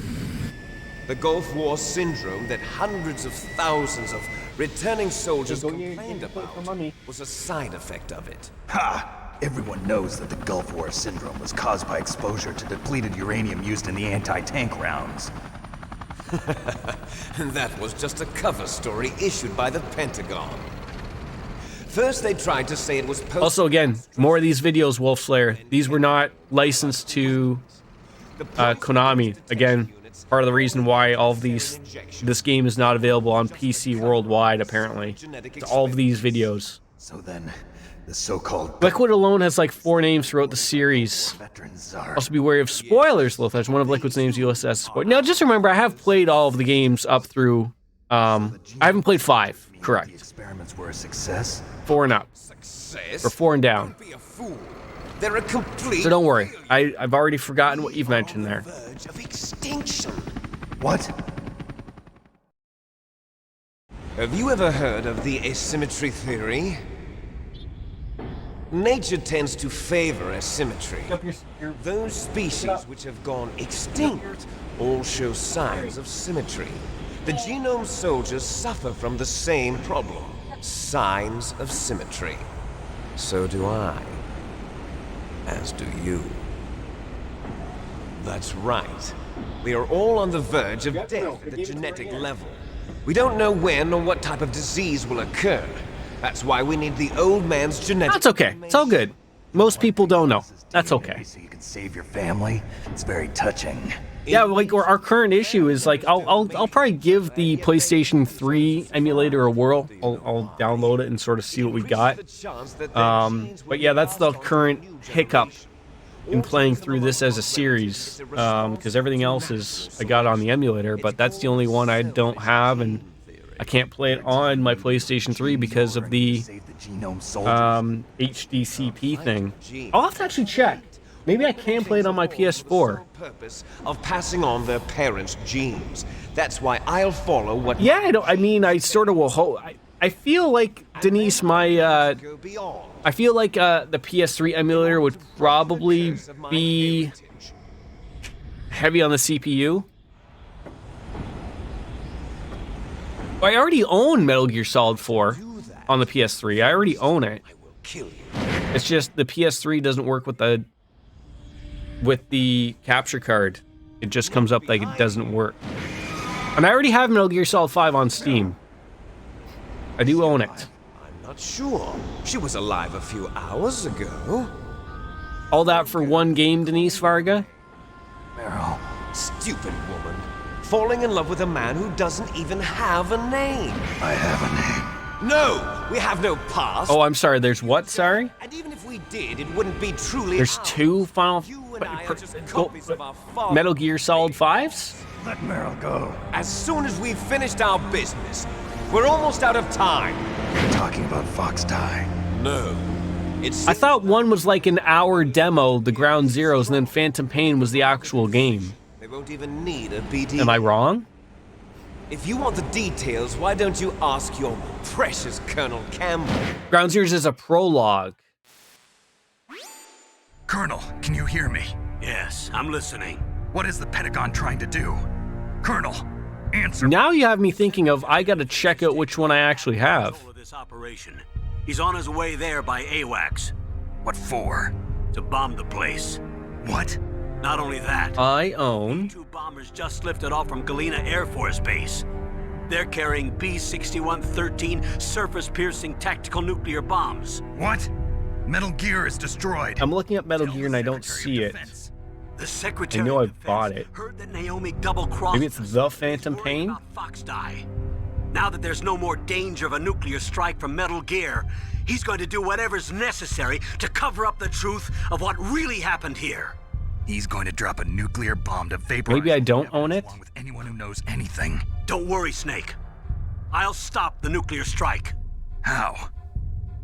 The Gulf War syndrome that hundreds of thousands of returning soldiers complained about was a side effect of it. Ha! Everyone knows that the Gulf War syndrome was caused by exposure to depleted uranium used in the anti-tank rounds. That was just a cover story issued by the Pentagon. First, they tried to say it was Also, again, more of these videos, Wolf Slayer. These were not licensed to Konami. Again, part of the reason why all of this game is not available on PC worldwide, apparently. It's all of these videos. So then, the so-called Liquid alone has like 4 names throughout the series. veterans are... Also be wary of spoilers, Lothar. One of Liquid's names USS as spoiler. Now, just remember, I have played all of the games up through... I haven't played 5, The correct. experiments were a success? 4 and up. success. Or 4 and down. Be a fool. They're a complete So don't worry. I've already forgotten what you've mentioned there. verge of extinction. What? Have you ever heard of the asymmetry theory? Nature tends to favor asymmetry. Those species which have gone extinct all show signs of symmetry. The genome soldiers suffer from the same problem. Signs of symmetry. So do I. As do you. That's right. We are all on the verge of death at the genetic level. We don't know when or what type of disease will occur. That's why we need the old man's genetic... That's okay. It's all good. Most people don't know. That's okay. So you can save your family? It's very touching. Yeah, like our current issue is like I'll probably give the PlayStation 3 emulator a whirl. I'll download it and sort of see what we got. But yeah, that's the current hiccup in playing through this as a series, because everything else is I got on the emulator, but that's the only one I don't have, and I can't play it on my PlayStation 3 because of the HDCP thing. I'll have to actually check. Maybe I can play it on my PS4. Purpose of passing on their parents' genes. That's why I'll follow what... Yeah, I sort of will I feel like, Denise, I feel like the PS3 emulator would probably be heavy on the CPU. I already own Metal Gear Solid 4 on the PS3. I already own it. It's just the PS3 doesn't work with the capture card. It just comes up like it doesn't work. And I already have Metal Gear Solid 5 on Steam. I do own it. I'm not sure. She was alive a few hours ago. All that for one game, Denise Varga? Meryl. Stupid woman. Falling in love with a man who doesn't even have a name. I have a name. No! We have no past. Oh, I'm sorry. There's what? Sorry? And even if we did, it wouldn't be truly There's ours. 2 Final... You and I are just copies of our father. Metal Gear Solid 5s? Let Meryl go. As soon as we've finished our business, we're almost out of time. You're talking about Fox Die. No. It's... I thought one was like an hour demo, the Ground Zeroes, and then Phantom Pain was the actual game. They won't even need a BD. Am I wrong? If you want the details, why don't you ask your precious Colonel Campbell? Ground Zeroes is a prologue. Colonel, can you hear me? Yes, I'm listening. What is the Pentagon trying to do? Colonel, answer. Now you have me thinking of I gotta check out which one I actually have. This operation. He's on his way there by AWACS. What for? To bomb the place. What? Not only that, I own... two bombers just lifted off from Galena Air Force Base. They're carrying B-6113 surface-piercing tactical nuclear bombs. What? Metal Gear is destroyed. I'm looking at Metal Gear and I don't see it. The Secretary I know of I've bought it. heard that Naomi double-crossed. Maybe it's the Phantom Pain? Fox die. Now that there's no more danger of a nuclear strike from Metal Gear, he's going to do whatever's necessary to cover up the truth of what really happened here. He's going to drop a nuclear bomb to vaporize. Maybe I don't own it? Along with anyone who knows anything. Don't worry, Snake. I'll stop the nuclear strike. How?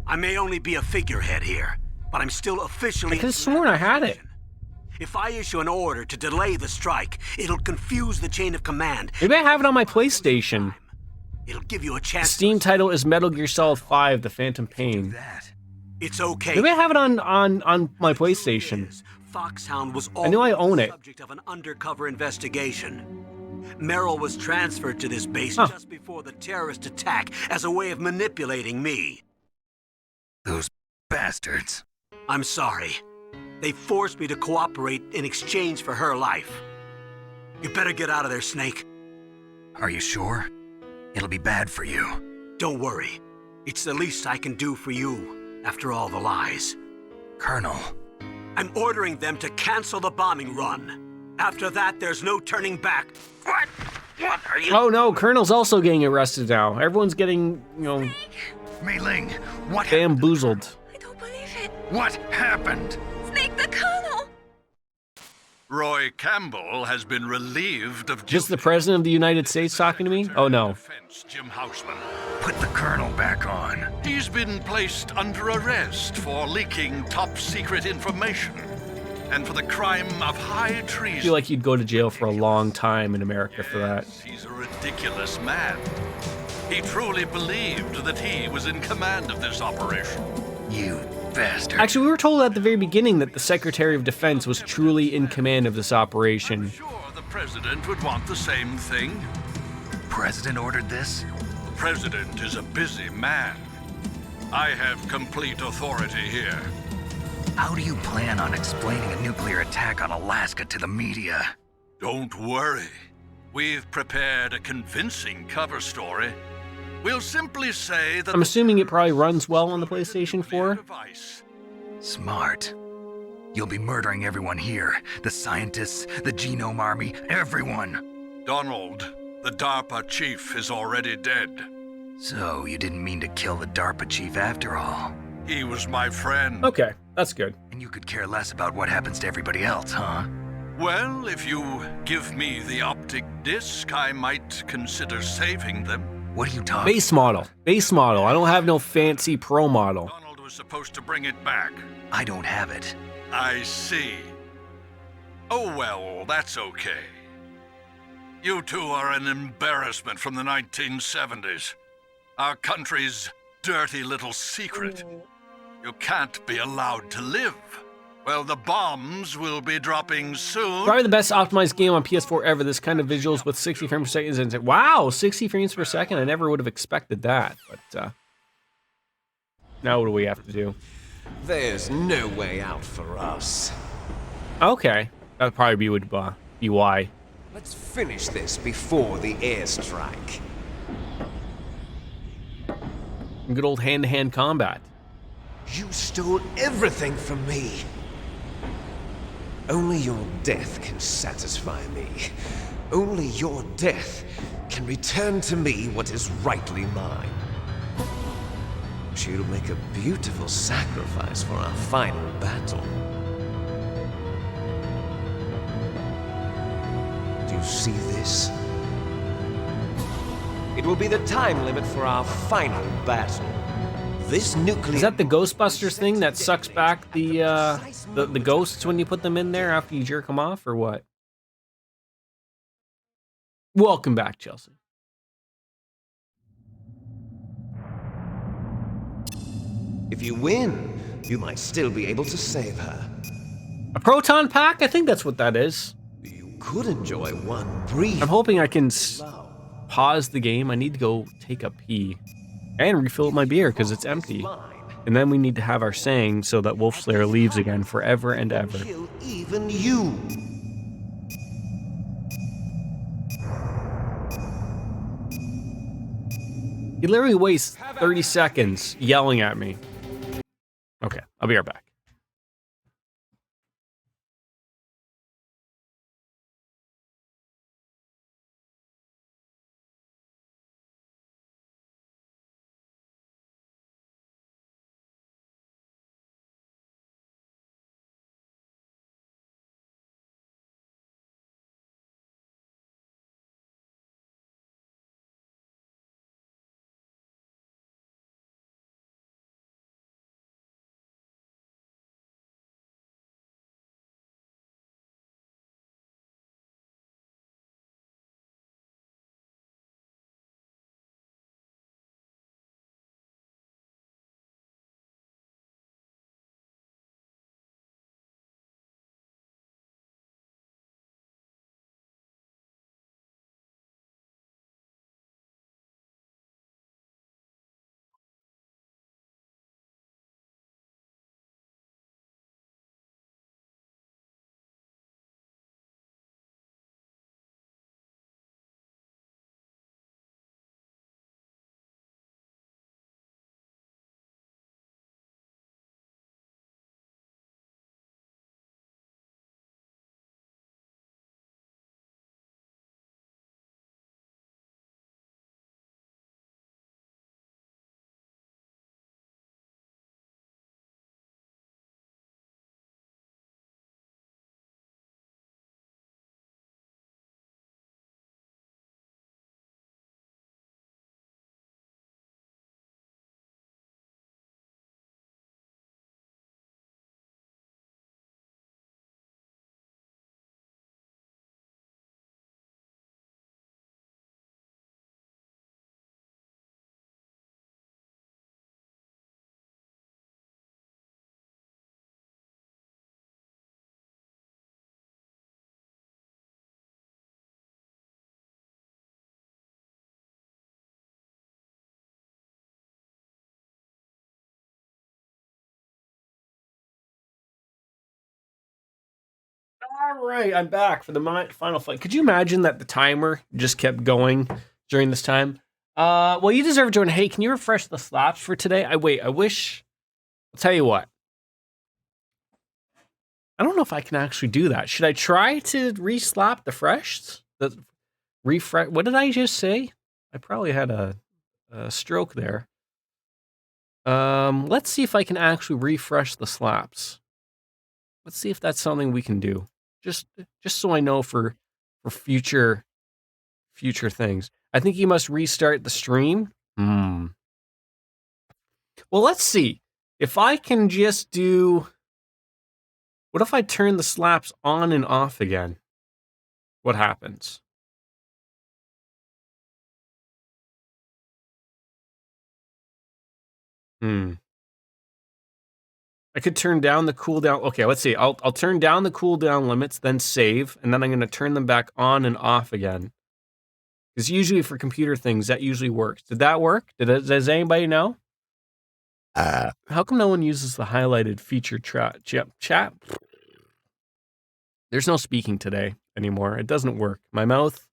I may only be a figurehead here, but I'm still officially... I could have sworn I had it. If I issue an order to delay the strike, it'll confuse the chain of command. Maybe I have it on my PlayStation. It'll give you a The chance. Steam title is Metal Gear Solid 5, The Phantom Pain. It's okay. Maybe I have it on my PlayStation. Foxhound was I know I own it. subject of an undercover investigation. Merrill was transferred to this base just before the terrorist attack as a way of manipulating me. Those bastards. I'm sorry. They forced me to cooperate in exchange for her life. You better get out of there, Snake. Are you sure? It'll be bad for you. Don't worry. It's the least I can do for you, after all the lies. Colonel. I'm ordering them to cancel the bombing run. After that, there's no turning back. What? What are you... Oh no, Colonel's also getting arrested now. Everyone's getting, you know... Mei Ling, what bamboozled. I don't believe it. What happened? Snake the Colonel! Roy Campbell has been relieved of Just the President of the United States talking to me? Oh no. Jim Houseman. Put the Colonel back on. He's been placed under arrest for leaking top-secret information and for the crime of high I treason. feel like you'd go to jail for a long time in America for that. He's a ridiculous man. He truly believed that he was in command of this operation. You bastard. Actually, we were told at the very beginning that the Secretary of Defense was truly in command of this operation. Sure, the president would want the same thing. President ordered this? The president is a busy man. I have complete authority here. How do you plan on explaining a nuclear attack on Alaska to the media? Don't worry. We've prepared a convincing cover story. We'll simply say that... I'm assuming it probably runs well on the PlayStation 4. Smart. You'll be murdering everyone here. The scientists, the genome army, everyone. Donald, the DARPA chief, is already dead. So, you didn't mean to kill the DARPA chief after all. He was my friend. Okay, that's good. And you could care less about what happens to everybody else, huh? Well, if you give me the optic disc, I might consider saving them. What are you talking? Base model. Base model. I don't have no fancy pro model. Donald was supposed to bring it back. I don't have it. I see. Oh well, that's okay. You two are an embarrassment from the 1970s. Our country's dirty little secret. You can't be allowed to live. Well, the bombs will be dropping soon. Probably the best optimized game on PS4 ever. This kind of visuals with 60 frames per second is insane. Wow, 60 frames per second. I never would have expected that. But now what do we have to do? There's no way out for us. Okay, that'd probably would be why. Let's finish this before the airstrike. Good old hand-to-hand combat. You stole everything from me. Only your death can satisfy me. Only your death can return to me what is rightly mine. She'll make a beautiful sacrifice for our final battle. Do you see this? It will be the time limit for our final battle. This nuclear... Is that the Ghostbusters thing that sucks back the ghosts when you put them in there after you jerk them off, or what? Welcome back, Chelsea. If you win, you might still be able to save her. A proton pack? I think that's what that is. You could enjoy one brief... I'm hoping I can pause the game. I need to go take a pee. And refill my beer because it's empty. And then we need to have our saying so that Wolfslayer leaves again forever and ever. Kill even you. He literally wastes 30 seconds yelling at me. Okay, I'll be right back. All right, I'm back for the final fight. Could you imagine that the timer just kept going during this time? Well, you deserve it, Jordan. Hey, can you refresh the slaps for today? I wish. I'll tell you what. I don't know if I can actually do that. Should I try to re-slap the fresh? The refresh. What did I just say? I probably had a stroke there. Let's see if I can actually refresh the slaps. Let's see if that's something we can do. Just so I know for future things. I think you must restart the stream. Well, let's see. If I can just do... What if I turn the slaps on and off again? What happens? I could turn down the cooldown. Okay, let's see. I'll turn down the cooldown limits, then save, and then I'm going to turn them back on and off again. Because usually for computer things, that usually works. Did that work? Does anybody know? How come no one uses the highlighted feature chat? There's no speaking today anymore. It doesn't work. My mouth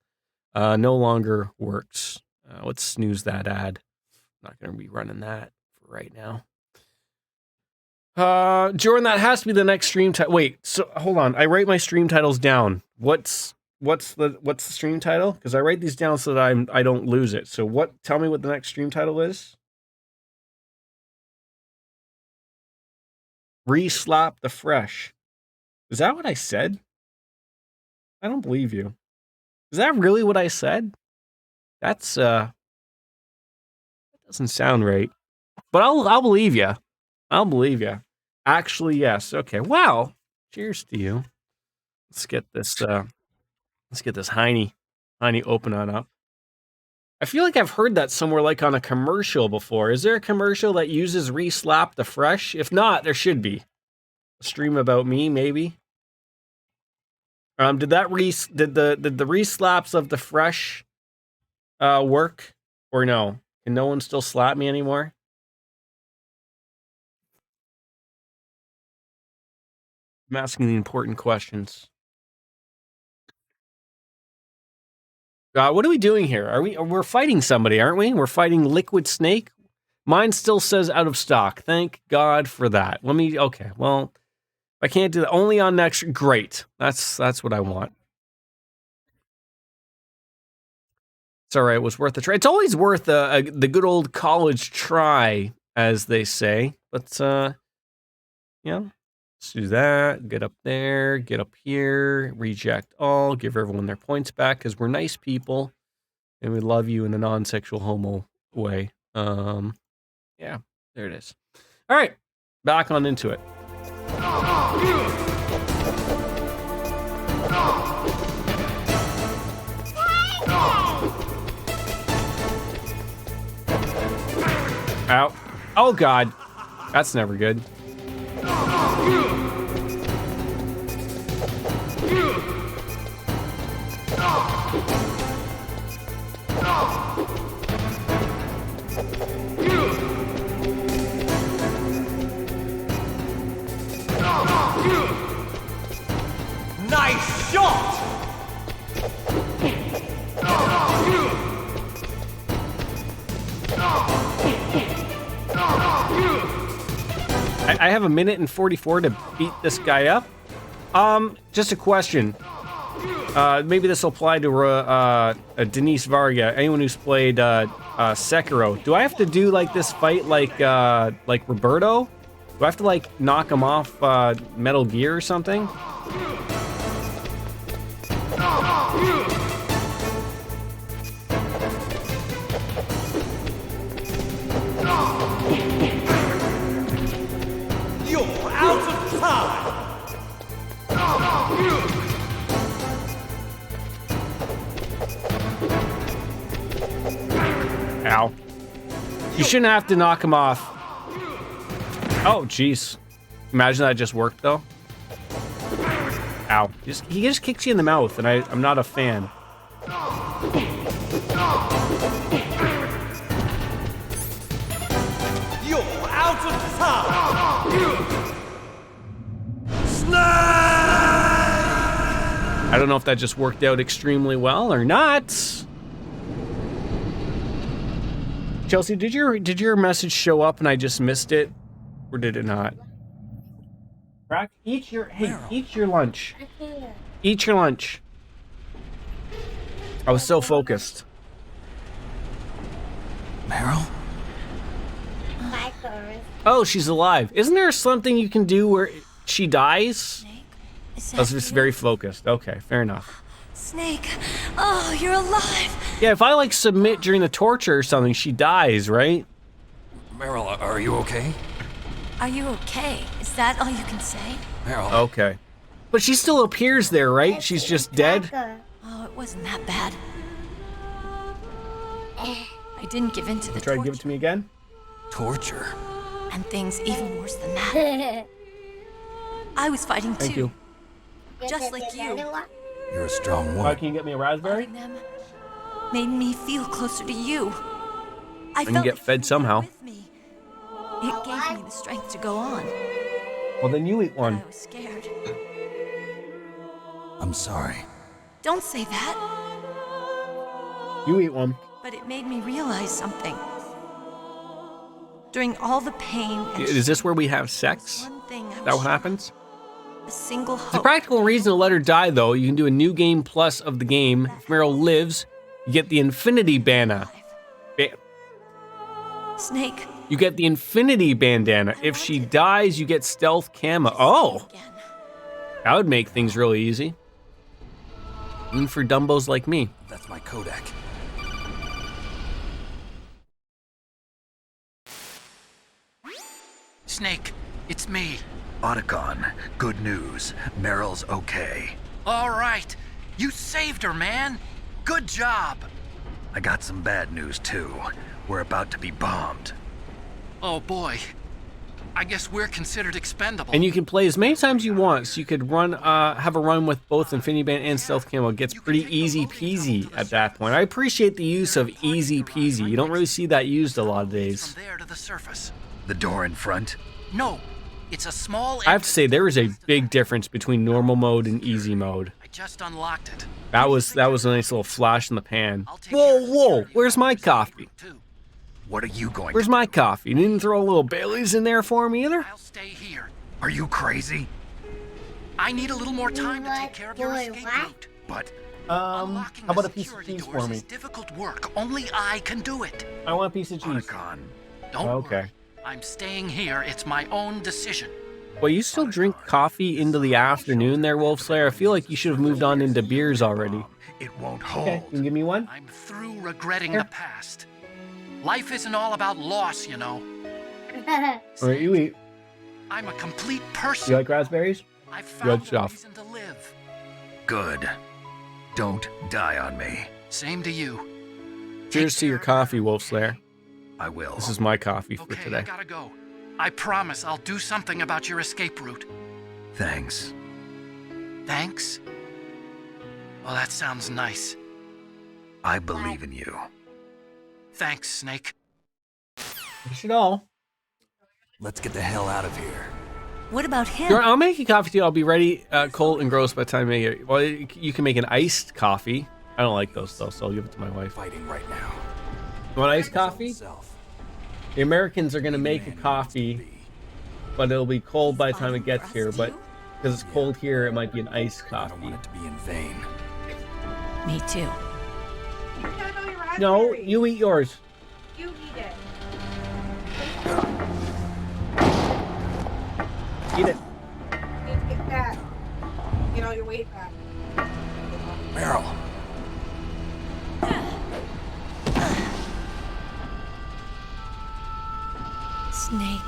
no longer works. Let's snooze that ad. I'm not going to be running that for right now. Jordan, that has to be the next stream title. Wait, so hold on. I write my stream titles down. What's the stream title? Because I write these down so that I don't lose it. So tell me what the next stream title is. Re-slap the fresh. Is that what I said? I don't believe you. Is that really what I said? That doesn't sound right. But I'll believe you. I'll believe you. Actually, yes. Okay. Well, cheers to you. Let's get this Heine open on up. I feel like I've heard that somewhere, like on a commercial before. Is there a commercial that uses re-slap the fresh? If not, there should be. A stream about me, maybe. Did the re-slaps of the fresh work or no? Can no one still slap me anymore? I'm asking the important questions. What are we doing here? We're fighting somebody, aren't we? We're fighting Liquid Snake. Mine still says out of stock. Thank God for that. Okay, well, I can't do that. Only on next. Great. That's what I want. It's all right. It was worth a try. It's always worth the good old college try, as they say. But yeah, let's do that. Get up there. Get up here. Reject all. Give everyone their points back because we're nice people and we love you in a non-sexual homo way. Yeah, there it is. All right, back on into it. Ow. Oh, God. That's never good. Nice shot! I have a minute and 44 to beat this guy up. Just a question. Maybe this will apply to Denise Varga, anyone who's played Sekiro. Do I have to do like this fight like Roberto? Do I have to like knock him off Metal Gear or something? You're out of time! Ow. You shouldn't have to knock him off. Oh, jeez. Imagine that just worked, though. Ow. He just kicks you in the mouth, and I'm not a fan. You're out of time! Snake! I don't know if that just worked out extremely well or not. Chelsea, did your message show up and I just missed it? Or did it not? Crack, eat your lunch. Eat your lunch. I was so focused. Meryl? Oh, she's alive. Isn't there something you can do where she dies? I was just very focused. Okay, fair enough. Snake, oh, you're alive. Yeah, if I like submit during the torture or something, she dies, right? Meryl, are you okay? Are you okay? Is that all you can say? Meryl. Okay. But she still appears there, right? She's just dead? Oh, it wasn't that bad. I didn't give in to the Try to torture. give it to me again? Torture? And things even worse than that. I was fighting too. Thank you. Just like you. You're a strong woman. Why, can you get me a raspberry? Them made me feel closer to you. I can felt get fed somehow. with me. It gave me the strength to go on. Well, then you eat one. I was scared. I'm sorry. Don't say that. You eat one. But it made me realize something. During all the pain and Is this where we have sex? one thing I Is that was what happens? a single The hope. practical reason to let her die, though, you can do a new game plus of the game. If Meryl lives, you get the Infinity Bandana. Snake. You get the Infinity Bandana. If she dies, you get Stealth Camo. Oh! That would make things really easy. Even for dumbos like me. That's my Kodak. Snake, it's me. Otacon, good news. Meryl's okay. All right. You saved her, man. Good job. I got some bad news, too. We're about to be bombed. Oh, boy. I guess we're considered expendable. And you can play as many times you want, so you could run, have a run with both Infinity Band and Stealth Camo. It gets pretty easy peasy at that point. I appreciate the use of easy peasy. You don't really see that used a lot of days. From there to the surface. The door in front? No, it's a small... I have to say, there is a big difference between normal mode and easy mode. just unlocked it. That was a nice little flash in the pan. Whoa! Where's my coffee? What are you going Where's my coffee? You didn't throw a little Bailey's in there for me either? I'll stay here. Are you crazy? I need a little more time to take care of your escape route. But how about a piece of cheese for me? Is difficult work. Only I can do it. I want a piece of cheese. Don't worry. I'm staying here. It's my own decision. Well, you still drink coffee into the afternoon there, Wolf Slayer. I feel like you should have moved on into beers already. It won't hold. Okay, you can give me one? I'm through regretting the past. Life isn't all about loss, you know. Alright, you eat. I'm a complete person. You like raspberries? I found Good stuff. a reason to live. Good. Don't die on me. Same to you. Cheers to your coffee, Wolf Slayer. I will. This is my coffee for Okay, today. I gotta go. I promise I'll do something about your escape route. Thanks. Thanks? Well, that sounds nice. I believe in you. Thanks, Snake. You should all. Let's get the hell out of here. What about him? I'll make you coffee too. I'll be ready, cold and gross by the time I make it. Well, you can make an iced coffee. I don't like those though, so I'll give it to my wife. Fighting right now. You want iced coffee? The Americans are gonna make a coffee, but it'll be cold by the time it gets here. But because it's cold here, it might be an iced coffee. I don't want it to be in vain. Me too. No, you eat yours. You eat it. Eat it. You need to get back. Get all your weight back. Meryl. Snake.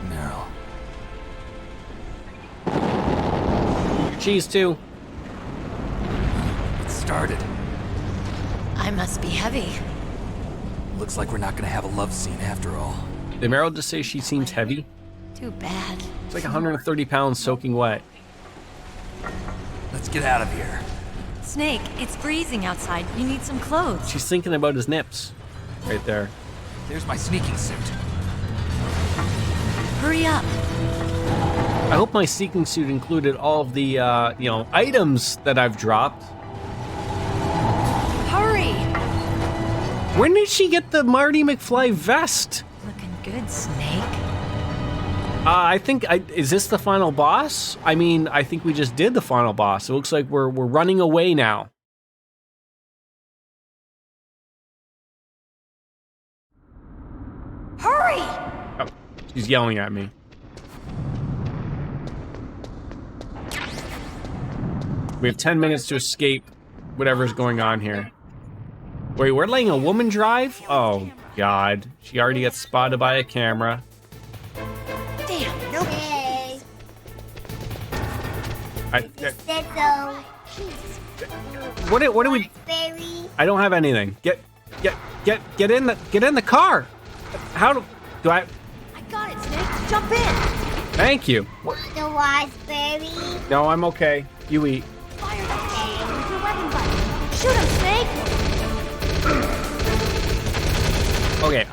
Meryl. Your cheese too. It started. I must be heavy. Looks like we're not gonna have a love scene after all. Did Meryl just say she seems heavy? Too bad. It's like 130 pounds soaking wet. Let's get out of here. Snake, it's freezing outside. You need some clothes. She's thinking about his nips. Right there. There's my sneaking suit. Hurry up. I hope my sneaking suit included all of the, items that I've dropped. Hurry! When did she get the Marty McFly vest? Looking good, Snake. I think, is this the final boss? I mean, I think we just did the final boss. It looks like we're running away now. Hurry! Oh, she's yelling at me. We have 10 minutes to escape whatever's going on here. Wait, we're letting a woman drive? Oh, God. She already got spotted by a camera. Damn, no. Hey. Said so. What do we? Raspberry. I don't have anything. Get in the car. How do I? I got it, Snake. Jump in. Thank you. The raspberry. No, I'm okay. You eat. Fire that thing with your weapon button. Shoot him, Snake. Okay,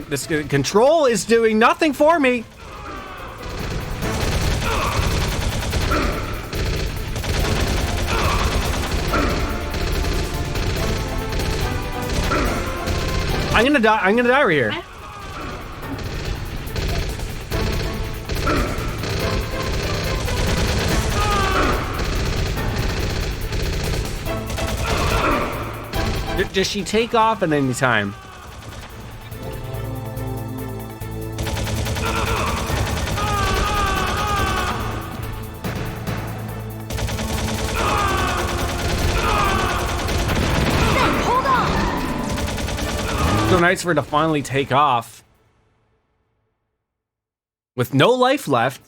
this control is doing nothing for me. I'm gonna die. I'm gonna die right here. Does she take off at any time? Hold on. So nice for her to finally take off. With no life left.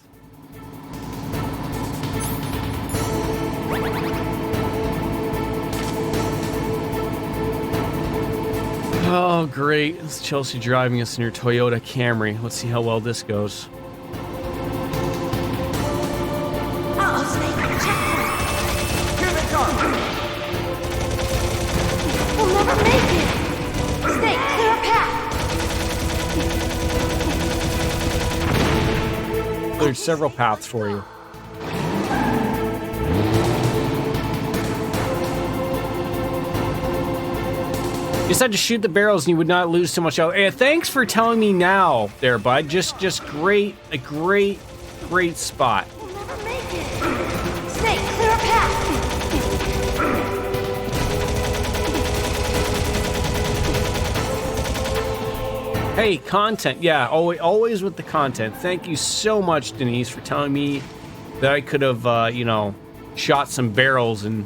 Oh, great. It's Chelsea driving us in her Toyota Camry. Let's see how well this goes. Uh-oh, Snake. Checkpoint. Here they come! We'll never make it. Snake, clear a path. There's several paths for you. You just had to shoot the barrels and you would not lose too much health. Hey, thanks for telling me now there, bud. Just great, a great spot. We'll never make it. Snake, clear a path. Hey, content. Yeah, always with the content. Thank you so much, Denise, for telling me that I could have, you know, shot some barrels and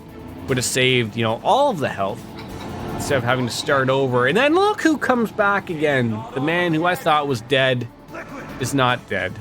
would have saved, you know, all of the health instead of having to start over. And then look who comes back again. The man who I thought was dead is not dead.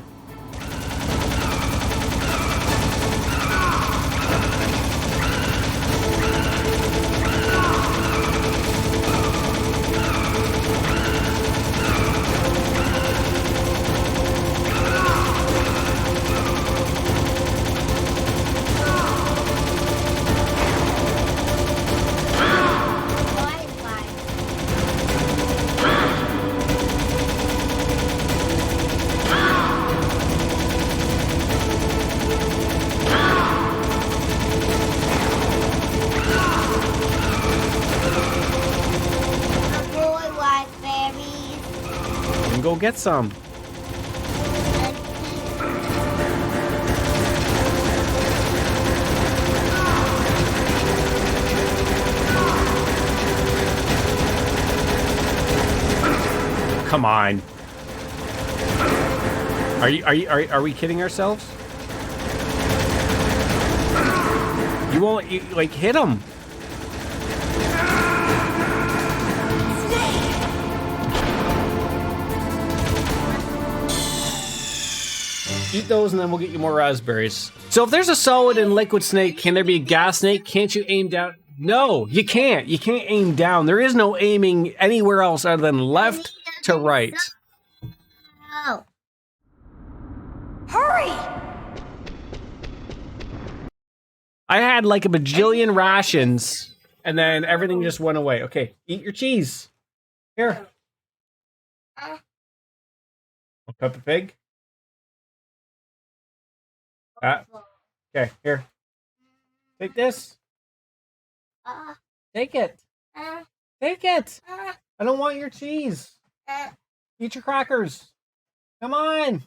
Go get some. Come on. Are we kidding ourselves? You won't like hit him. Eat those and then we'll get you more raspberries. So if there's a solid and liquid snake, can there be a gas snake? Can't you aim down? No, you can't. You can't aim down. There is no aiming anywhere else other than left to right. No. Hurry! I had like a bajillion rations and then everything just went away. Okay, eat your cheese. Here. Peppa Pig. Okay, here. Take this. Take it. Take it. I don't want your cheese. Eat your crackers. Come on.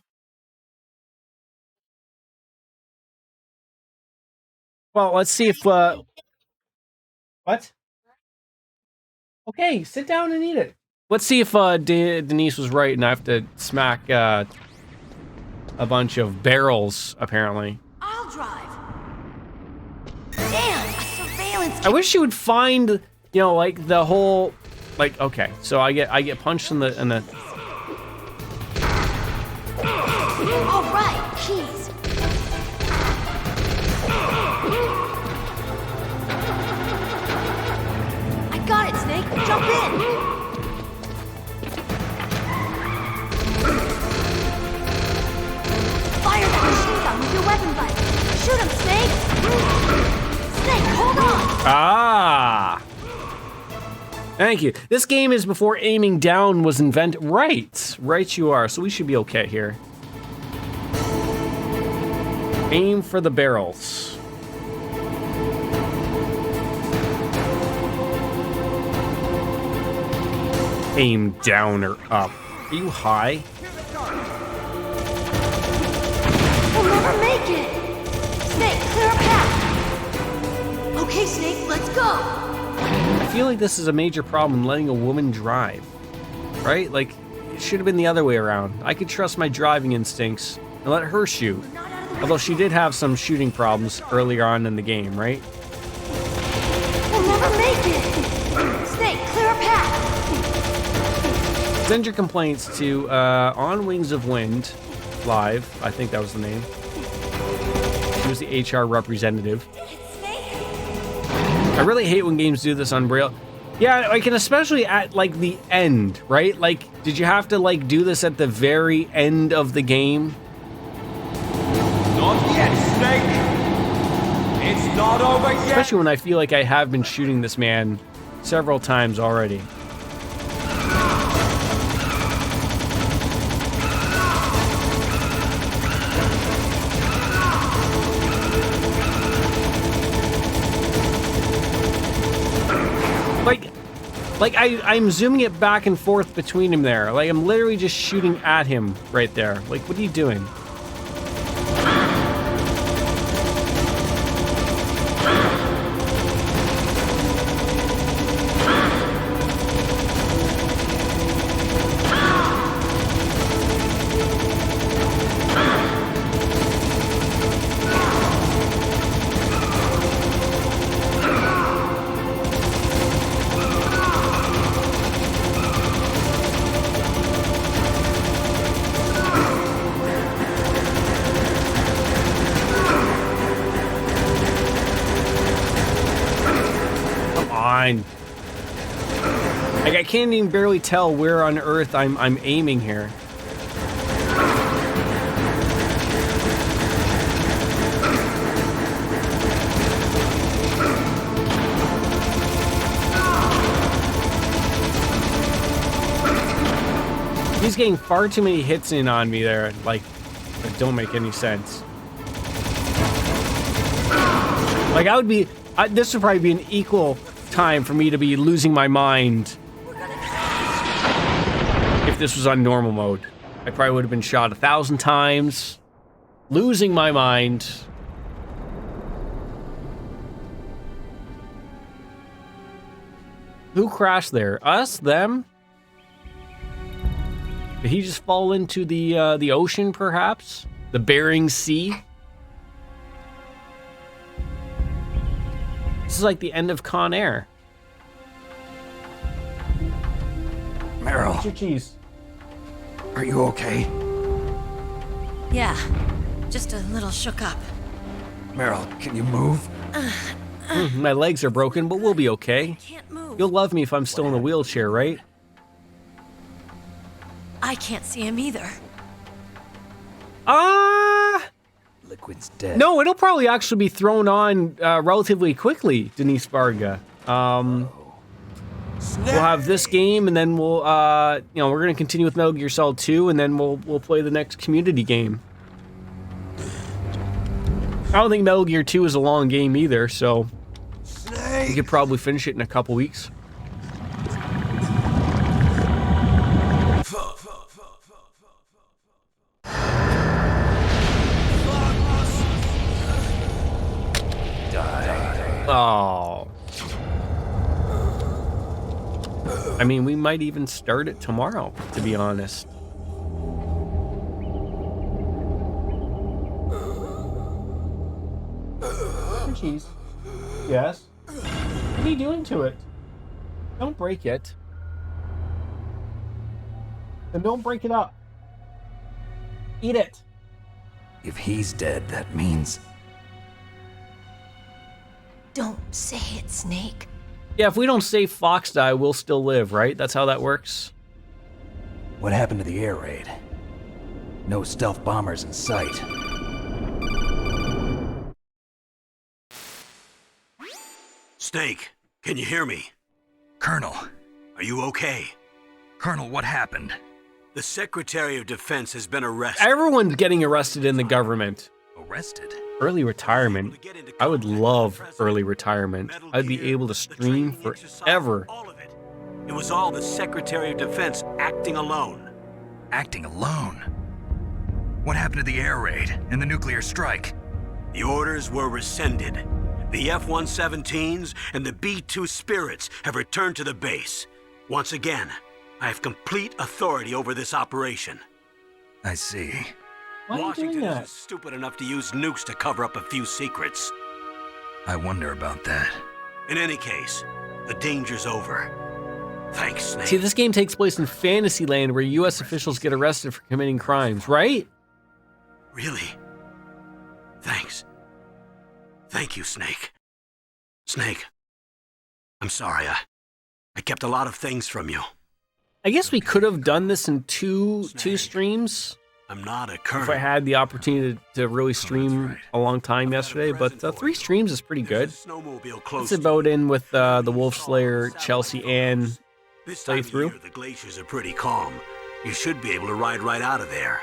Well, let's see if, what? Okay, sit down and eat it. Let's see if Denise was right and I have to smack a bunch of barrels, apparently. I'll drive. Damn, a surveillance. I wish you would find, you know, like the whole, like, okay, so I get punched in the. All right, keys. I got it, Snake. Jump in. Fire that machine gun with your weapon button. Shoot him, Snake! Snake, hold on! Ah! Thank you. This game is before aiming down was invented. Right. Right you are. So we should be okay here. Aim for the barrels. Aim down or up. Are you high? We'll never make it! Snake, clear a path! Okay, Snake, let's go! I feel like this is a major problem letting a woman drive. Right? Like, it should have been the other way around. I could trust my driving instincts and let her shoot. Although she did have some shooting problems earlier on in the game, right? We'll never make it! Snake, clear a path! Send your complaints to On Wings of Wind Live. I think that was the name. She was the HR representative. I really hate when games do this on Braille. Yeah, like, and especially at, like, the end, right? Like, did you have to, like, do this at the very end of the game? Not yet, Snake! It's not over yet! Especially when I feel like I have been shooting this man several times already. Like, I'm zooming it back and forth between him there. Like, I'm literally just shooting at him right there. Like, what are you doing? Like, I can't even barely tell where on Earth I'm aiming here. He's getting far too many hits in on me there, like, that don't make any sense. Like, I would be, this would probably be an equal time for me to be losing my mind if this was on normal mode. I probably would have been shot 1,000 times, losing my mind. Who crashed there? Us? Them? Did he just fall into the ocean, perhaps? The Bering Sea? This is like the end of Con Air. Meryl. What's your cheese? Are you okay? Yeah, just a little shook up. Meryl, can you move? My legs are broken, but we'll be okay. Can't move. You'll love me if I'm still in a wheelchair, right? I can't see him either. Liquid's dead. No, it'll probably actually be thrown on relatively quickly, Denise Barga. We'll have this game, and then we'll, we're gonna continue with Metal Gear Solid 2, and then we'll play the next community game. I don't think Metal Gear 2 is a long game either, so we could probably finish it in a couple weeks. Oh. I mean, we might even start it tomorrow, to be honest. Cheese. Yes? What are you doing to it? Don't break it. Then don't break it up. Eat it. If he's dead, that means... Don't say it, Snake. Yeah, if we don't save Fox Die, we'll still live, right? That's how that works? What happened to the air raid? No stealth bombers in sight. Snake, can you hear me? Colonel. Are you okay? Colonel, what happened? The Secretary of Defense has been arrested. Everyone's getting arrested in the government. Arrested? Early retirement. I would love early retirement. I'd be able to stream forever. It was all the Secretary of Defense acting alone. Acting alone? What happened to the air raid and the nuclear strike? The orders were rescinded. The F-117s and the B-2 Spirits have returned to the base. Once again, I have complete authority over this operation. I see. Why are you doing Washington that? isn't stupid enough to use nukes to cover up a few secrets. I wonder about that. In any case, the danger's over. Thanks, Snake. See, this game takes place in Fantasyland where U.S. officials get arrested for committing crimes, right? Really? Thanks. Thank you, Snake. Snake, I'm sorry. I kept a lot of things from you. I guess we could have done this in two streams. I'm not a colonel. If I had the opportunity to really stream a long time yesterday, but 3 streams is pretty good. It's about in with the Wolf Slayer, Chelsea Ann This time of playthrough. year, the glaciers are pretty calm. You should be able to ride right out of there.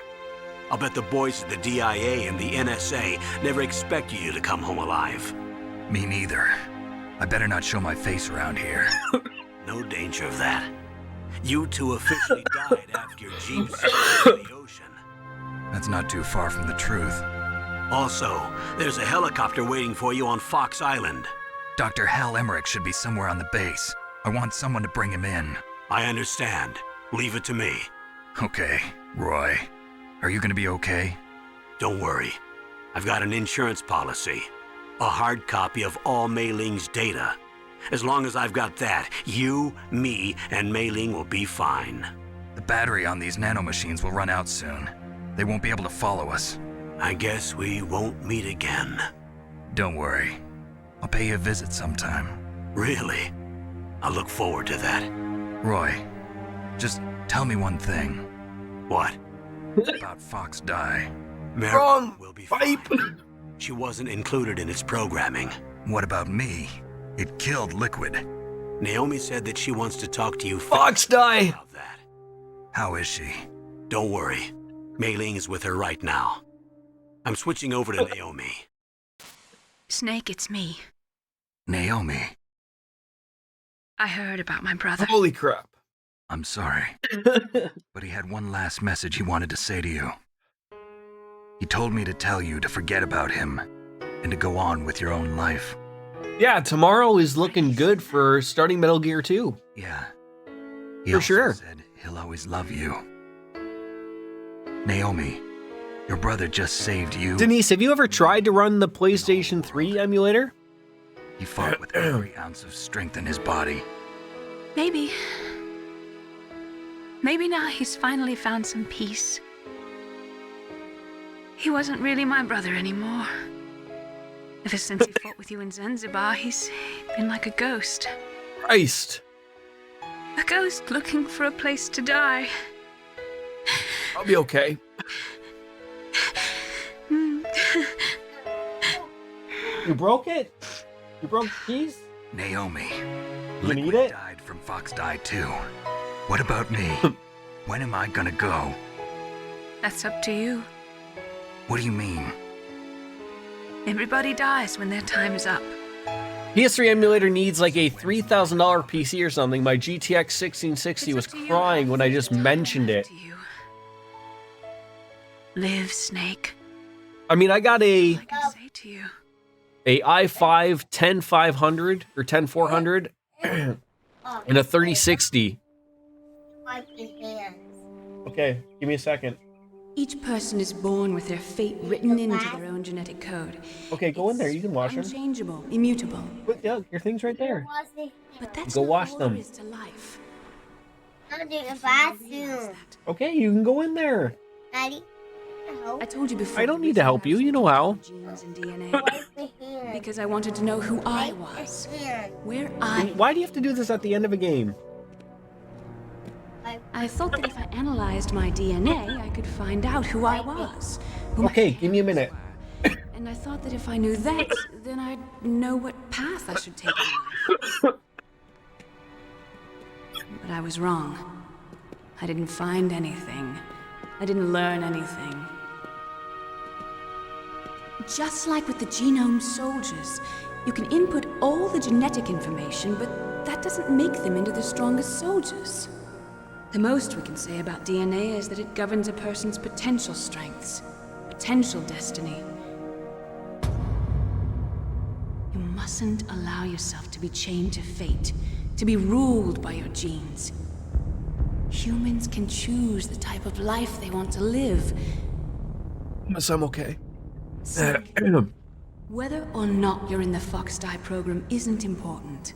I'll bet the boys at the DIA and the NSA never expected you to come home alive. Me neither. I better not show my face around here. No danger of that. You two officially died after your jeep sank in the ocean. That's not too far from the truth. Also, there's a helicopter waiting for you on Fox Island. Dr. Hal Emmerich should be somewhere on the base. I want someone to bring him in. I understand. Leave it to me. Okay, Roy. Are you gonna be okay? Don't worry. I've got an insurance policy. A hard copy of all Mei Ling's data. As long as I've got that, you, me, and Mei Ling will be fine. The battery on these nanomachines will run out soon. They won't be able to follow us. I guess we won't meet again. Don't worry. I'll pay you a visit sometime. Really? I look forward to that. Roy, just tell me one thing. What? About Fox Die. Mary will be fine. She wasn't included in its programming. What about me? It killed Liquid. Naomi said that she wants to talk to you Fox Die! about that. How is she? Don't worry. Mei Ling is with her right now. I'm switching over to Naomi. Snake, it's me. Naomi. I heard about my brother. Holy crap. I'm sorry. But he had one last message he wanted to say to you. He told me to tell you to forget about him and to go on with your own life. Yeah, tomorrow is looking good for starting Metal Gear 2. Yeah. He For also sure. said he'll always love you. Naomi, your brother just saved you. Denise, have you ever tried to run the PlayStation 3 emulator? He fought with every ounce of strength in his body. Maybe. Maybe now he's finally found some peace. He wasn't really my brother anymore. Ever since he fought with you in Zanzibar, he's been like a ghost. Christ. A ghost looking for a place to die. I'll be okay. You broke it? You broke the keys? Naomi, You need Liquid it? died from Fox Die too. What about me? When am I gonna go? That's up to you. What do you mean? Everybody dies when their time is up. PS3 emulator needs like a $3,000 PC or something. My GTX 1660 was crying when I just mentioned it. Live, Snake. I mean, I got a I can say to you. i5 10500 or 10400 and a 3060. Wipe your hands. Okay, give me a second. Each person is born with their fate written into their own genetic code. Okay, go in there. You can wash them. Unchangeable, immutable. But yeah, your thing's right there. But that's Go not wash all them. there is to life. I'm doing a bathroom. Okay, you can go in there. Daddy, I told you before. I don't need to help you. You know how. Genes and DNA. wipe your hands. Because I wanted to know who I was, where I. Why do you have to do this at the end of a game? I thought that if I analyzed my DNA, I could find out who I was. Who my Okay, give me a minute. And I thought that if I knew that, then I'd know what path I should take in life. But I was wrong. I didn't find anything. I didn't learn anything. Just like with the genome soldiers, you can input all the genetic information, but that doesn't make them into the strongest soldiers. The most we can say about DNA is that it governs a person's potential strengths, potential destiny. You mustn't allow yourself to be chained to fate, to be ruled by your genes. Humans can choose the type of life they want to live. Yes, I'm okay. Whether or not you're in the Fox Die program isn't important.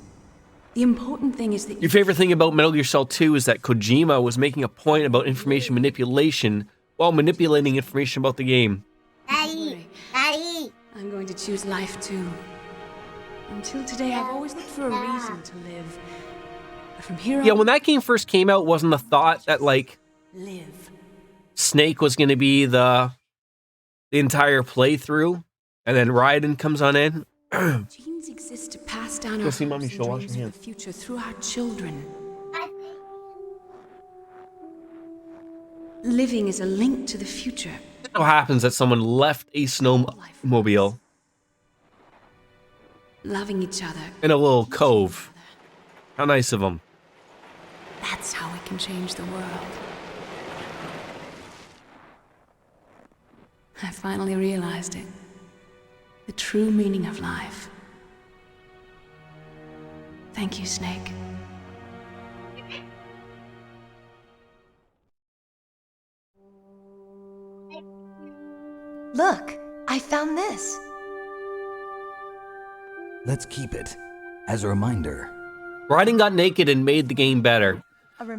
The important thing is that Your favorite thing about Metal Gear Solid 2 is that Kojima was making a point about information manipulation while manipulating information about the game. Daddy, Daddy. I'm going to choose life too. Until today, I've always looked for a reason to live. But from here on, Yeah, when that game first came out, wasn't the thought that, like, live. Snake was going to be the entire playthrough, and then Raiden comes on in? Genes exist to pass down Go our see Mommy, hopes she'll and wash dreams her of the future through our children. Living is a link to the future. It so happens that someone left a snowmobile Loving each other. in a little cove. How nice of them. That's how we can change the world. I finally realized it. The true meaning of life. Thank you, Snake. Look, I found this. Let's keep it as a reminder. Writing got naked and made the game better.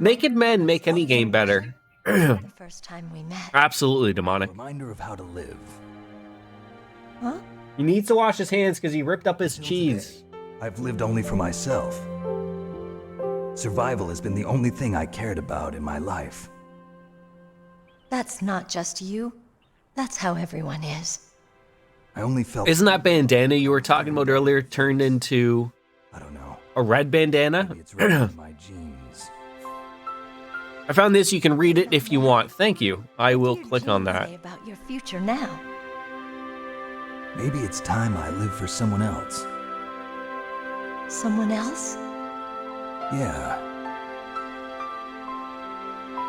Naked men make any game better. The first time we met. Absolutely demonic. Reminder of how to live. Huh? He needs to wash his hands because he ripped up his cheese. I've lived only for myself. Survival has been the only thing I cared about in my life. That's not just you. That's how everyone is. I only felt... Isn't that bandana you were talking about earlier turned into... I don't know. A red bandana? Maybe it's written in my genes. I found this. You can read it if you want. Thank you. I will click on that. Say about your future now. Maybe it's time I live for someone else. Someone else? Yeah.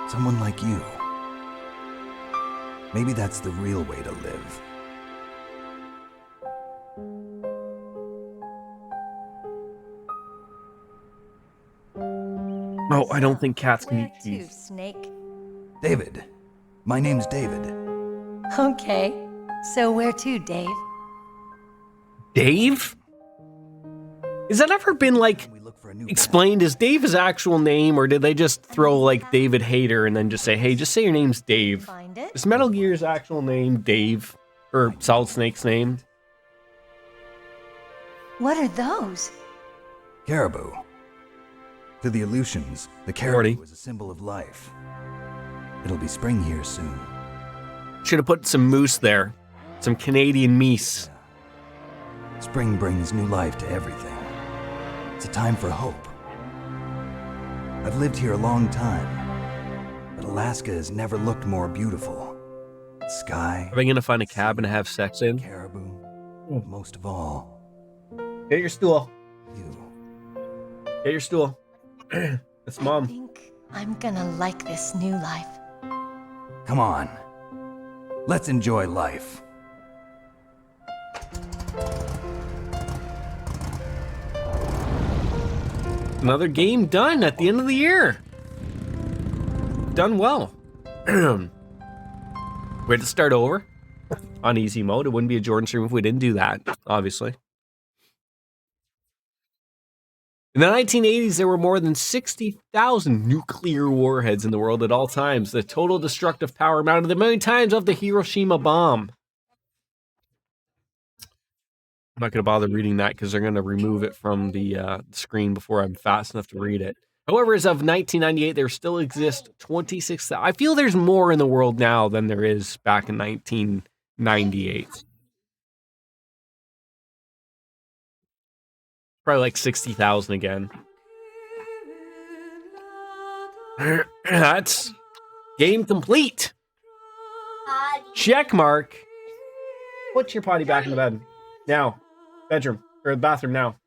Someone like you. Maybe that's the real way to live. No, I don't think cats can eat Where to, cheese. Snake? David. My name's David. Okay. So where to, Dave? Dave? Has that ever been, like, explained? Is Dave his actual name, or did they just throw, like, David Hayter and then just say, hey, just say your name's Dave? Find it? Is Metal Gear's actual name Dave? Or Solid Snake's name? What are those? Caribou. To the Aleutians, the caribou is a symbol of life. It'll be spring here soon. Should have put some moose there. Some Canadian meese. Spring brings new life to everything. It's a time for hope. I've lived here a long time, but Alaska has never looked more beautiful. The sky. Are they gonna find a cabin to have sex in? Caribou. Most of all. Get your stool. You. Get your stool. It's Mom. I think I'm gonna like this new life. Come on. Let's enjoy life. Another game done at the end of the year. Done well. We had to start over on easy mode. It wouldn't be a Jordan stream if we didn't do that, obviously. In the 1980s, there were more than 60,000 nuclear warheads in the world at all times. The total destructive power amounted to a million times of the Hiroshima bomb. I'm not going to bother reading that because they're going to remove it from the screen before I'm fast enough to read it. However, as of 1998, there still exist 26,000. I feel there's more in the world now than there is back in 1998. Probably like 60,000 again. That's game complete. Check mark. Put your potty back in the bed. Now. Bedroom. Or the bathroom now.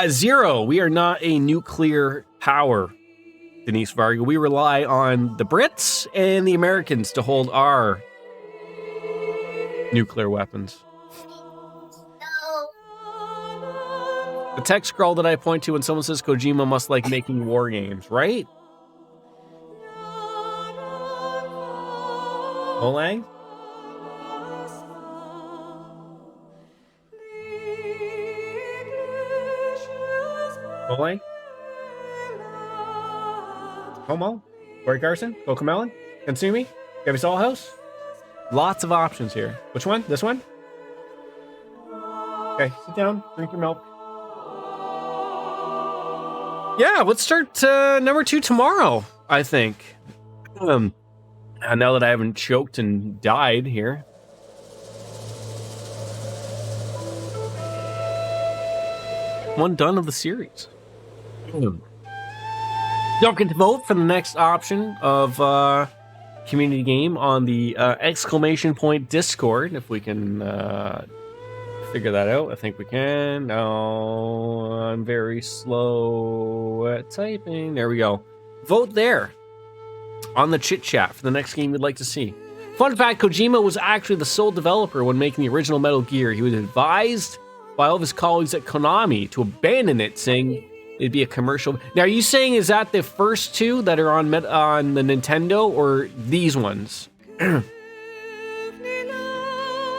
0. We are not a nuclear power, Denise Varga. We rely on the Brits and the Americans to hold our nuclear weapons. The text scroll that I point to when someone says Kojima must like making war games, right? Olang? Olang? Homo? Corey Carson? Cocomelon? Consumi? Gavis All House? Lots of options here. Which one? This one? Okay, sit down, drink your milk. Yeah, let's start number 2 tomorrow, I think. Now that I haven't choked and died here. One done of the series. Don't get to vote for the next option of community game on the exclamation point Discord, if we can figure that out. I think we can. No, I'm very slow at typing. There we go. Vote there on the chit chat for the next game you'd like to see. Fun fact, Kojima was actually the sole developer when making the original Metal Gear. He was advised by all of his colleagues at Konami to abandon it, saying it'd be a commercial. Now, are you saying is that the first two that are on the Nintendo or these ones? Because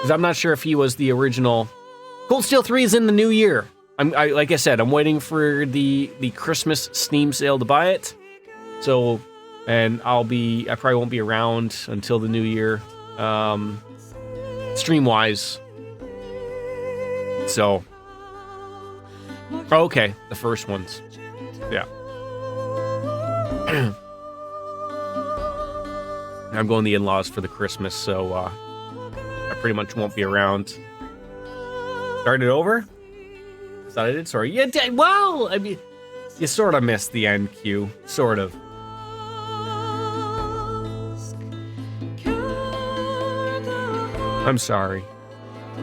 I'm not sure if he was the original. Cold Steel 3 is in the new year. Like I said, I'm waiting for the Christmas Steam sale to buy it. So, and I probably won't be around until the new year, stream-wise. So, okay, the first ones, yeah. I'm going to the in-laws for the Christmas, so I pretty much won't be around. Started over? Is that it? Sorry. Yeah, well, I mean, you sort of missed the end cue. Sort of. I'm sorry.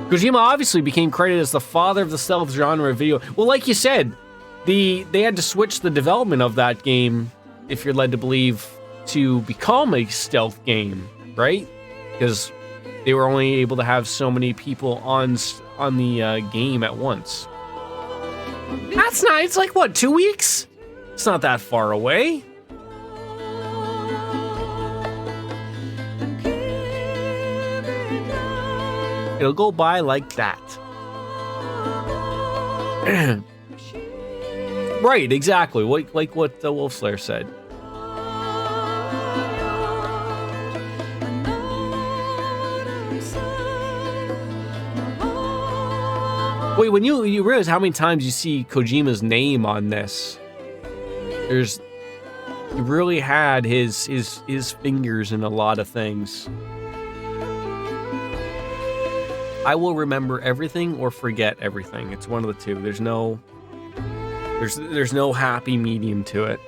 Kojima obviously became credited as the father of the stealth genre of video. Well, like you said, they had to switch the development of that game, if you're led to believe, to become a stealth game, right? Because they were only able to have so many people on the game at once. That's nice. It's like, what, 2 weeks? It's not that far away. It'll go by like that. Right, exactly. Like what Wolfslayer said. Wait, when you realize how many times you see Kojima's name on this, he really had his fingers in a lot of things. I will remember everything or forget everything. It's one of the two. There's no happy medium to it.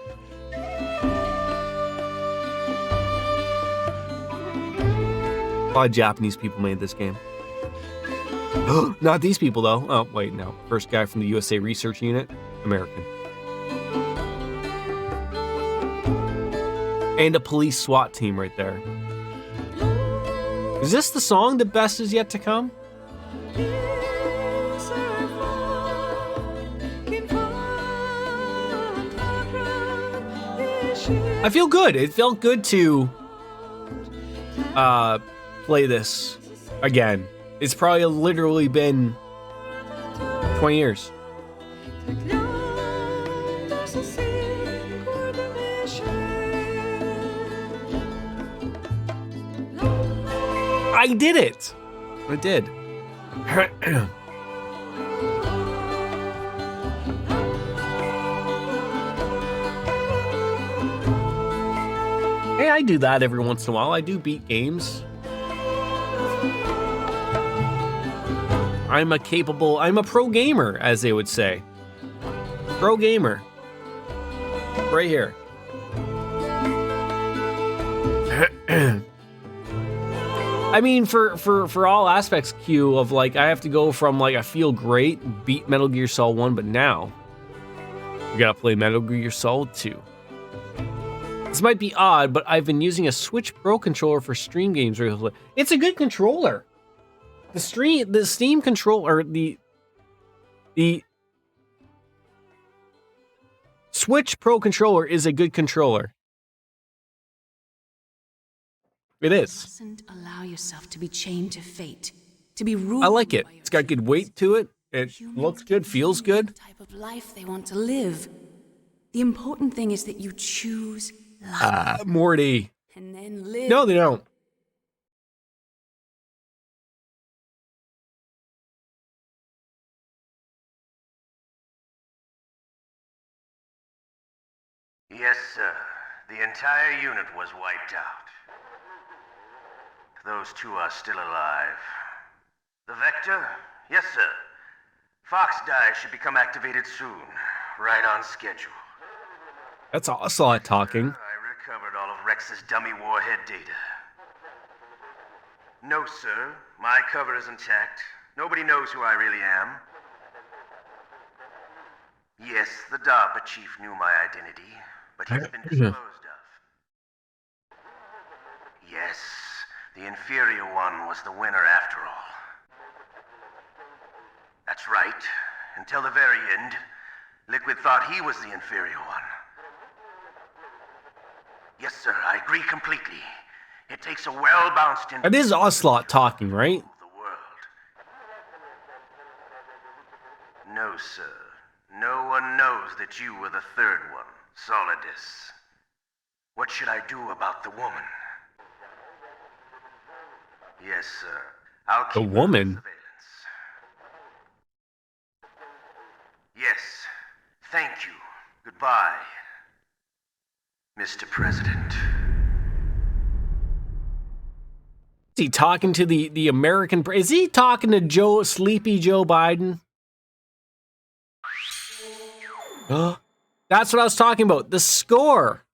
A lot of Japanese people made this game. Not these people, though. Oh, wait, no. First guy from the USA Research Unit, American. And a police SWAT team right there. Is this the song, The Best Is Yet to Come? I feel good. It felt good to play this again. It's probably literally been 20 years. I did it. I did. Hey, I do that every once in a while. I do beat games. I'm a pro gamer, as they would say. Pro gamer. Right here. I mean, for all aspects, Q, of like, I have to go from like, I feel great, beat Metal Gear Solid 1, but now, you gotta play Metal Gear Solid 2. This might be odd, but I've been using a Switch Pro controller for stream games recently. It's a good controller. The Steam controller, the Switch Pro controller is a good controller. It is. Mustn't allow yourself to be chained to fate, to be ruled. I like it. It's got good weight to it. It looks good, feels good. The type of life they want to live. The important thing is that you choose life. Morty. And then live. No, they don't. Yes, sir. The entire unit was wiped out. Those two are still alive. The Vector? Yes, sir. Fox Die should become activated soon. Right on schedule. That's a lot talking. I recovered all of Rex's dummy warhead data. No, sir. My cover is intact. Nobody knows who I really am. Yes, the DARPA chief knew my identity, but he's been disposed of. Yes, the inferior one was the winner after all. That's right. Until the very end, Liquid thought he was the inferior one. Yes, sir, I agree completely. It takes a well-balanced... It is Ocelot talking, right? No, sir. No one knows that you were the third one, Solidus. What should I do about the woman? Yes, sir. I'll keep The woman? Yes. Thank you. Goodbye, Mr. President. Is he talking to the American... Is he talking to Sleepy Joe Biden? That's what I was talking about. The score.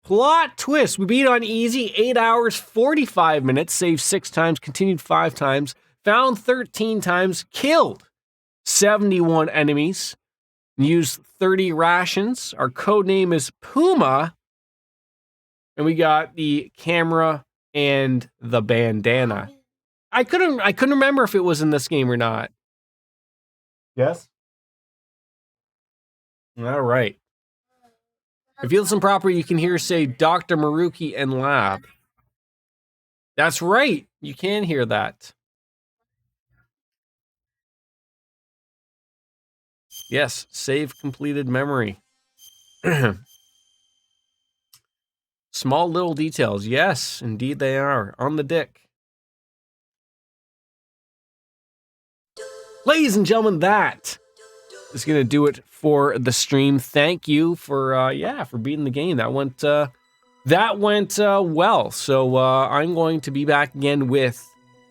Plot twist. We beat on easy. 8 hours, 45 minutes. Saved 6 times. Continued 5 times. Found 13 times. Killed 71 enemies. Used 30 rations. Our code name is Puma. And we got the camera and the bandana. I couldn't remember if it was in this game or not. Yes? All right. If you listen properly, you can hear say Dr. Maruki and Lab. That's right. You can hear that. Yes, save completed memory. Small little details. Yes, indeed they are. On the dick. Ladies and gentlemen, that is going to do it for the stream. Thank you for beating the game. That went well. So I'm going to be back again with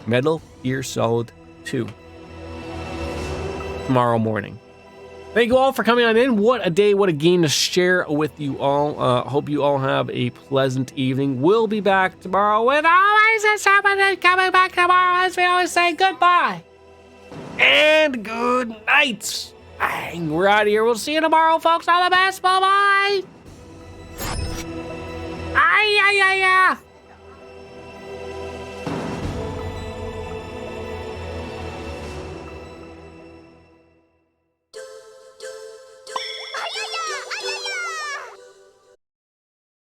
Metal Gear Solid 2 tomorrow morning. Thank you all for coming on in. What a day, what a game to share with you all. Hope you all have a pleasant evening. We'll be back tomorrow with always a somebody coming back tomorrow, as we always say goodbye and good night. Bang, we're out of here. We'll see you tomorrow, folks. All the best. Bye-bye. Ay, ay, ay, ay.